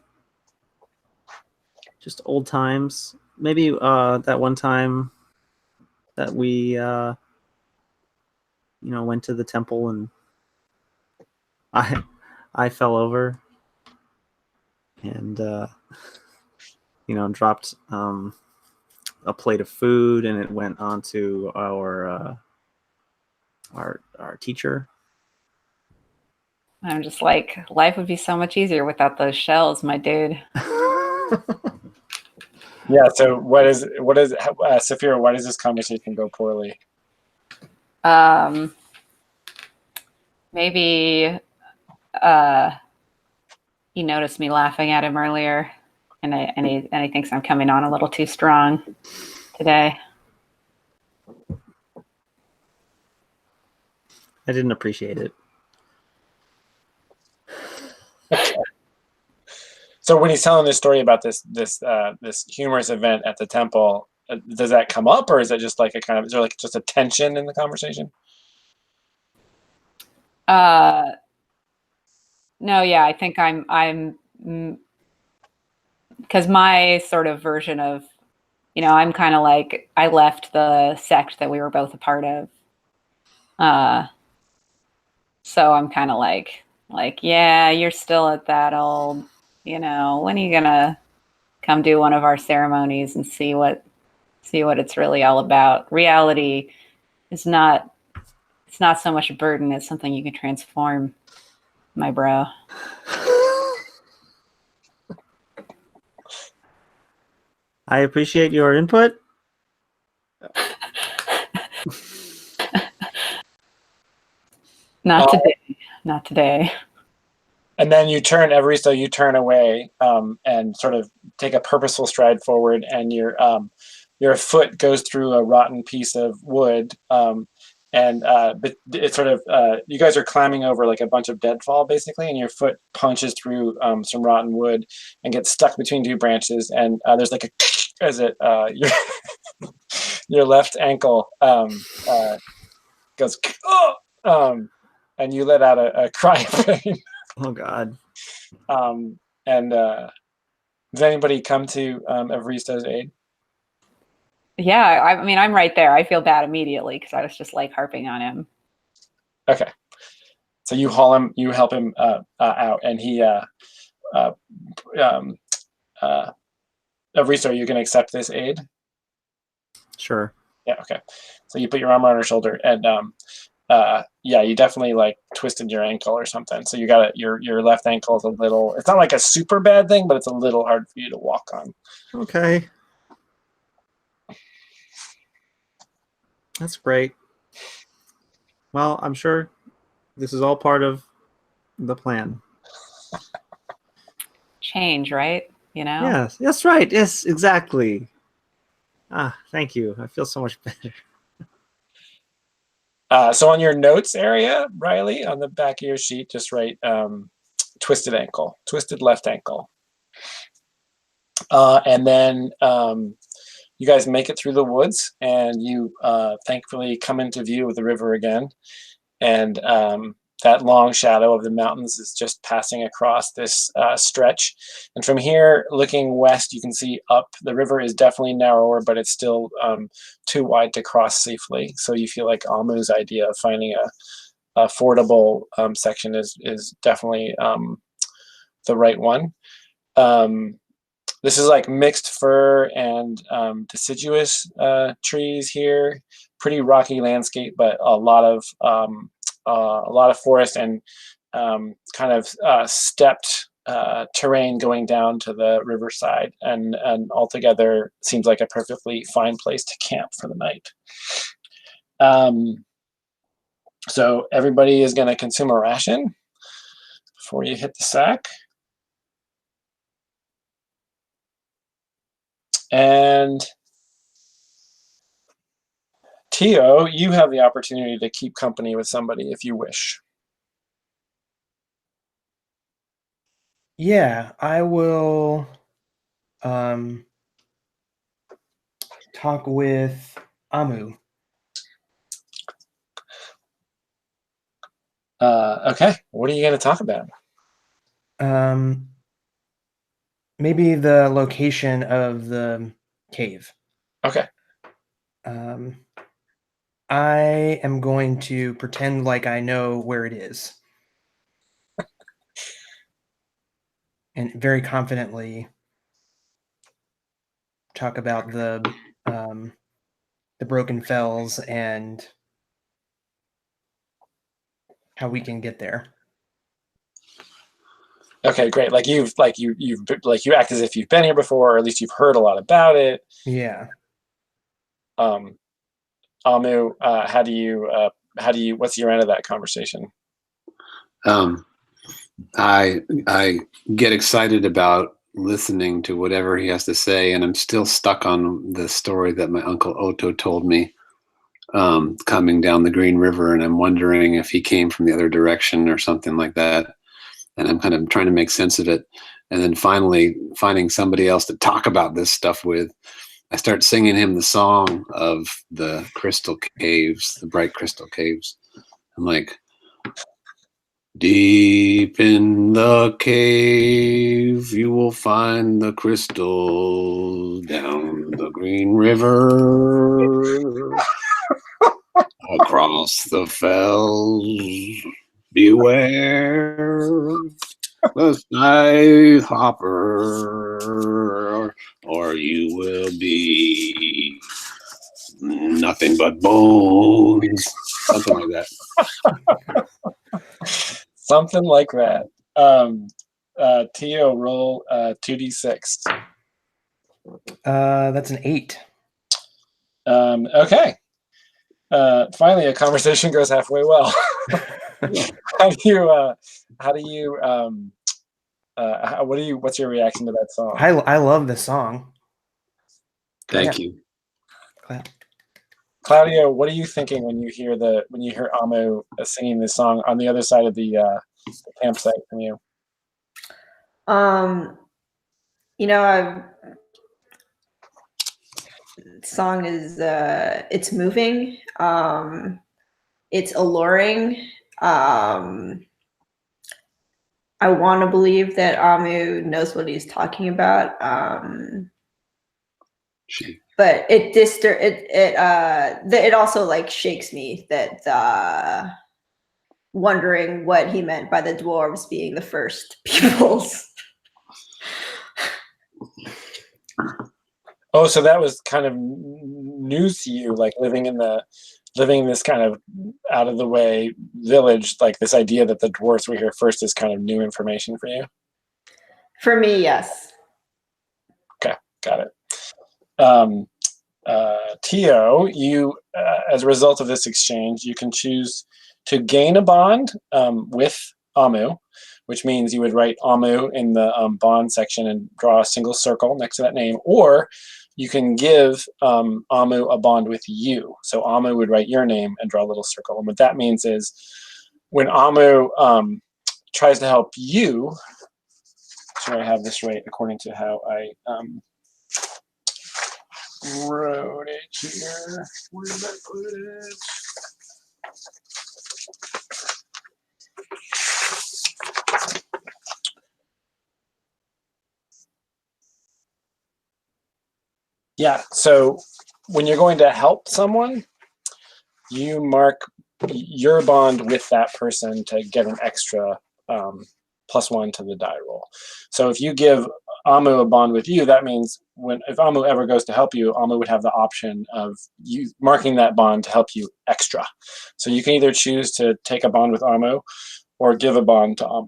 Speaker 7: just old times. Maybe that one time that we went to the temple and I fell over and dropped a plate of food and it went onto our teacher.
Speaker 4: I'm just like, life would be so much easier without those shells, my dude.
Speaker 1: Yeah. So what is Saphira? Why does this conversation go poorly?
Speaker 4: Maybe he noticed me laughing at him earlier, and he thinks I'm coming on a little too strong today.
Speaker 7: I didn't appreciate it.
Speaker 1: So when he's telling this story about this humorous event at the temple, does that come up, or is it just like is there like just a tension in the conversation?
Speaker 4: No, yeah, I think I'm because my sort of version of, I'm kind of like, I left the sect that we were both a part of. So I'm kind of like, yeah, you're still at that old, when are you gonna come do one of our ceremonies and see what it's really all about? Reality is not, it's not so much a burden as something you can transform, my bro.
Speaker 7: I appreciate your input.
Speaker 4: Not today. Not today.
Speaker 1: And then you turn you turn away and sort of take a purposeful stride forward, and your foot goes through a rotten piece of wood, but it's sort of you guys are climbing over like a bunch of deadfall basically, and your foot punches through some rotten wood and gets stuck between two branches, and there's like a as it your left ankle goes and you let out a cry of pain.
Speaker 7: Oh God.
Speaker 1: And does anybody come to Evaristo's aid?
Speaker 4: Yeah, I mean, I'm right there. I feel bad immediately because I was just like harping on him.
Speaker 1: Okay, so you help him out, and he Evaristo, you can accept this aid.
Speaker 7: Sure.
Speaker 1: Yeah. Okay. So you put your arm around her shoulder, and yeah, you definitely like twisted your ankle or something. So you got your left ankle is a little. It's not like a super bad thing, but it's a little hard for you to walk on.
Speaker 7: Okay. That's great. Well, I'm sure this is all part of the plan.
Speaker 4: Change, right?
Speaker 7: Yes, that's right. Yes, exactly. Thank you. I feel so much better.
Speaker 1: So on your notes area, Riley, on the back of your sheet, just write twisted ankle, twisted left ankle. And then you guys make it through the woods, and you thankfully come into view of the river again. And that long shadow of the mountains is just passing across this stretch. And from here, looking west, you can see up. The river is definitely narrower, but it's still too wide to cross safely. So you feel like Amu's idea of finding a fordable section is definitely the right one. This is like mixed fir and deciduous trees here. Pretty rocky landscape, but a lot of forest and kind of stepped terrain going down to the riverside, and altogether seems like a perfectly fine place to camp for the night. So everybody is going to consume a ration before you hit the sack. And Tio, you have the opportunity to keep company with somebody if you wish.
Speaker 6: Yeah, I will talk with Amu.
Speaker 1: Okay, what are you going to talk about?
Speaker 6: Maybe the location of the cave.
Speaker 1: Okay.
Speaker 6: I am going to pretend like I know where it is. And very confidently talk about the broken fells and how we can get there.
Speaker 1: Okay, great. Like you act as if you've been here before, or at least you've heard a lot about it.
Speaker 6: Yeah.
Speaker 1: Amu, how do you what's your end of that conversation?
Speaker 2: I get excited about listening to whatever he has to say, and I'm still stuck on the story that my uncle Otto told me, coming down the Green River, and I'm wondering if he came from the other direction or something like that. And I'm kind of trying to make sense of it. And then finally finding somebody else to talk about this stuff with, I start singing him the song of the crystal caves, the bright crystal caves. I'm like, deep in the cave, you will find the crystal down the Green River. Across the fells, beware the sky hopper, or you will be nothing but bones. Something like that.
Speaker 1: Something like that. Tio, roll 2d6.
Speaker 6: That's an 8.
Speaker 1: Okay. Finally, a conversation goes halfway well. What's your reaction to that song?
Speaker 6: I love the song.
Speaker 2: Thank you.
Speaker 6: Clap.
Speaker 1: Claudio, what are you thinking when you hear Amu singing this song on the other side of the campsite from you?
Speaker 5: Song is it's moving. It's alluring. I want to believe that Amu knows what he's talking about. But it also like shakes me that wondering what he meant by the dwarves being the first peoples.
Speaker 1: Oh, so that was kind of news to you, like living in this kind of out of the way village, like this idea that the dwarves were here first is kind of new information for you?
Speaker 5: For me, yes.
Speaker 1: Okay, got it. Tio, you, as a result of this exchange, you can choose to gain a bond with Amu, which means you would write Amu in the bond section and draw a single circle next to that name, or you can give Amu a bond with you. So Amu would write your name and draw a little circle. And what that means is when Amu tries to help you, so I have this right according to how I wrote it here. Where did I put it? Yeah, so when you're going to help someone, you mark your bond with that person to get an extra +1 to the die roll. So if you give Amu a bond with you, that means if Amu ever goes to help you, Amu would have the option of you marking that bond to help you extra. So you can either choose to take a bond with Amu or give a bond to Amu.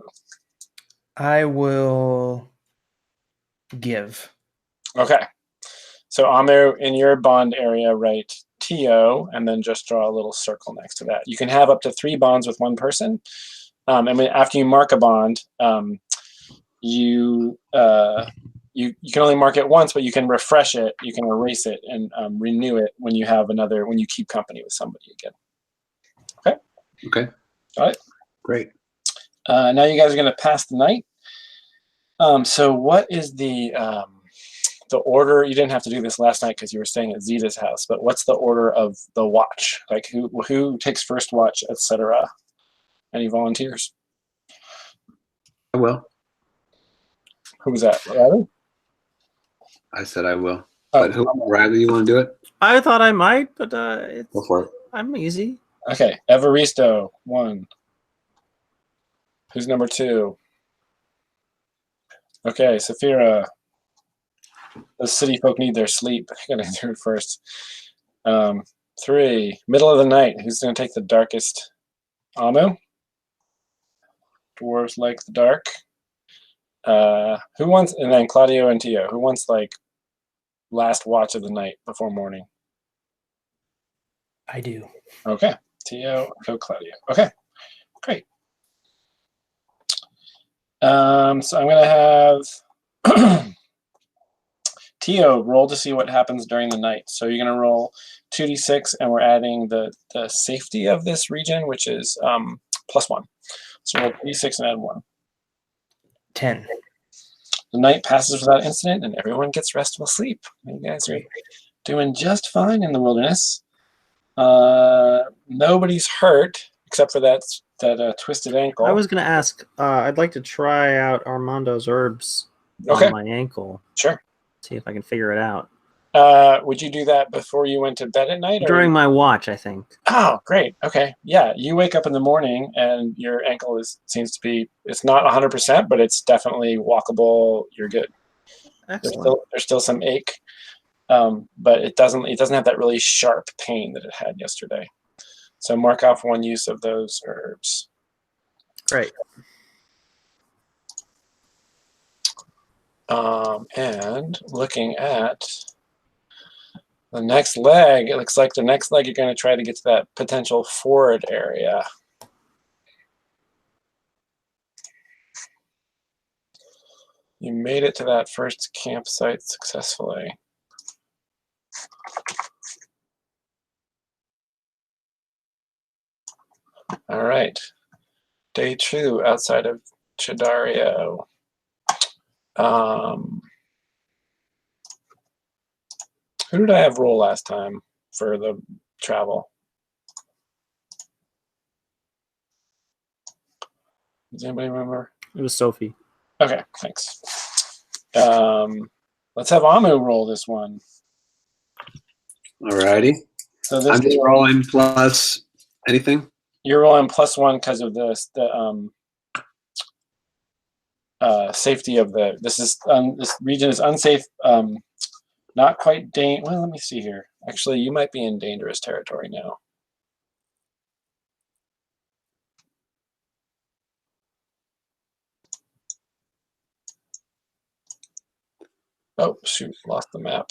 Speaker 6: I will give.
Speaker 1: Okay. So Amu, in your bond area, write Tio, and then just draw a little circle next to that. You can have up to 3 bonds with one person. And after you mark a bond, you can only mark it once, but you can refresh it, you can erase it, and renew it when you have when you keep company with somebody again. Okay.
Speaker 2: Okay.
Speaker 1: All right.
Speaker 2: Great.
Speaker 1: Now you guys are going to pass the night. So what is the order? You didn't have to do this last night because you were staying at Zeta's house, but what's the order of the watch? Like who takes first watch, etc. Any volunteers?
Speaker 2: I will.
Speaker 1: Who was that? Riley?
Speaker 2: I said I will.
Speaker 1: Oh.
Speaker 2: But Riley, you want to do it?
Speaker 7: I thought I might, but
Speaker 2: Go for it.
Speaker 7: I'm easy.
Speaker 1: Okay. Evaristo, 1. Who's number 2? Okay, Saphira. The city folk need their sleep. I gotta do it first. 3. Middle of the night. Who's gonna take the darkest? Amu? Dwarves like the dark. Who wants, and then Claudio and Tio, who wants like last watch of the night before morning?
Speaker 6: I do.
Speaker 1: Okay. Tio, go Claudio. Okay, great. So I'm gonna have Tio roll to see what happens during the night. So you're gonna roll 2d6, and we're adding the safety of this region, which is +1. So roll 2d6 and add 1.
Speaker 6: 10.
Speaker 1: The night passes without incident, and everyone gets restful sleep. You guys are doing just fine in the wilderness. Nobody's hurt except for that twisted ankle.
Speaker 7: I was going to ask, I'd like to try out Armando's herbs
Speaker 1: Okay.
Speaker 7: on my ankle.
Speaker 1: Sure.
Speaker 7: See if I can figure it out.
Speaker 1: Would you do that before you went to bed at night?
Speaker 7: During my watch, I think.
Speaker 1: Oh, great. Okay. Yeah, you wake up in the morning and your ankle seems to be, it's not 100%, but it's definitely walkable. You're good.
Speaker 7: Excellent.
Speaker 1: There's still some ache, but it doesn't have that really sharp pain that it had yesterday. So mark off 1 use of those herbs.
Speaker 7: Great.
Speaker 1: And looking at the next leg, it looks like the next leg you're going to try to get to that potential ford area. You made it to that first campsite successfully. All right. Day 2 outside of Chi Daario. Who did I have roll last time for the travel? Does anybody remember?
Speaker 7: It was Sophie.
Speaker 1: Okay, thanks. Let's have Amu roll this one.
Speaker 2: Alrighty.
Speaker 1: So
Speaker 2: I'm just rolling plus anything.
Speaker 1: You're rolling +1 because of the safety of this region is unsafe. Not quite well, let me see here. Actually, you might be in dangerous territory now. Oh, shoot, lost the map.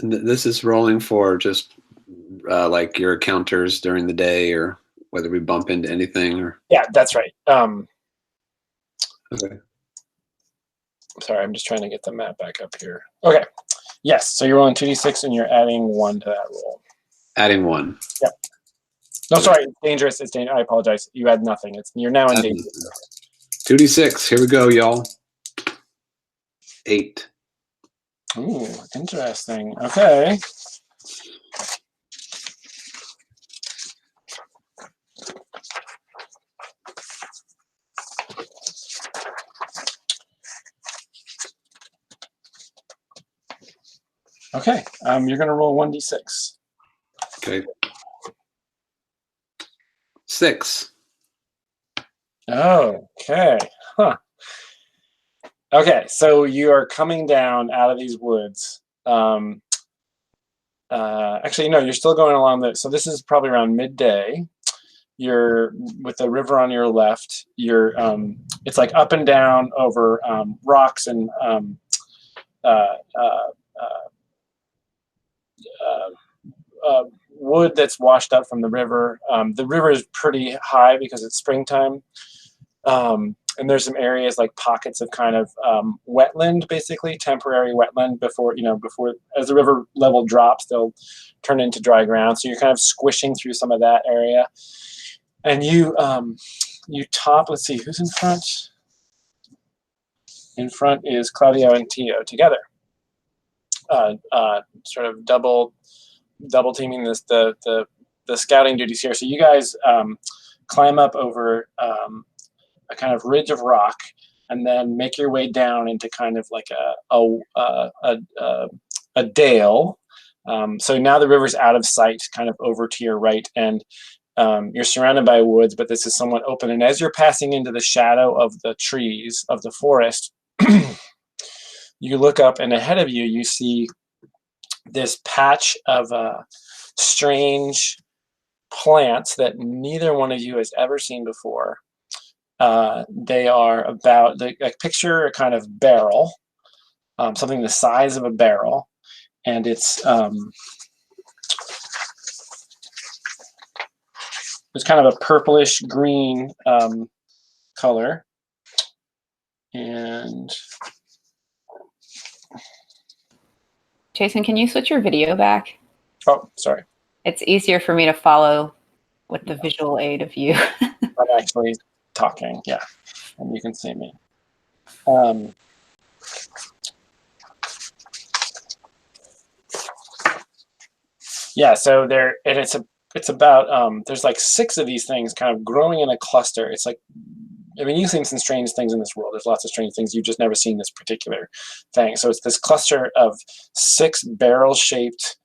Speaker 2: And this is rolling for just like your encounters during the day, or whether we bump into anything, or
Speaker 1: Yeah, that's right.
Speaker 2: okay.
Speaker 1: Sorry, I'm just trying to get the map back up here. Okay. Yes, so you're rolling 2d6 and you're adding 1 to that roll.
Speaker 2: Adding 1.
Speaker 1: Yep. No, sorry, it's dangerous. It's dangerous. I apologize. You had nothing. You're now in danger.
Speaker 2: 2d6. Here we go, y'all. 8.
Speaker 1: Ooh, interesting. Okay. Okay, you're going to roll 1d6.
Speaker 2: Okay. 6.
Speaker 1: Okay. Huh. Okay, so you are coming down out of these woods. Actually, no, you're still going along so this is probably around midday. you're with the river on your left. You're it's like up and down over rocks and uh, uh, wood that's washed up from the river. The river is pretty high because it's springtime. And there's some areas like pockets of kind of wetland, basically temporary wetland before as the river level drops, they'll turn into dry ground. So you're kind of squishing through some of that area. And you top, let's see, who's in front? In front is Claudio and Tio together. Sort of double teaming the scouting duties here. So you guys climb up over a kind of ridge of rock, and then make your way down into kind of like a dale. So now the river's out of sight, kind of over to your right, and you're surrounded by woods, but this is somewhat open. And as you're passing into the shadow of the trees of the forest, you look up, and ahead of you, you see this patch of strange plants that neither one of you has ever seen before. They are about, picture a kind of barrel, something the size of a barrel, and it's kind of a purplish green color. And
Speaker 4: Jason, can you switch your video back?
Speaker 1: oh, sorry.
Speaker 4: It's easier for me to follow with the visual aid of you.
Speaker 1: I'm actually talking, yeah, and you can see me. Yeah, so there, and it's about there's like 6 of these things kind of growing in a cluster. It's like, I mean, you've seen some strange things in this world. There's lots of strange things. You've just never seen this particular thing. So it's this cluster of 6 barrel-shaped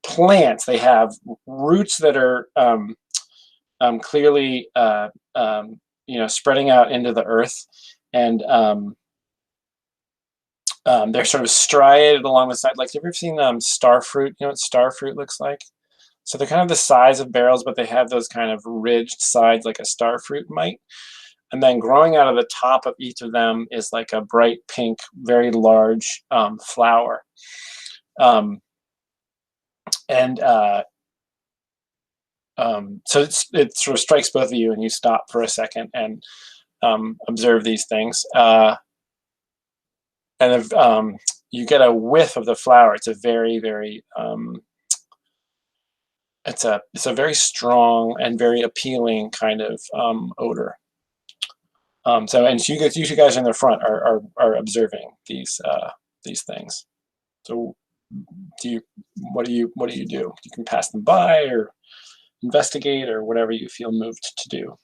Speaker 1: plants. They have roots that are clearly spreading out into the earth, and they're sort of striated along the side. Like, have you ever seen star fruit? You know what star fruit looks like? So they're kind of the size of barrels, but they have those kind of ridged sides like a star fruit might. And then growing out of the top of each of them is like a bright pink, very large flower. So it sort of strikes both of you, and you stop for a second and observe these things. And if you get a whiff of the flower, it's a very, very it's a very strong and very appealing kind of odor. So, and you guys in the front are observing these things. So, what do you do? You can pass them by or investigate or whatever you feel moved to do.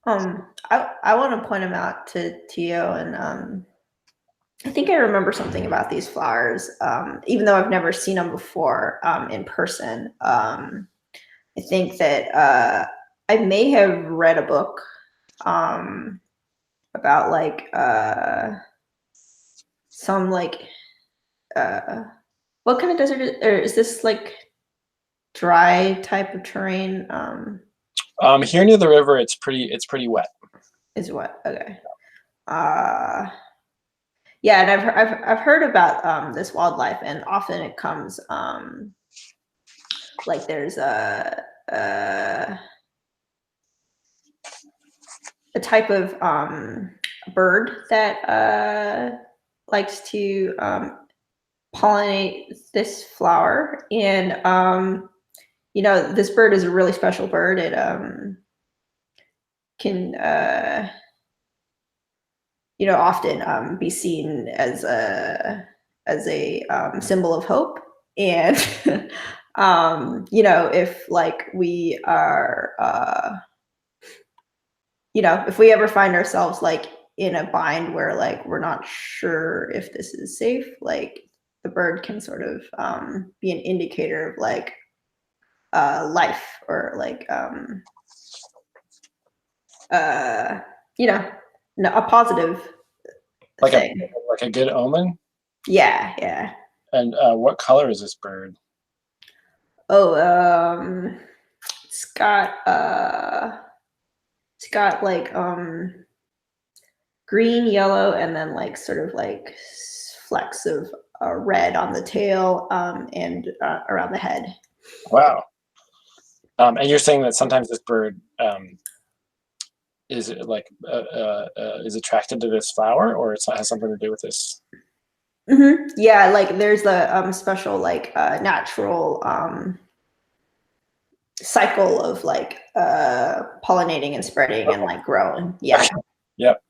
Speaker 5: I want to point them out to Tio, and I think I remember something about these flowers, even though I've never seen them before in person. I think that I may have read a book about like some like what kind of desert is this, like dry type of terrain?
Speaker 1: Here near the river, it's pretty wet.
Speaker 5: Is what? Okay. Yeah, and I've heard about this wildlife, and often it comes like there's a type of bird that likes to pollinate this flower, and this bird is a really special bird. It can often be seen as a symbol of hope, and if like we are if we ever find ourselves like in a bind where like we're not sure if this is safe, like the bird can sort of be an indicator of like life, or like a positive
Speaker 1: like
Speaker 5: thing.
Speaker 1: a good omen.
Speaker 5: Yeah.
Speaker 1: And what color is this bird?
Speaker 5: Oh, got like green, yellow, and then like sort of like flecks of red on the tail and around the head.
Speaker 1: Wow. And you're saying that sometimes this bird is attracted to this flower, or it has something to do with this?
Speaker 5: Mm-hmm. Yeah, like there's a special like natural cycle of like pollinating and spreading and like growing. Yeah.
Speaker 1: Yep.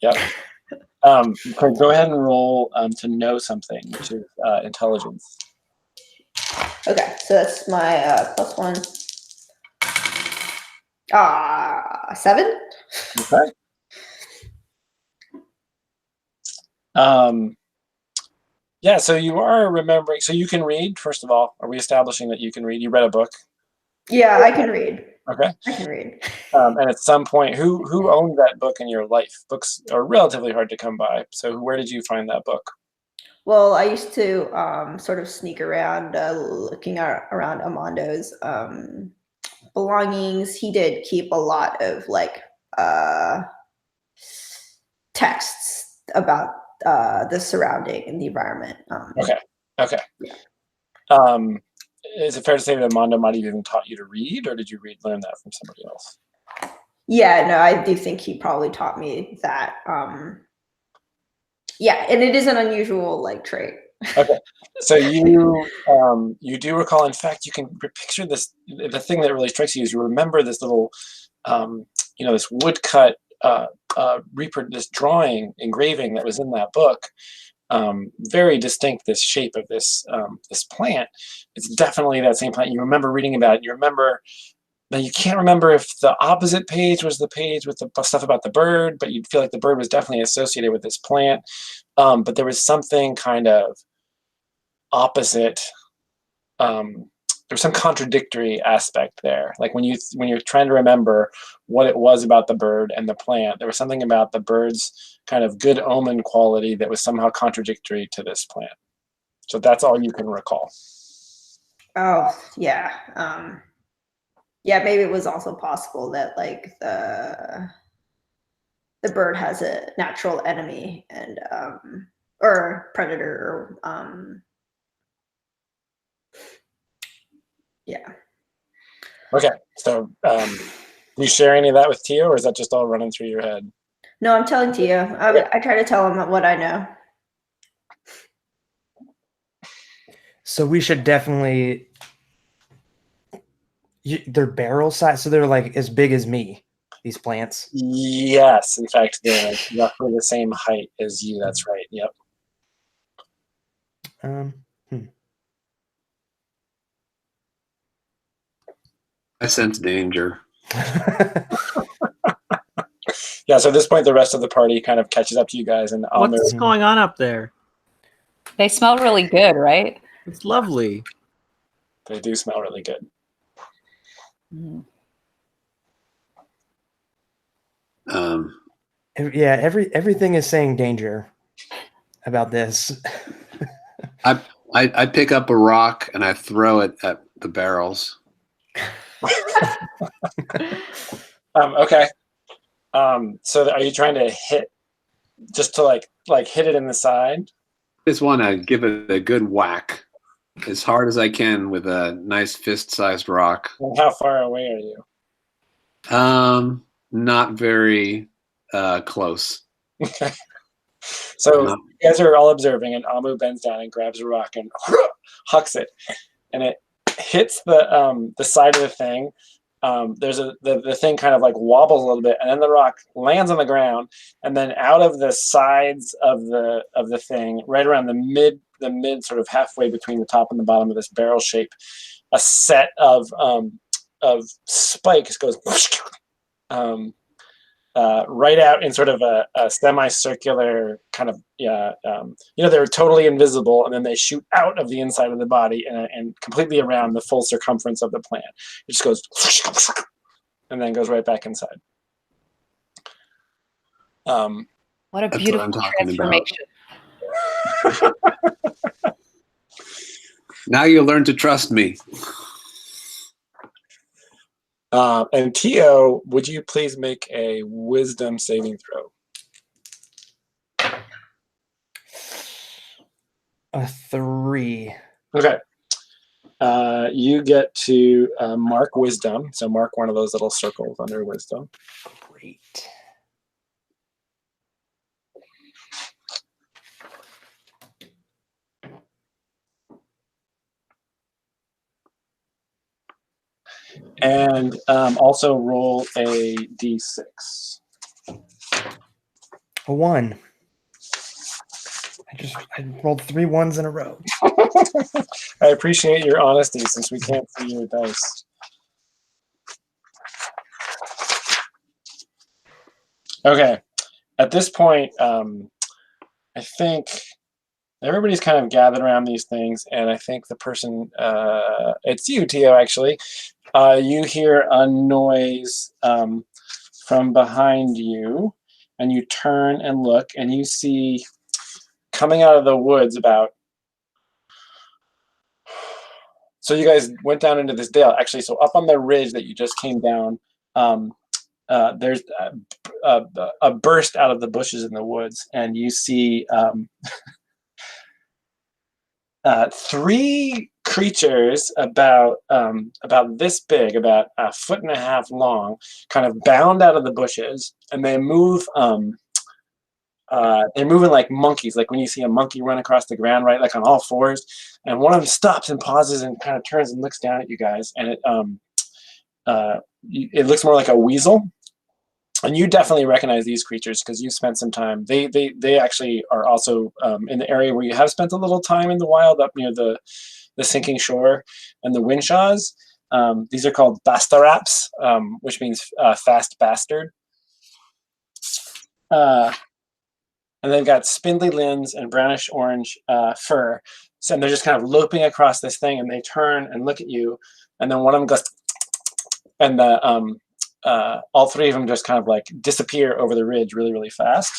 Speaker 1: Okay, go ahead and roll to know something, which is intelligence.
Speaker 5: Okay, so that's my +1. 7.
Speaker 1: Okay. Yeah, so you are remembering. So you can read, first of all. Are we establishing that you can read? You read a book?
Speaker 5: Yeah, I can read.
Speaker 1: Okay.
Speaker 5: I can read.
Speaker 1: And at some point, who owned that book in your life? Books are relatively hard to come by. So where did you find that book?
Speaker 5: Well, I used to sort of sneak around looking around Amondo's belongings. He did keep a lot of like texts about the surrounding and the environment.
Speaker 1: Okay.
Speaker 5: Yeah.
Speaker 1: Is it fair to say that Mondo might have even taught you to read, or did you learn that from somebody else?
Speaker 5: Yeah, no, I do think he probably taught me that. Yeah, and it is an unusual like trait.
Speaker 1: Okay, so you do recall. In fact, you can picture this. The thing that really strikes you is you remember this little, this woodcut, this drawing engraving that was in that book. Very distinct. This shape of this plant. It's definitely that same plant. You remember reading about it. You remember. Now you can't remember if the opposite page was the page with the stuff about the bird, but you'd feel like the bird was definitely associated with this plant. But there was something kind of opposite. There's some contradictory aspect there. Like when you're trying to remember what it was about the bird and the plant, there was something about the bird's kind of good omen quality that was somehow contradictory to this plant. So that's all you can recall.
Speaker 5: Oh yeah. Yeah, maybe it was also possible that like the bird has a natural enemy and or predator or yeah.
Speaker 1: Okay, so do you share any of that with Tio, or is that just all running through your head?
Speaker 5: No, I'm telling Tio. I try to tell him what I know.
Speaker 6: So we should definitely. They're barrel size, so they're like as big as me. These plants.
Speaker 1: Yes, in fact, they're roughly the same height as you. That's right. Yep.
Speaker 2: I sense danger.
Speaker 1: Yeah. So at this point, the rest of the party kind of catches up to you guys, and
Speaker 7: What's going on up there?
Speaker 4: They smell really good, right?
Speaker 7: It's lovely.
Speaker 1: They do smell really good.
Speaker 4: Mm.
Speaker 6: Yeah, everything is saying danger about this.
Speaker 2: I pick up a rock and I throw it at the barrels.
Speaker 1: Okay. So are you trying to hit, just to like hit it in the side?
Speaker 2: I just want to give it a good whack as hard as I can with a nice fist-sized rock.
Speaker 1: And how far away are you?
Speaker 2: Not very close.
Speaker 1: Okay. So you guys are all observing, and Amu bends down and grabs a rock and hucks it, and it hits the side of the thing. There's the thing kind of like wobbles a little bit, and then the rock lands on the ground, and then out of the sides of the thing, right around the mid sort of halfway between the top and the bottom of this barrel shape, a set of spikes goes right out in sort of a semicircular kind of they're totally invisible, and then they shoot out of the inside of the body and completely around the full circumference of the plant. It just goes and then goes right back inside.
Speaker 4: What a
Speaker 2: That's
Speaker 4: beautiful
Speaker 2: what I'm talking
Speaker 4: transformation.
Speaker 2: Now you learn to trust me.
Speaker 1: And Tio, would you please make a wisdom saving throw?
Speaker 6: A 3.
Speaker 1: Okay. You get to mark wisdom. So mark one of those little circles under wisdom.
Speaker 6: Great.
Speaker 1: And also roll a d6.
Speaker 6: A 1. I rolled 3 1s in a row.
Speaker 1: I appreciate your honesty since we can't see your dice. Okay. At this point, I think everybody's kind of gathered around these things, and I think the person, it's you, Tio, actually. You hear a noise from behind you, and you turn and look, and you see coming out of the woods about. So you guys went down into this dale, actually. So up on the ridge that you just came down, there's a burst out of the bushes in the woods, and you see 3 creatures about this big, about a foot and a half long, kind of bound out of the bushes, and they move. They're moving like monkeys, like when you see a monkey run across the ground, right, like on all fours. And one of them stops and pauses and kind of turns and looks down at you guys, and it looks more like a weasel. And you definitely recognize these creatures because you spent some time. They actually are also in the area where you have spent a little time in the wild, up near the sinking shore and the windshaws. These are called bastaraps, which means fast bastard. And they've got spindly limbs and brownish orange fur. So they're just kind of loping across this thing, and they turn and look at you, and then one of them goes, and all 3 of them just kind of like disappear over the ridge really, really fast.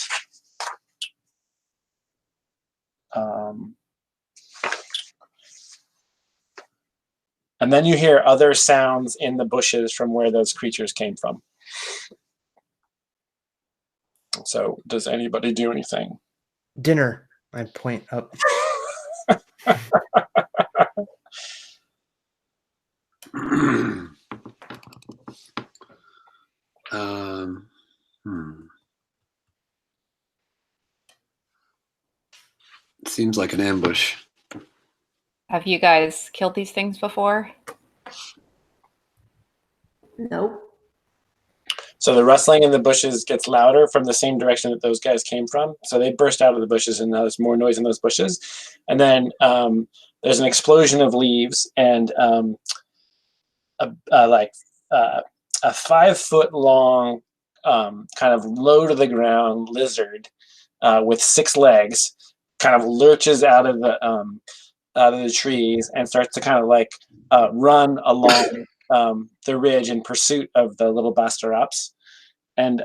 Speaker 1: And then you hear other sounds in the bushes from where those creatures came from. So does anybody do anything?
Speaker 6: Dinner. I point up.
Speaker 2: Seems like an ambush.
Speaker 4: Have you guys killed these things before?
Speaker 5: Nope.
Speaker 1: So the rustling in the bushes gets louder from the same direction that those guys came from. So they burst out of the bushes, and now there's more noise in those bushes. And then there's an explosion of leaves, and a 5-foot long, kind of low to the ground lizard with 6 legs kind of lurches out of the trees and starts to kind of like run along the ridge in pursuit of the little bastaraps. And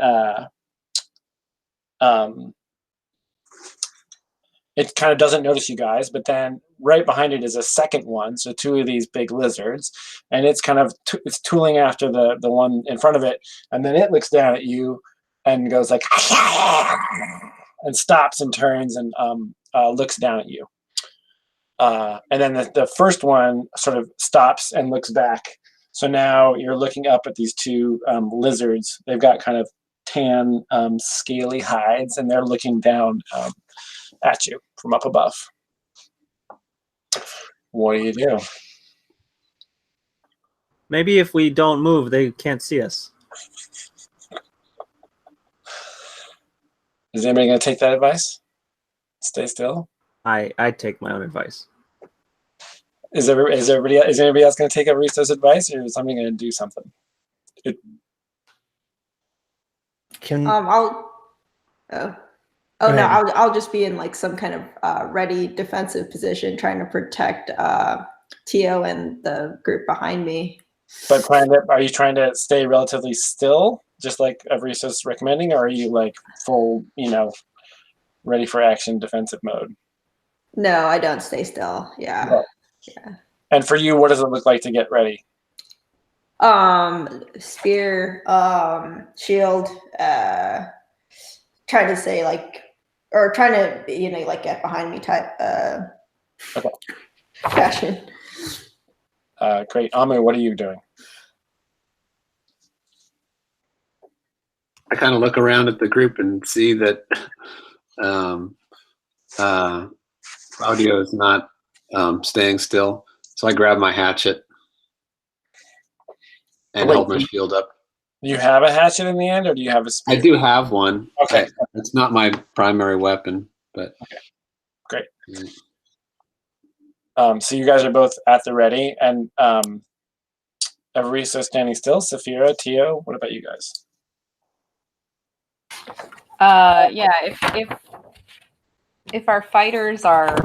Speaker 1: it kind of doesn't notice you guys, but then right behind it is a second one, so 2 of these big lizards, and it's kind of it's tooling after the one in front of it, and then it looks down at you and goes like and stops and turns and looks down at you. And then the first one sort of stops and looks back. So now you're looking up at these 2 lizards. They've got kind of tan, scaly hides, and they're looking down at you from up above. What do you do?
Speaker 7: Maybe if we don't move, they can't see us.
Speaker 1: Is anybody going to take that advice? Stay still?
Speaker 7: I take my own advice.
Speaker 1: Is anybody else going to take everybody's advice, or is somebody going to do something?
Speaker 5: I'll just be in like some kind of ready defensive position, trying to protect Tio and the group behind me.
Speaker 1: But are you trying to stay relatively still, just like Avrisa's recommending, or are you like full, ready for action defensive mode?
Speaker 5: No, I don't stay still. Yeah.
Speaker 1: No. Yeah. And for you, what does it look like to get ready?
Speaker 5: Spear, shield, trying to say like, or trying to, like get behind me type,
Speaker 1: Okay.
Speaker 5: fashion.
Speaker 1: Great. Amu, what are you doing?
Speaker 2: I kind of look around at the group and see that Claudio is not staying still. So I grab my hatchet and
Speaker 1: Wait,
Speaker 2: hold my shield up.
Speaker 1: Do you have a hatchet in the end, or do you have a spear?
Speaker 2: I do have one.
Speaker 1: Okay.
Speaker 2: It's not my primary weapon, but
Speaker 1: okay. Great. So you guys are both at the ready, and Evaristo standing still. Saphira, Tio, what about you guys?
Speaker 4: Yeah, if our fighters are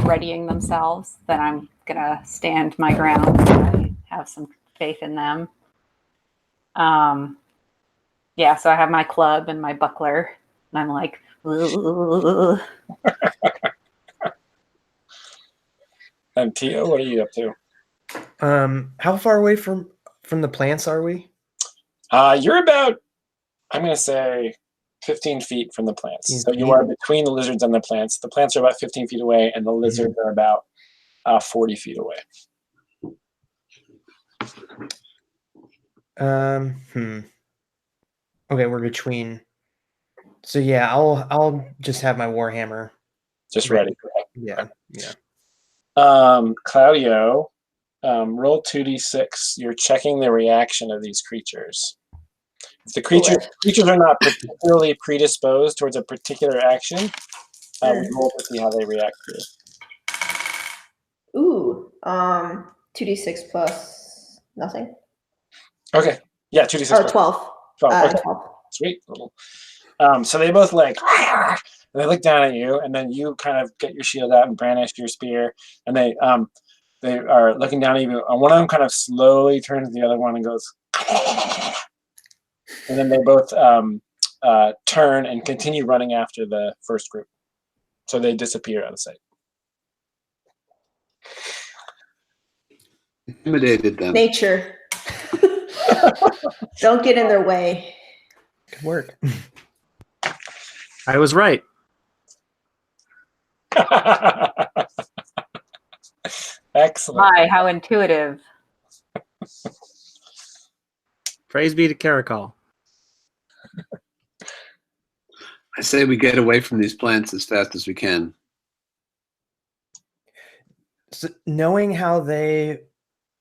Speaker 4: readying themselves, then I'm gonna stand my ground. I have some faith in them. Yeah, so I have my club and my buckler, and I'm like, "Ugh."
Speaker 1: And Tio, what are you up to?
Speaker 6: How far away from the plants are we?
Speaker 1: You're about, I'm going to say, 15 feet from the plants. So you are between the lizards and the plants. The plants are about 15 feet away, and the lizards are about 40 feet away.
Speaker 6: Okay, we're between. So yeah, I'll just have my warhammer.
Speaker 1: Just ready.
Speaker 6: Yeah.
Speaker 1: Claudio, roll 2d6. You're checking the reaction of these creatures. If the creatures are not particularly predisposed towards a particular action, we roll to see how they react to it.
Speaker 5: Ooh, 2d6 plus nothing.
Speaker 1: Okay. Yeah, 2d6.
Speaker 5: Oh, 12.
Speaker 1: 12. Okay.
Speaker 5: 12.
Speaker 1: Sweet. So they both and they look down at you, and then you kind of get your shield out and brandish your spear, and they are looking down at you. And one of them kind of slowly turns to the other one and goes, and then they both turn and continue running after the first group. So they disappear out of sight.
Speaker 2: Intimidated them.
Speaker 5: Nature. Don't get in their way.
Speaker 6: Good work.
Speaker 7: I was right.
Speaker 1: Excellent.
Speaker 4: My, how intuitive.
Speaker 7: Praise be to Caracol.
Speaker 2: I say we get away from these plants as fast as we can.
Speaker 6: So knowing how they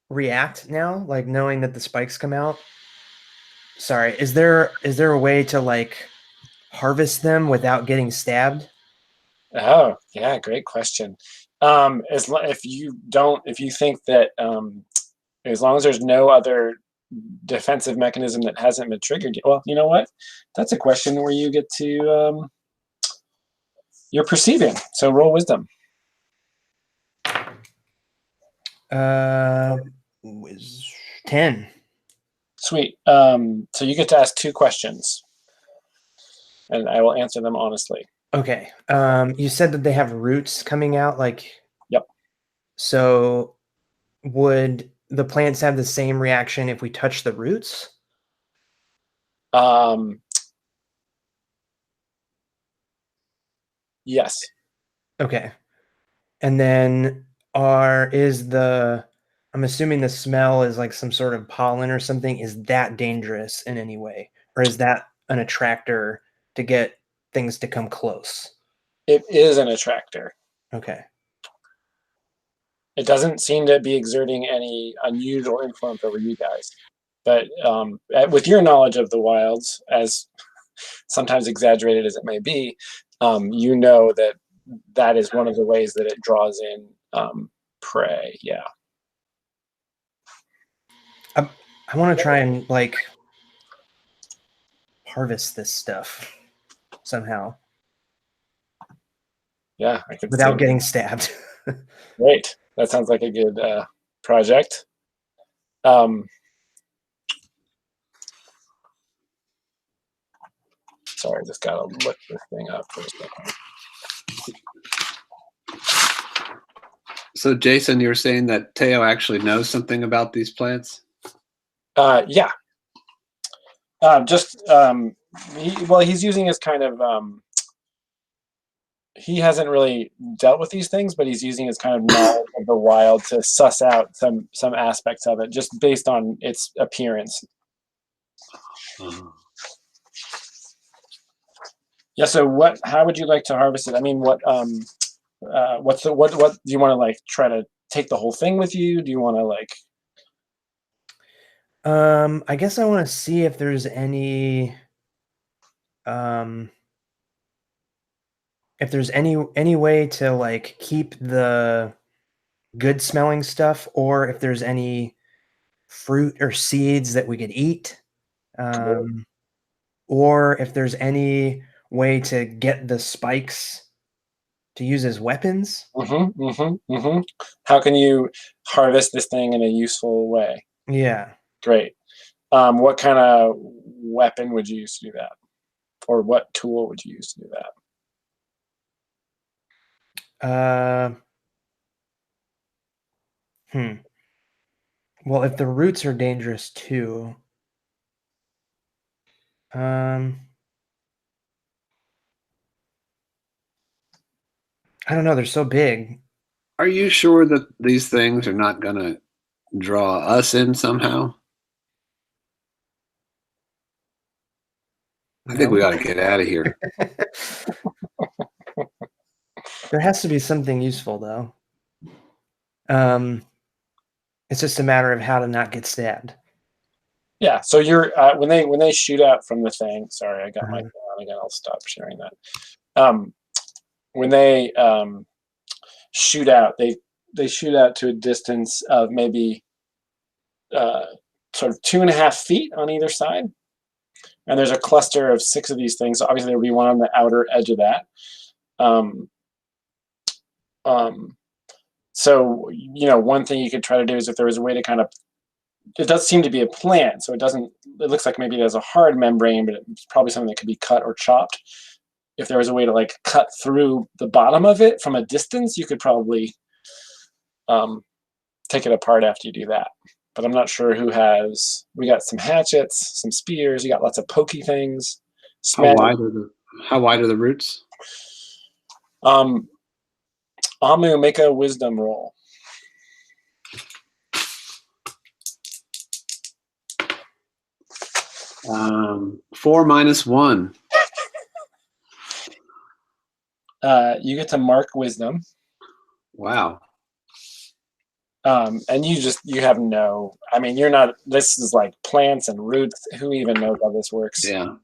Speaker 6: react now, like knowing that the spikes come out. Sorry, is there a way to like harvest them without getting stabbed?
Speaker 1: Oh, yeah, great question. If you think that as long as there's no other defensive mechanism that hasn't been triggered yet, well, you know what? That's a question where you get to you're perceiving. So roll wisdom.
Speaker 6: 10.
Speaker 1: Sweet. So you get to ask 2 questions, and I will answer them honestly.
Speaker 6: Okay. You said that they have roots coming out, like.
Speaker 1: Yep.
Speaker 6: So, would the plants have the same reaction if we touch the roots?
Speaker 1: Yes.
Speaker 6: Okay. And then I'm assuming the smell is like some sort of pollen or something. Is that dangerous in any way? Or is that an attractor to get things to come close?
Speaker 1: It is an attractor.
Speaker 6: Okay.
Speaker 1: It doesn't seem to be exerting any unusual influence over you guys. But with your knowledge of the wilds, as sometimes exaggerated as it may be, you know that is one of the ways that it draws in prey. Yeah.
Speaker 6: I want to try and like harvest this stuff somehow.
Speaker 1: Yeah, I could
Speaker 6: without getting stabbed.
Speaker 1: Great. That sounds like a good project. Sorry, I just gotta look this thing up for a second.
Speaker 2: So, Jason, you were saying that Teo actually knows something about these plants?
Speaker 1: Yeah. He's using his kind of he hasn't really dealt with these things, but he's using his kind of knowledge of the wild to suss out some aspects of it just based on its appearance. Yeah. So how would you like to harvest it? I mean, what do you want to like try to take the whole thing with you? Do you want to like
Speaker 6: I guess I want to see if there's any if there's any way to like keep the good smelling stuff, or if there's any fruit or seeds that we could eat, or if there's any way to get the spikes to use as weapons.
Speaker 1: How can you harvest this thing in a useful way?
Speaker 6: Yeah.
Speaker 1: Great. What kind of weapon would you use to do that? Or what tool would you use to do that?
Speaker 6: Well, if the roots are dangerous too, I don't know. They're so big.
Speaker 2: Are you sure that these things are not going to draw us in somehow? I think we ought to get out of here.
Speaker 6: There has to be something useful, though. It's just a matter of how to not get stabbed.
Speaker 1: Yeah. So you're when they shoot out from the thing. Sorry, I got my phone on again. I'll stop sharing that. When they shoot out, they shoot out to a distance of maybe sort of 2.5 feet on either side. And there's a cluster of 6 of these things. So obviously there will be one on the outer edge of that. So, one thing you could try to do is if there was a way to kind of, it does seem to be a plant. So it looks like maybe it has a hard membrane, but it's probably something that could be cut or chopped. If there was a way to like cut through the bottom of it from a distance, you could probably take it apart after you do that. But I'm not sure who has. We got some hatchets, some spears. You got lots of pokey things.
Speaker 2: How wide are the roots?
Speaker 1: Amu, make a wisdom roll.
Speaker 2: Um, 4 minus 1.
Speaker 1: You get to mark wisdom.
Speaker 2: Wow.
Speaker 1: And you have no, I mean, you're not, this is like plants and roots. Who even knows how this works?
Speaker 2: Yeah.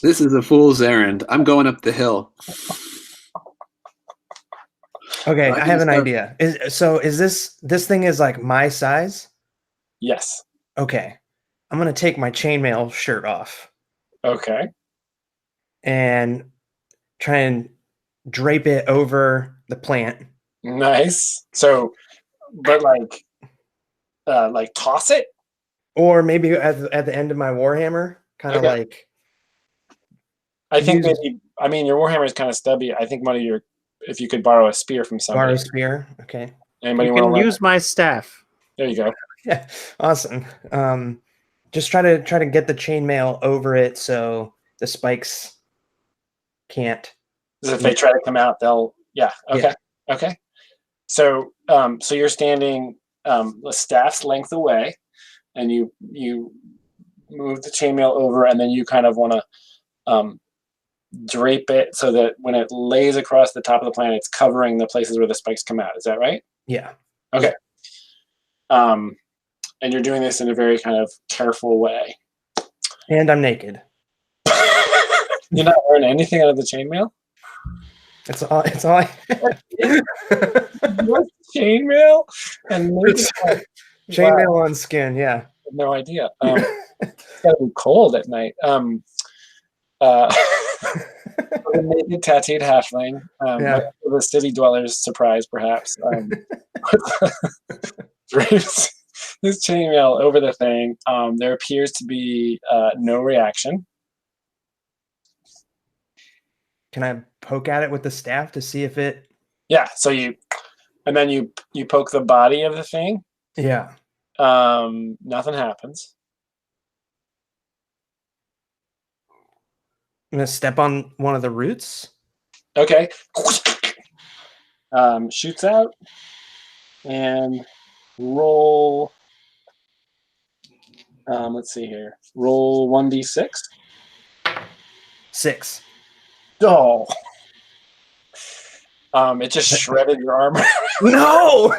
Speaker 2: This is a fool's errand. I'm going up the hill.
Speaker 6: Okay, I have an idea. Is this thing is like my size?
Speaker 1: Yes.
Speaker 6: Okay. I'm going to take my chainmail shirt off.
Speaker 1: Okay.
Speaker 6: And try and drape it over the plant.
Speaker 1: Nice. So, but like toss it?
Speaker 6: Or maybe at the end of my warhammer, kind of like.
Speaker 1: I think maybe, I mean, your warhammer is kind of stubby. I think if you could borrow a spear from somebody.
Speaker 6: Borrow a spear? Okay.
Speaker 1: Anybody
Speaker 7: You
Speaker 1: want
Speaker 7: can
Speaker 1: to
Speaker 7: use my staff.
Speaker 1: There you go.
Speaker 6: Yeah, awesome. Just try to get the chainmail over it so the spikes can't.
Speaker 1: If they try to come out, they'll. Yeah. Okay. Yeah. Okay. So, so you're standing the staff's length away, and you move the chainmail over, and then you kind of want to drape it so that when it lays across the top of the plant, it's covering the places where the spikes come out. Is that right?
Speaker 6: Yeah.
Speaker 1: Okay. And you're doing this in a very kind of careful way.
Speaker 6: And I'm naked.
Speaker 1: You're not wearing anything out of the chainmail?
Speaker 6: It's all I
Speaker 1: chainmail and
Speaker 6: chainmail on skin, yeah.
Speaker 1: No idea. It's gotta be cold at night. The naked tattooed halfling. The city dwellers' surprise, perhaps. Drapes his chainmail over the thing. There appears to be no reaction.
Speaker 6: Can I poke at it with the staff to see if it?
Speaker 1: Yeah. So you poke the body of the thing.
Speaker 6: Yeah.
Speaker 1: Nothing happens.
Speaker 6: I'm gonna step on one of the roots.
Speaker 1: Okay. Shoots out and roll. Let's see here. Roll 1d6.
Speaker 6: 6.
Speaker 1: Oh. It just shredded your armor.
Speaker 6: No.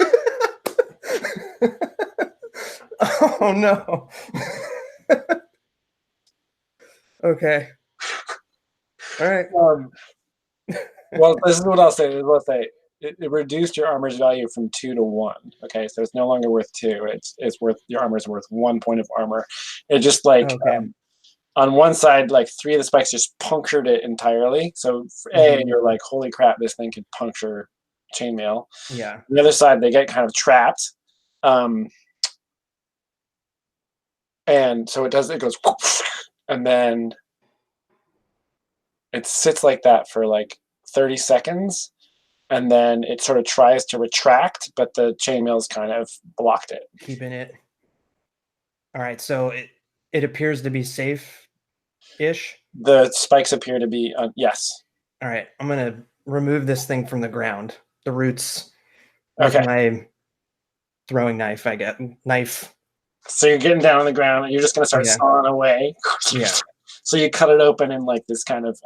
Speaker 6: Oh no. Okay. All right.
Speaker 1: Well, this is what I'll say. It reduced your armor's value from 2 to 1. Okay, so it's no longer worth 2. It's worth, your armor's worth 1 point of armor. It just like
Speaker 6: Okay.
Speaker 1: on one side, like 3 of the spikes just punctured it entirely. So for A, you're like, holy crap, this thing could puncture chainmail.
Speaker 6: Yeah.
Speaker 1: The other side, they get kind of trapped. And so it goes, and then it sits like that for like 30 seconds. And then it sort of tries to retract, but the chainmail's kind of blocked it.
Speaker 6: Keeping it. All right. So it appears to be safe-ish.
Speaker 1: The spikes appear to be, yes.
Speaker 6: All right. I'm going to remove this thing from the ground. The roots. With
Speaker 1: Okay.
Speaker 6: my throwing knife, I get knife.
Speaker 1: So you're getting down on the ground and you're just going to start sawing away.
Speaker 6: Yeah.
Speaker 1: So you cut it open in like this kind of,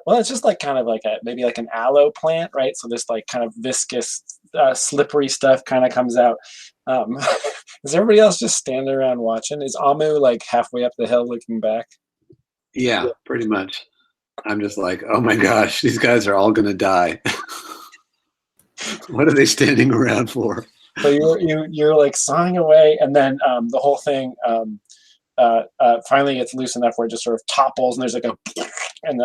Speaker 1: well, it's just like kind of like maybe like an aloe plant, right? So this like kind of viscous, slippery stuff kind of comes out. Is everybody else just standing around watching? Is Amu like halfway up the hill looking back?
Speaker 2: Yeah, pretty much. I'm just like, oh my gosh, these guys are all gonna die. What are they standing around for?
Speaker 1: So you're like sawing away, and then the whole thing finally gets loose enough where it just sort of topples, and there's like and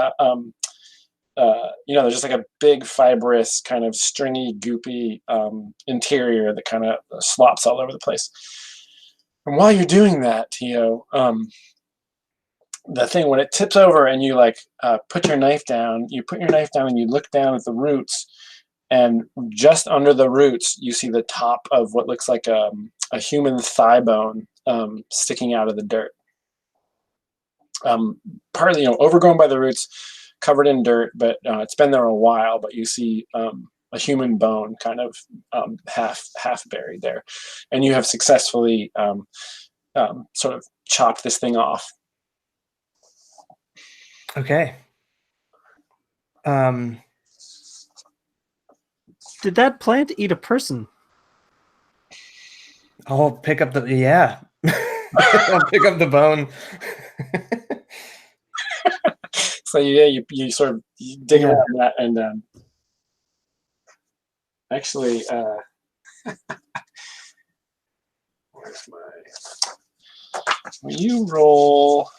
Speaker 1: there's just like a big fibrous kind of stringy, goopy interior that kind of slops all over the place. And while you're doing that, Tio, the thing when it tips over and you like put your knife down, and you look down at the roots, and just under the roots you see the top of what looks like a human thigh bone sticking out of the dirt. Partly, overgrown by the roots, covered in dirt, but it's been there a while. But you see a human bone kind of half buried there, and you have successfully sort of chopped this thing off.
Speaker 6: Okay.
Speaker 7: Did that plant eat a person?
Speaker 6: I'll pick up the I'll pick up the bone.
Speaker 1: So you sort of dig around that, and actually, where's my? Will you roll?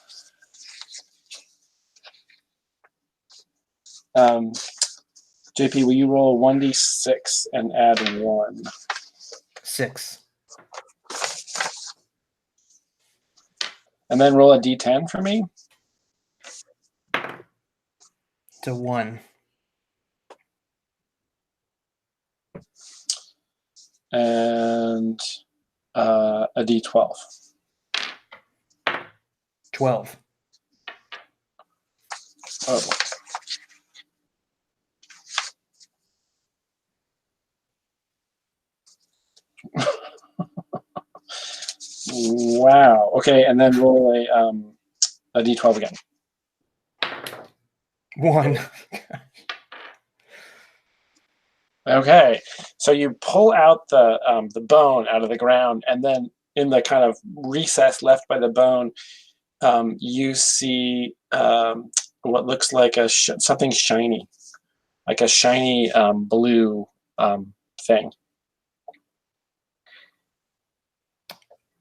Speaker 1: JP, will you roll 1d6 and add 1?
Speaker 6: 6.
Speaker 1: And then roll a d10 for me.
Speaker 6: To 1.
Speaker 1: And a d12.
Speaker 6: 12.
Speaker 1: Oh. Wow. Okay, and then roll a d12 again.
Speaker 6: 1.
Speaker 1: Okay, so you pull out the bone out of the ground, and then in the kind of recess left by the bone, you see what looks like something shiny, like a shiny blue thing.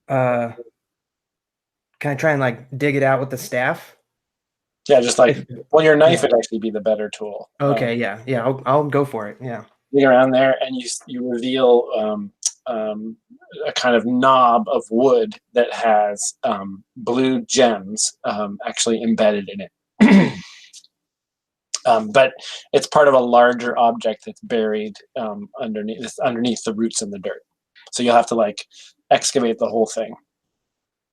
Speaker 6: Can I try and like dig it out with the staff?
Speaker 1: Yeah, just like, well, your knife would actually be the better tool.
Speaker 6: Okay, yeah, I'll go for it. Yeah.
Speaker 1: Dig around there, and you reveal a kind of knob of wood that has blue gems actually embedded in it. But it's part of a larger object that's buried underneath the roots in the dirt. So you'll have to like excavate the whole thing.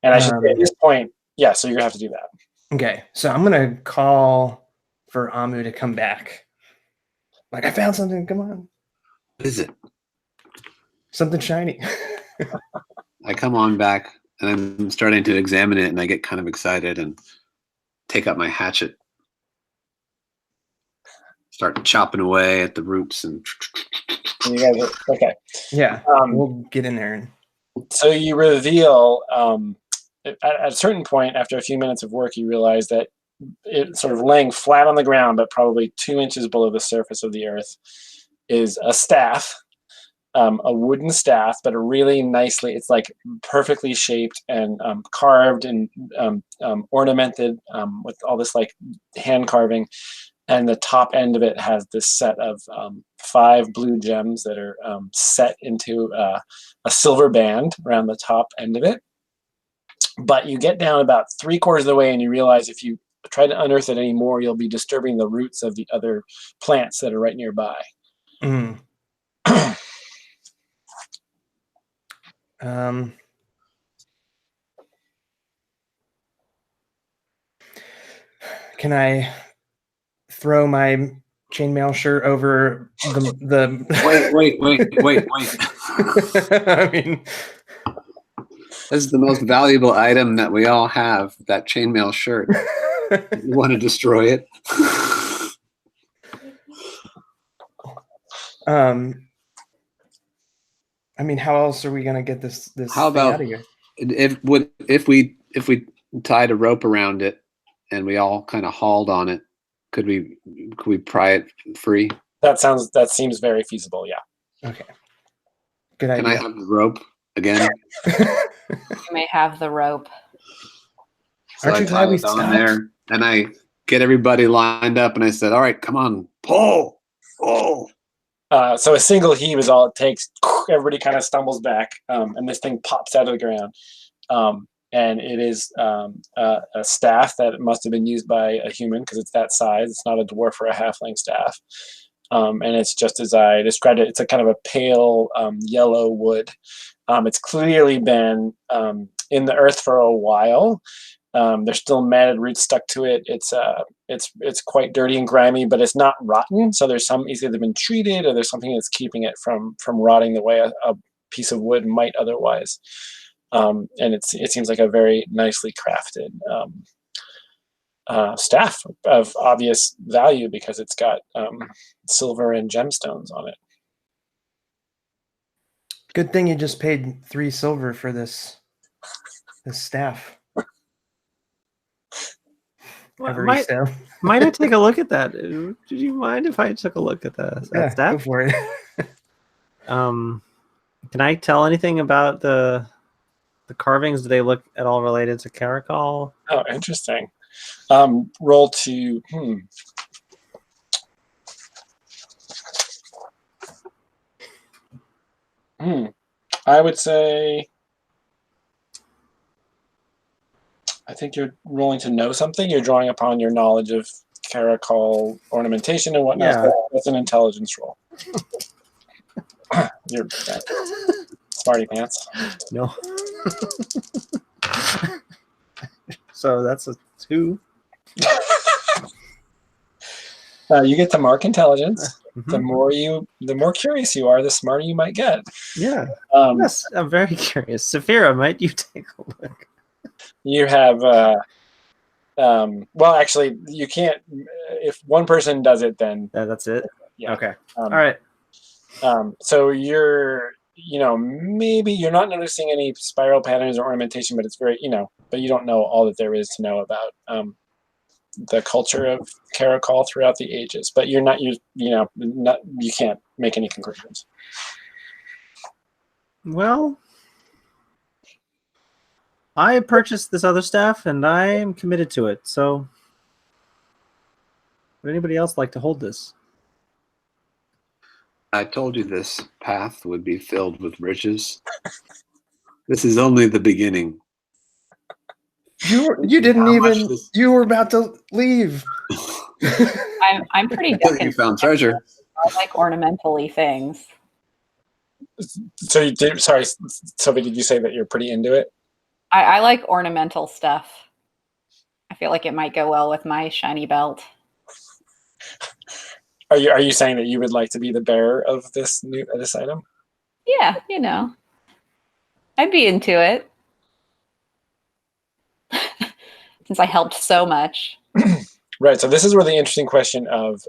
Speaker 1: And I should say at this point, yeah, so you're gonna have to do that.
Speaker 6: Okay, so I'm gonna call for Amu to come back. Like, I found something. Come on,
Speaker 2: What is it?
Speaker 6: something shiny.
Speaker 2: I come on back and I'm starting to examine it, and I get kind of excited and take up my hatchet, start chopping away at the roots. And
Speaker 1: You guys are, okay.
Speaker 6: Yeah, we'll get in there.
Speaker 1: So you reveal at a certain point, after a few minutes of work, you realize that it's sort of laying flat on the ground, but probably 2 inches below the surface of the earth, is a staff, a wooden staff, but a really nicely, it's like perfectly shaped and carved and ornamented with all this like hand carving. And the top end of it has this set of 5 blue gems that are set into a silver band around the top end of it. But you get down about 3/4 of the way and you realize if you try to unearth it anymore, you'll be disturbing the roots of the other plants that are right nearby.
Speaker 6: Mm. Can I throw my chainmail shirt over the
Speaker 2: wait.
Speaker 6: I mean,
Speaker 2: This is the most valuable item that we all have, that chainmail shirt. You want to destroy it?
Speaker 6: I mean, how else are we gonna get this
Speaker 2: How
Speaker 6: thing
Speaker 2: about
Speaker 6: out of here?
Speaker 2: if we tied a rope around it and we all kind of hauled on it, could we pry it free?
Speaker 1: That seems very feasible. Yeah.
Speaker 6: Okay. Good idea.
Speaker 2: Can I have the rope again?
Speaker 4: You may have the rope.
Speaker 2: So
Speaker 6: Aren't
Speaker 2: I
Speaker 6: you
Speaker 2: tie
Speaker 6: glad we
Speaker 2: it on
Speaker 6: stopped?
Speaker 2: there, and I get everybody lined up, and I said, "All right, come on, pull."
Speaker 1: So a single heave is all it takes. Everybody kind of stumbles back, and this thing pops out of the ground. And it is a staff that must have been used by a human because it's that size. It's not a dwarf or a halfling staff. And it's just as I described it. It's a kind of a pale yellow wood. It's clearly been in the earth for a while. There's still matted roots stuck to it. It's quite dirty and grimy, but it's not rotten. So there's some either they've been treated or there's something that's keeping it from rotting the way a piece of wood might otherwise. And it seems like a very nicely crafted staff of obvious value because it's got silver and gemstones on it.
Speaker 6: Good thing you just paid 3 silver for this staff.
Speaker 7: Might I take a look at that? Did you mind if I took a look at that
Speaker 6: Yeah,
Speaker 7: staff?
Speaker 6: go for it.
Speaker 7: Can I tell anything about the carvings? Do they look at all related to Caracol?
Speaker 1: Oh, interesting. Roll to I would say I think you're rolling to know something. You're drawing upon your knowledge of Caracol ornamentation and whatnot.
Speaker 7: Yeah.
Speaker 1: That's an intelligence roll. You're smarty pants.
Speaker 7: No. So that's a 2.
Speaker 1: You get to mark intelligence.
Speaker 7: Mhm.
Speaker 1: The more curious you are, the smarter you might get.
Speaker 7: Yeah. Yes, I'm very curious. Saphira, might you take a look?
Speaker 1: You have well, actually, you can't. If one person does it, then
Speaker 7: That's it.
Speaker 1: yeah.
Speaker 7: Okay. All right.
Speaker 1: So maybe you're not noticing any spiral patterns or ornamentation, but it's very, but you don't know all that there is to know about the culture of Caracol throughout the ages. But you can't make any conclusions.
Speaker 7: Well, I purchased this other staff, and I am committed to it. So, would anybody else like to hold this?
Speaker 2: I told you this path would be filled with riches. This is only the beginning.
Speaker 6: You didn't
Speaker 2: How much
Speaker 6: even.
Speaker 2: this-
Speaker 6: You were about to leave.
Speaker 4: I'm pretty
Speaker 2: I thought you
Speaker 4: decadent.
Speaker 2: found treasure.
Speaker 4: I like ornamentally things.
Speaker 1: So you did. Sorry, Sophie. Did you say that you're pretty into it?
Speaker 4: I like ornamental stuff. I feel like it might go well with my shiny belt.
Speaker 1: Are you saying that you would like to be the bearer of this this item?
Speaker 4: Yeah, I'd be into it since I helped so much.
Speaker 1: Right. So this is where the interesting question of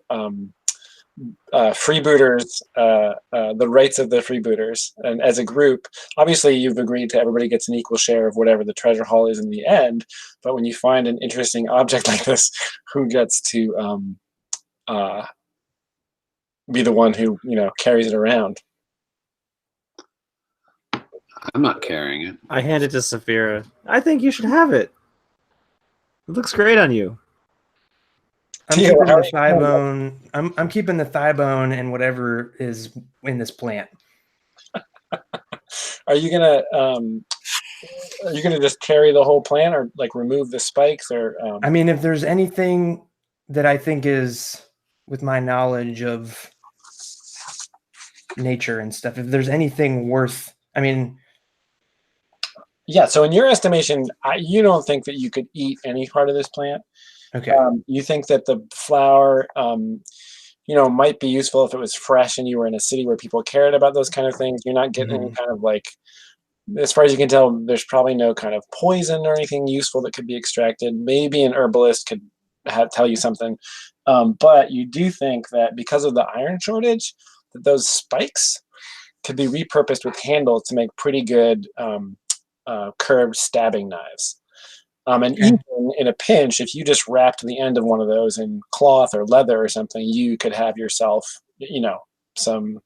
Speaker 1: freebooters, the rights of the freebooters, and as a group, obviously you've agreed to everybody gets an equal share of whatever the treasure haul is in the end. But when you find an interesting object like this, who gets to be the one who carries it around?
Speaker 2: I'm not carrying it.
Speaker 7: I hand it to Saphira. I think you should have it. It looks great on you.
Speaker 6: I'm
Speaker 1: Theo,
Speaker 6: keeping
Speaker 1: how
Speaker 6: the
Speaker 1: are you
Speaker 6: thigh
Speaker 1: feeling about
Speaker 6: bone. I'm keeping the thigh bone and whatever is in this plant.
Speaker 1: Are you gonna just carry the whole plant, or like remove the spikes, or
Speaker 6: I mean, if there's anything that I think is with my knowledge of nature and stuff, if there's anything worth, I mean,
Speaker 1: yeah. So in your estimation, you don't think that you could eat any part of this plant.
Speaker 6: okay.
Speaker 1: You think that the flower, might be useful if it was fresh and you were in a city where people cared about those kind of things. You're not getting any kind of like, as far as you can tell, there's probably no kind of poison or anything useful that could be extracted. Maybe an herbalist could tell you something. But you do think that because of the iron shortage, that those spikes could be repurposed with handles to make pretty good curved stabbing knives. And
Speaker 6: Okay.
Speaker 1: even in a pinch, if you just wrapped the end of one of those in cloth or leather or something, you could have yourself, some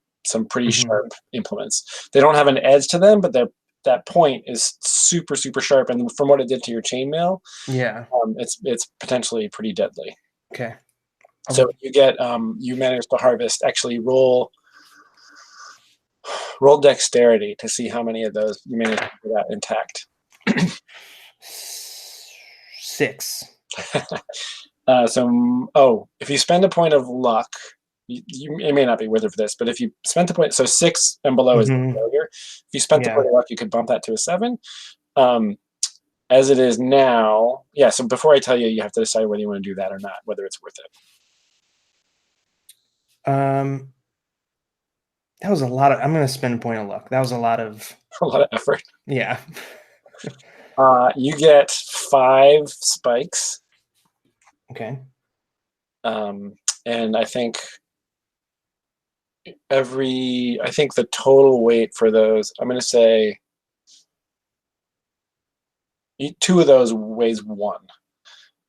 Speaker 1: pretty sharp implements. They don't have an edge to them, but that point is super, super sharp. And from what it did to your chainmail,
Speaker 6: Yeah.
Speaker 1: it's potentially pretty deadly.
Speaker 6: Okay.
Speaker 1: So you get you manage to harvest. Actually, roll dexterity to see how many of those you manage to get that intact.
Speaker 6: 6.
Speaker 1: If you spend a point of luck, it may not be worth it for this, but if you spent a point, so 6 and below is the failure. If you spent a point of luck, you could bump that to a 7. As it is now, yeah. So before I tell you, you have to decide whether you want to do that or not, whether it's worth it.
Speaker 6: That was a lot of. I'm going to spend a point of luck. That was a lot of
Speaker 1: effort.
Speaker 6: Yeah.
Speaker 1: You get 5 spikes.
Speaker 6: Okay.
Speaker 1: And I think the total weight for those, I'm going to say 2 of those weighs 1.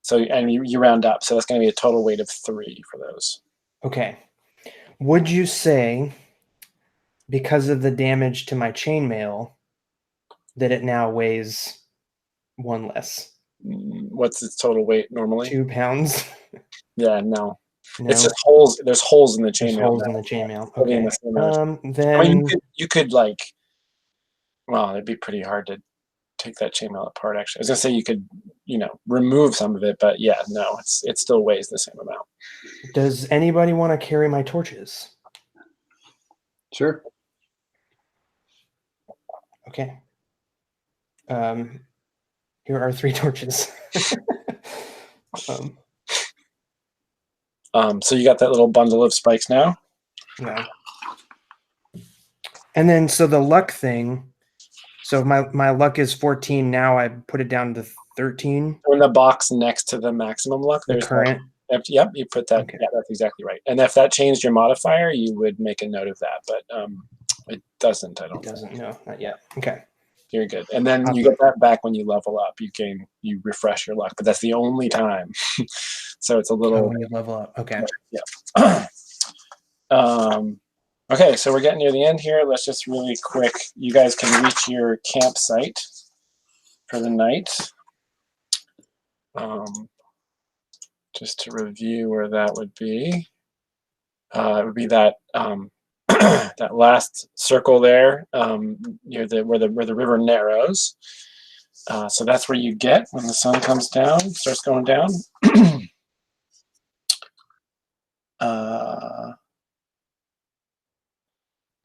Speaker 1: So, and you round up. So that's going to be a total weight of 3 for those.
Speaker 6: Okay. Would you say, because of the damage to my chainmail, that it now weighs 1 less?
Speaker 1: What's its total weight normally?
Speaker 6: 2 pounds.
Speaker 1: Yeah, no. It's just holes. There's holes in the chainmail.
Speaker 6: Holes in the chainmail. Okay.
Speaker 1: Then I mean, you could like, well, it'd be pretty hard to take that chainmail apart. Actually, I was gonna say you could, remove some of it, but yeah, no, it still weighs the same amount.
Speaker 6: Does anybody want to carry my torches?
Speaker 2: Sure.
Speaker 6: Okay. Here are 3 torches.
Speaker 1: So you got that little bundle of spikes now?
Speaker 6: Yeah. And then, so the luck thing, so my luck is 14 now, I put it down to 13.
Speaker 1: In the box next to the maximum luck,
Speaker 6: The
Speaker 1: there's
Speaker 6: current.
Speaker 1: Yep, you put that.
Speaker 6: Okay.
Speaker 1: Yeah, that's exactly right. And if that changed your modifier, you would make a note of that, but it doesn't, I don't think.
Speaker 6: It doesn't, no, not yet. Okay.
Speaker 1: You're good. And then you get that back when you level up. You refresh your luck, but that's the only time. So it's a little.
Speaker 6: When you level up. Okay.
Speaker 1: Yeah. Okay, so we're getting near the end here. Let's just really quick. You guys can reach your campsite for the night. Just to review where that would be. It would be that that last circle there near where the river narrows. So that's where you get when the sun comes down, starts going down.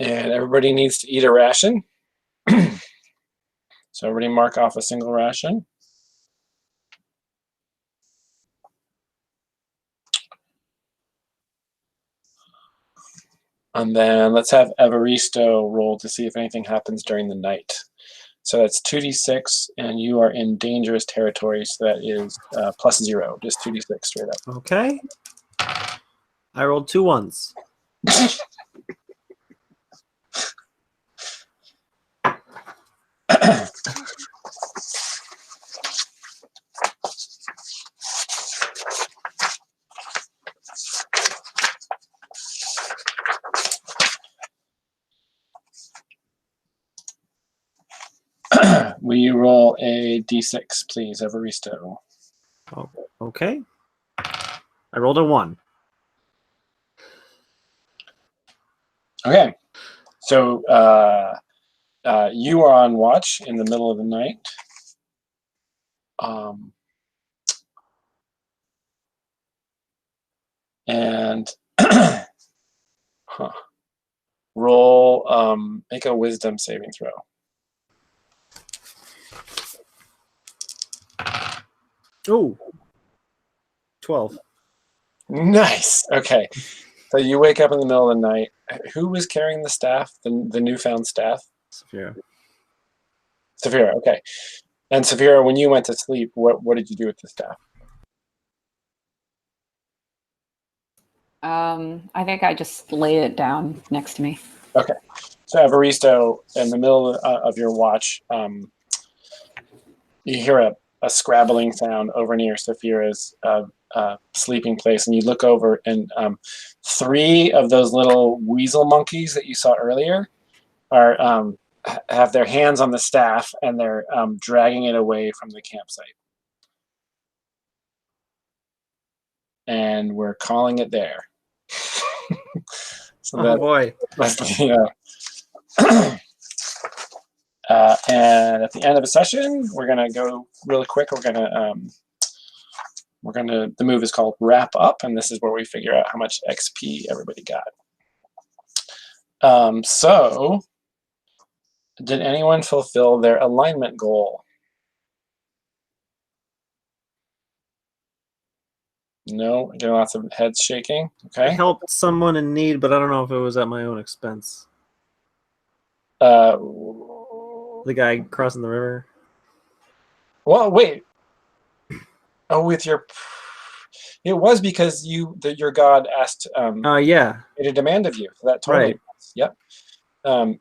Speaker 1: And everybody needs to eat a ration. So everybody mark off a single ration. And then let's have Evaristo roll to see if anything happens during the night. So that's 2d6, and you are in dangerous territory, so that is +0, just 2d6 straight up.
Speaker 7: Okay. I rolled 2 ones.
Speaker 1: Will you roll a d6, please, Evaristo?
Speaker 7: Oh, okay. I rolled a 1.
Speaker 1: Okay. So you are on watch in the middle of the night. And roll, make a wisdom saving throw.
Speaker 7: Oh, 12.
Speaker 1: Nice. Okay. So you wake up in the middle of the night. Who was carrying the staff, the newfound staff?
Speaker 7: Sophia.
Speaker 1: Saphira, okay. And Saphira, when you went to sleep, what did you do with the staff?
Speaker 4: I think I just laid it down next to me.
Speaker 1: Okay. So Evaristo, in the middle of your watch, you hear a scrabbling sound over near Saphira's sleeping place, and you look over, and 3 of those little weasel monkeys that you saw earlier are have their hands on the staff, and they're dragging it away from the campsite. And we're calling it there. So
Speaker 7: Oh boy.
Speaker 1: that's and at the end of the session, we're gonna go really quick. The move is called wrap up, and this is where we figure out how much XP everybody got. So did anyone fulfill their alignment goal? No, getting lots of heads shaking.
Speaker 7: I
Speaker 1: Okay.
Speaker 7: helped someone in need, but I don't know if it was at my own expense. The guy crossing the river.
Speaker 1: Well, wait. Oh, with your, it was because your god asked.
Speaker 7: Yeah.
Speaker 1: Made a demand of you. So that totally.
Speaker 7: Right.
Speaker 1: Yep.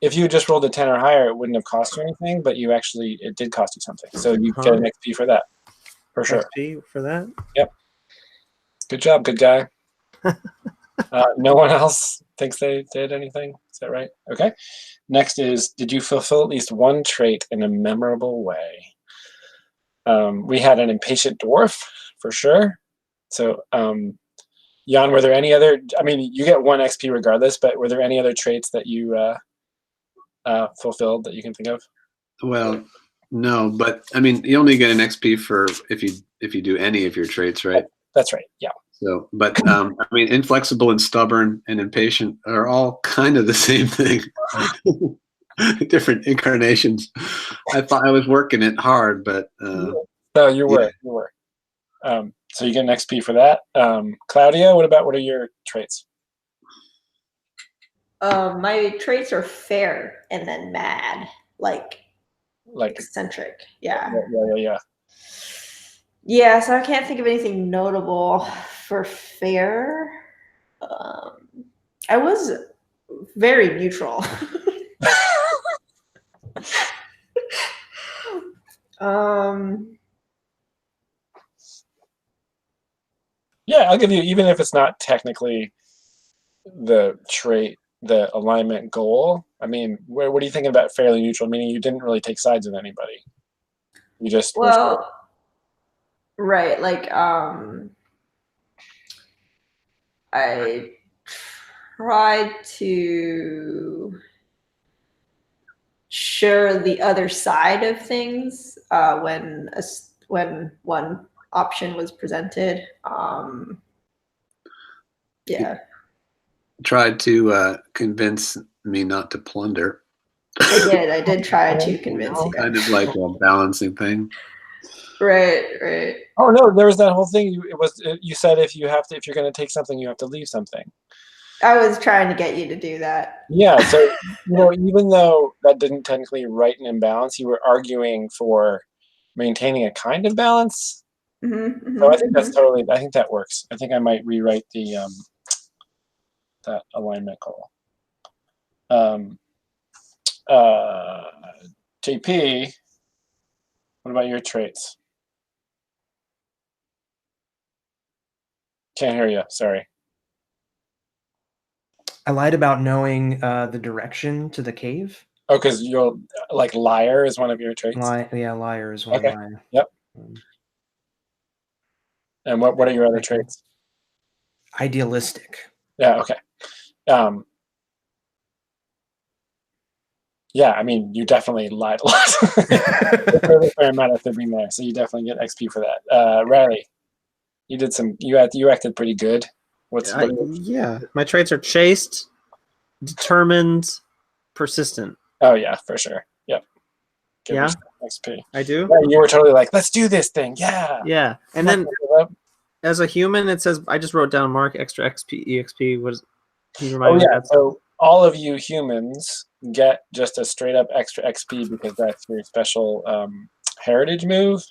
Speaker 1: If you just rolled a 10 or higher, it wouldn't have cost you anything, but it did cost you something. So you get an XP for that, for sure.
Speaker 7: XP for that.
Speaker 1: Yep. Good job, good guy. No one else thinks they did anything. Is that right? Okay. Next is, did you fulfill at least one trait in a memorable way? We had an impatient dwarf, for sure. So, Jan, were there any other, I mean, you get 1 XP regardless, but were there any other traits that you fulfilled that you can think of?
Speaker 2: Well, no, but I mean, you only get an XP for if you do any of your traits, right?
Speaker 1: That's right. Yeah.
Speaker 2: So, but I mean, inflexible and stubborn and impatient are all kind of the same thing. Different incarnations. I thought I was working it hard, but
Speaker 1: no, you were.
Speaker 2: yeah.
Speaker 1: You were. So you get an XP for that. Claudia, what are your traits?
Speaker 5: My traits are fair and then mad, like eccentric. Yeah.
Speaker 1: Yeah.
Speaker 5: Yeah, so I can't think of anything notable for fair. I was very neutral.
Speaker 1: Yeah, I'll give you, even if it's not technically the trait, the alignment goal. I mean, what are you thinking about fairly neutral? Meaning you didn't really take sides with anybody. You just
Speaker 5: right, like I tried to share the other side of things when one option was presented. Yeah.
Speaker 2: Tried to convince me not to plunder.
Speaker 5: I did try to convince you.
Speaker 2: Kind of like a balancing thing.
Speaker 5: Right.
Speaker 1: Oh no, there was that whole thing. You said if you're going to take something, you have to leave something.
Speaker 5: I was trying to get you to do that.
Speaker 1: Yeah. So even though that didn't technically right an imbalance, you were arguing for maintaining a kind of balance. So I think that's totally. I think that works. I think I might rewrite the that alignment call. JP, what about your traits? Can't hear you. Sorry.
Speaker 6: I lied about knowing the direction to the cave.
Speaker 1: Oh, because you're like liar is one of your traits.
Speaker 6: Liar is one
Speaker 1: Okay.
Speaker 6: of mine.
Speaker 1: Yep. And what are your other traits?
Speaker 6: Idealistic.
Speaker 1: Yeah. Okay. Yeah, I mean, you definitely lied a lot. There's a fair amount of fibbing there, so you definitely get XP for that. Riley, you did some. You acted pretty good.
Speaker 7: Yeah, my traits are chaste, determined, persistent.
Speaker 1: Oh yeah, for sure. Yep. Give
Speaker 7: Yeah?
Speaker 1: yourself XP.
Speaker 7: I do.
Speaker 1: Yeah, you were totally like, let's do this thing. Yeah.
Speaker 7: Yeah, and then as a human, it says I just wrote down mark extra XP EXP. What is? Can you remind me of that?
Speaker 1: So all of you humans get just a straight up extra XP because that's your special heritage move.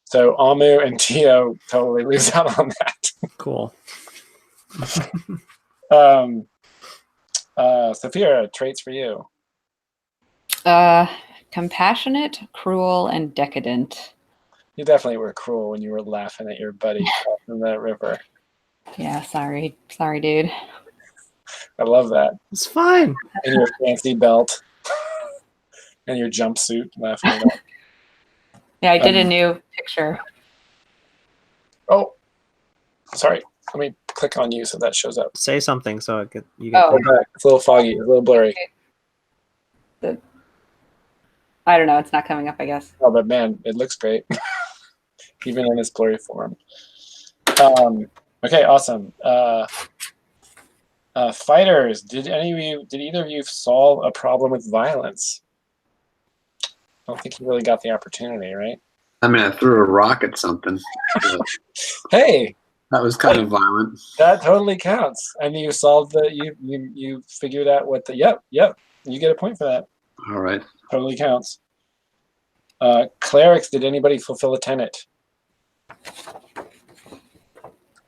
Speaker 1: So Amu and Geo totally lose out on that.
Speaker 7: Cool.
Speaker 1: Sophia, traits for you.
Speaker 4: Compassionate, cruel, and decadent.
Speaker 1: You definitely were cruel when you were laughing at your buddy in that river.
Speaker 4: Yeah, sorry, dude.
Speaker 1: I love that.
Speaker 7: It's fine.
Speaker 1: And your fancy belt. And your jumpsuit, laughing at that.
Speaker 4: Yeah, I did a new picture.
Speaker 1: Oh, sorry. Let me click on you so that shows up.
Speaker 7: Say something so you get.
Speaker 4: Oh.
Speaker 1: It's a little foggy, a little blurry.
Speaker 4: I don't know. It's not coming up, I guess.
Speaker 1: Oh, but man, it looks great, even in its blurry form. Okay, awesome. Fighters, did either of you solve a problem with violence? I don't think you really got the opportunity, right?
Speaker 2: I mean, I threw a rock at something. So
Speaker 1: Hey,
Speaker 2: that was kind of violent.
Speaker 1: that totally counts. And you solved you figured out what the yep. You get a point for that.
Speaker 2: All right.
Speaker 1: Totally counts. Clerics, did anybody fulfill a tenet?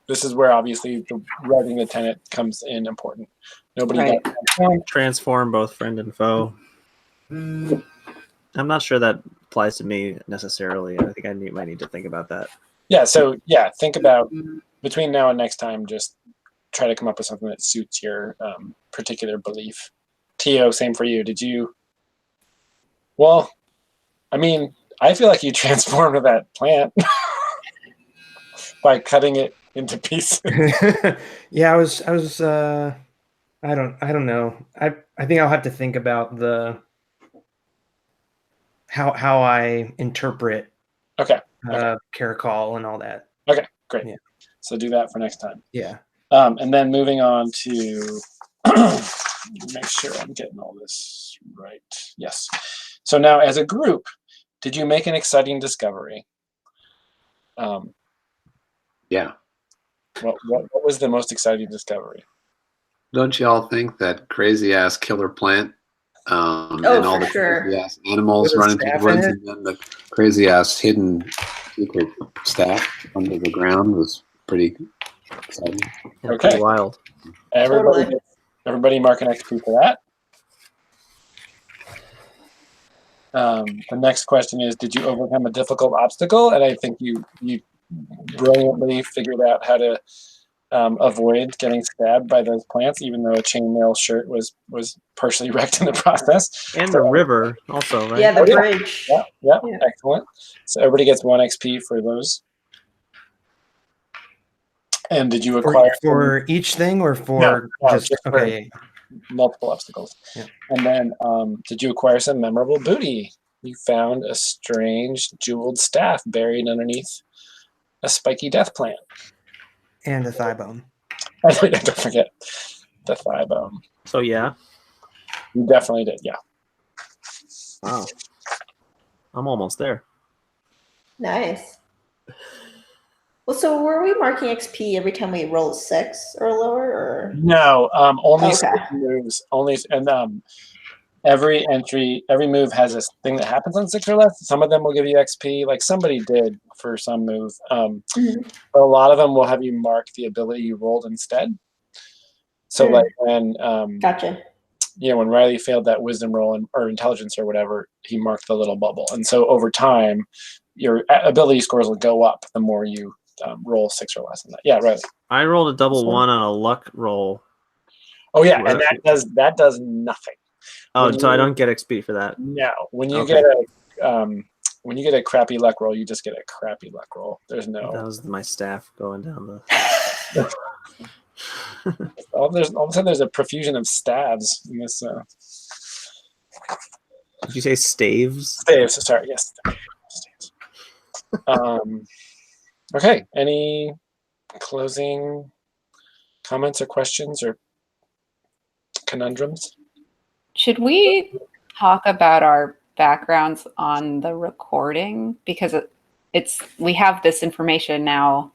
Speaker 1: This is where obviously the writing the tenet comes in important. Nobody
Speaker 4: Right.
Speaker 1: got transformed.
Speaker 7: Transform both friend and foe. I'm not sure that applies to me necessarily. I think I might need to think about that.
Speaker 1: Yeah, so think about between now and next time, just try to come up with something that suits your particular belief. Tio, same for you. Did you? Well, I mean, I feel like you transformed that plant by cutting it into pieces.
Speaker 6: Yeah, I was I don't know. I think I'll have to think about how I interpret Caracol and all that.
Speaker 1: Okay, great.
Speaker 6: Yeah.
Speaker 1: So do that for next time.
Speaker 6: Yeah.
Speaker 1: And then moving on to make sure I'm getting all this right. Yes. So now as a group, did you make an exciting discovery?
Speaker 2: Yeah.
Speaker 1: What was the most exciting discovery?
Speaker 2: Don't you all think that crazy ass killer plant and all the crazy ass animals
Speaker 6: With a
Speaker 2: running through the
Speaker 6: staff in
Speaker 2: woods
Speaker 6: it?
Speaker 2: and then the crazy ass hidden secret staff under the ground was pretty exciting.
Speaker 7: Yeah,
Speaker 1: Okay.
Speaker 7: pretty wild.
Speaker 1: Everybody mark an XP for that. The next question is, did you overcome a difficult obstacle? And I think you brilliantly figured out how to avoid getting stabbed by those plants, even though a chainmail shirt was partially wrecked in the process.
Speaker 7: And the river also, right?
Speaker 5: Yeah, the
Speaker 1: Oh, yeah.
Speaker 5: bridge.
Speaker 1: Yeah,
Speaker 5: Yeah.
Speaker 1: excellent. So everybody gets 1 XP for those. And did you acquire
Speaker 6: for each thing or for
Speaker 1: No,
Speaker 6: just
Speaker 1: just for-
Speaker 6: okay?
Speaker 1: multiple obstacles?
Speaker 6: Yeah.
Speaker 1: And then did you acquire some memorable booty? You found a strange jeweled staff buried underneath a spiky death plant.
Speaker 6: And a thigh bone.
Speaker 1: Don't forget the thigh bone.
Speaker 7: So yeah.
Speaker 1: You definitely did. Yeah.
Speaker 7: Wow. I'm almost there.
Speaker 5: Nice. Well, so were we marking XP every time we roll 6 or lower, or
Speaker 1: No, only
Speaker 5: Okay.
Speaker 1: certain moves. Only and every entry, every move has this thing that happens on 6 or less. Some of them will give you XP, like somebody did for some move.
Speaker 5: Mhm.
Speaker 1: But a lot of them will have you mark the ability you rolled instead. So like when
Speaker 5: Gotcha.
Speaker 1: when Riley failed that wisdom roll or intelligence or whatever, he marked the little bubble. And so over time, your ability scores will go up the more you roll 6 or less than that. Yeah, Riley.
Speaker 7: I rolled a double 1 on a luck roll.
Speaker 1: Oh yeah, and that does nothing.
Speaker 7: Oh, so I don't get XP for that.
Speaker 1: No, when you
Speaker 7: Okay.
Speaker 1: get a crappy luck roll, you just get a crappy luck roll. There's no.
Speaker 7: That was my staff going down the.
Speaker 1: All of a sudden, there's a profusion of stabs in this.
Speaker 7: Did you say staves?
Speaker 1: Staves. Sorry, yes. Staves. Okay. Any closing comments or questions or conundrums?
Speaker 4: Should we talk about our backgrounds on the recording? Because we have this information now,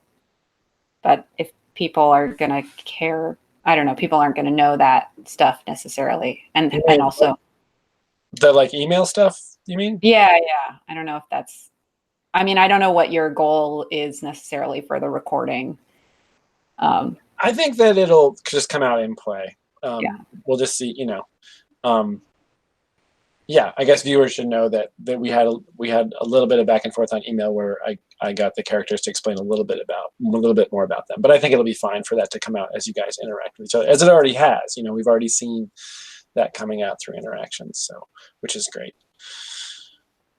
Speaker 4: but if people are going to care, I don't know, people aren't going to know that stuff necessarily. And also
Speaker 1: the like email stuff, you mean?
Speaker 4: Yeah. I don't know if that's, I mean, I don't know what your goal is necessarily for the recording.
Speaker 1: I think that it'll just come out in play.
Speaker 4: Yeah.
Speaker 1: We'll just see, yeah, I guess viewers should know that we had a little bit of back and forth on email where I got the characters to explain a little bit more about them. But I think it'll be fine for that to come out as you guys interact with each other, as it already has. We've already seen that coming out through interactions, so which is great.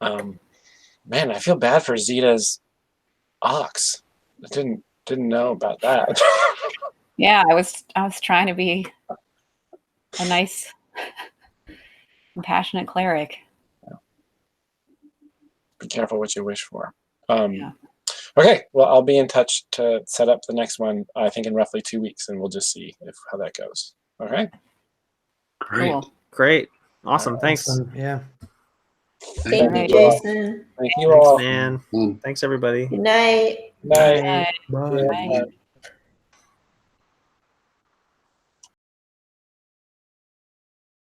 Speaker 1: Man, I feel bad for Zeta's ox. I didn't know about that.
Speaker 4: Yeah, I was trying to be a nice, compassionate cleric.
Speaker 1: Be careful what you wish for.
Speaker 4: Yeah.
Speaker 1: Okay, well, I'll be in touch to set up the next one, I think in roughly 2 weeks, and we'll just see how that goes. Okay?
Speaker 2: Great.
Speaker 4: Cool.
Speaker 7: Great. Awesome. Thanks.
Speaker 6: Awesome. Yeah.
Speaker 5: Thank
Speaker 4: you.
Speaker 5: you, Jason.
Speaker 1: Thank you
Speaker 7: Thanks,
Speaker 1: all.
Speaker 7: man. Thanks, everybody.
Speaker 5: Good night.
Speaker 1: Bye.
Speaker 4: Bye.
Speaker 6: Bye.
Speaker 4: Bye.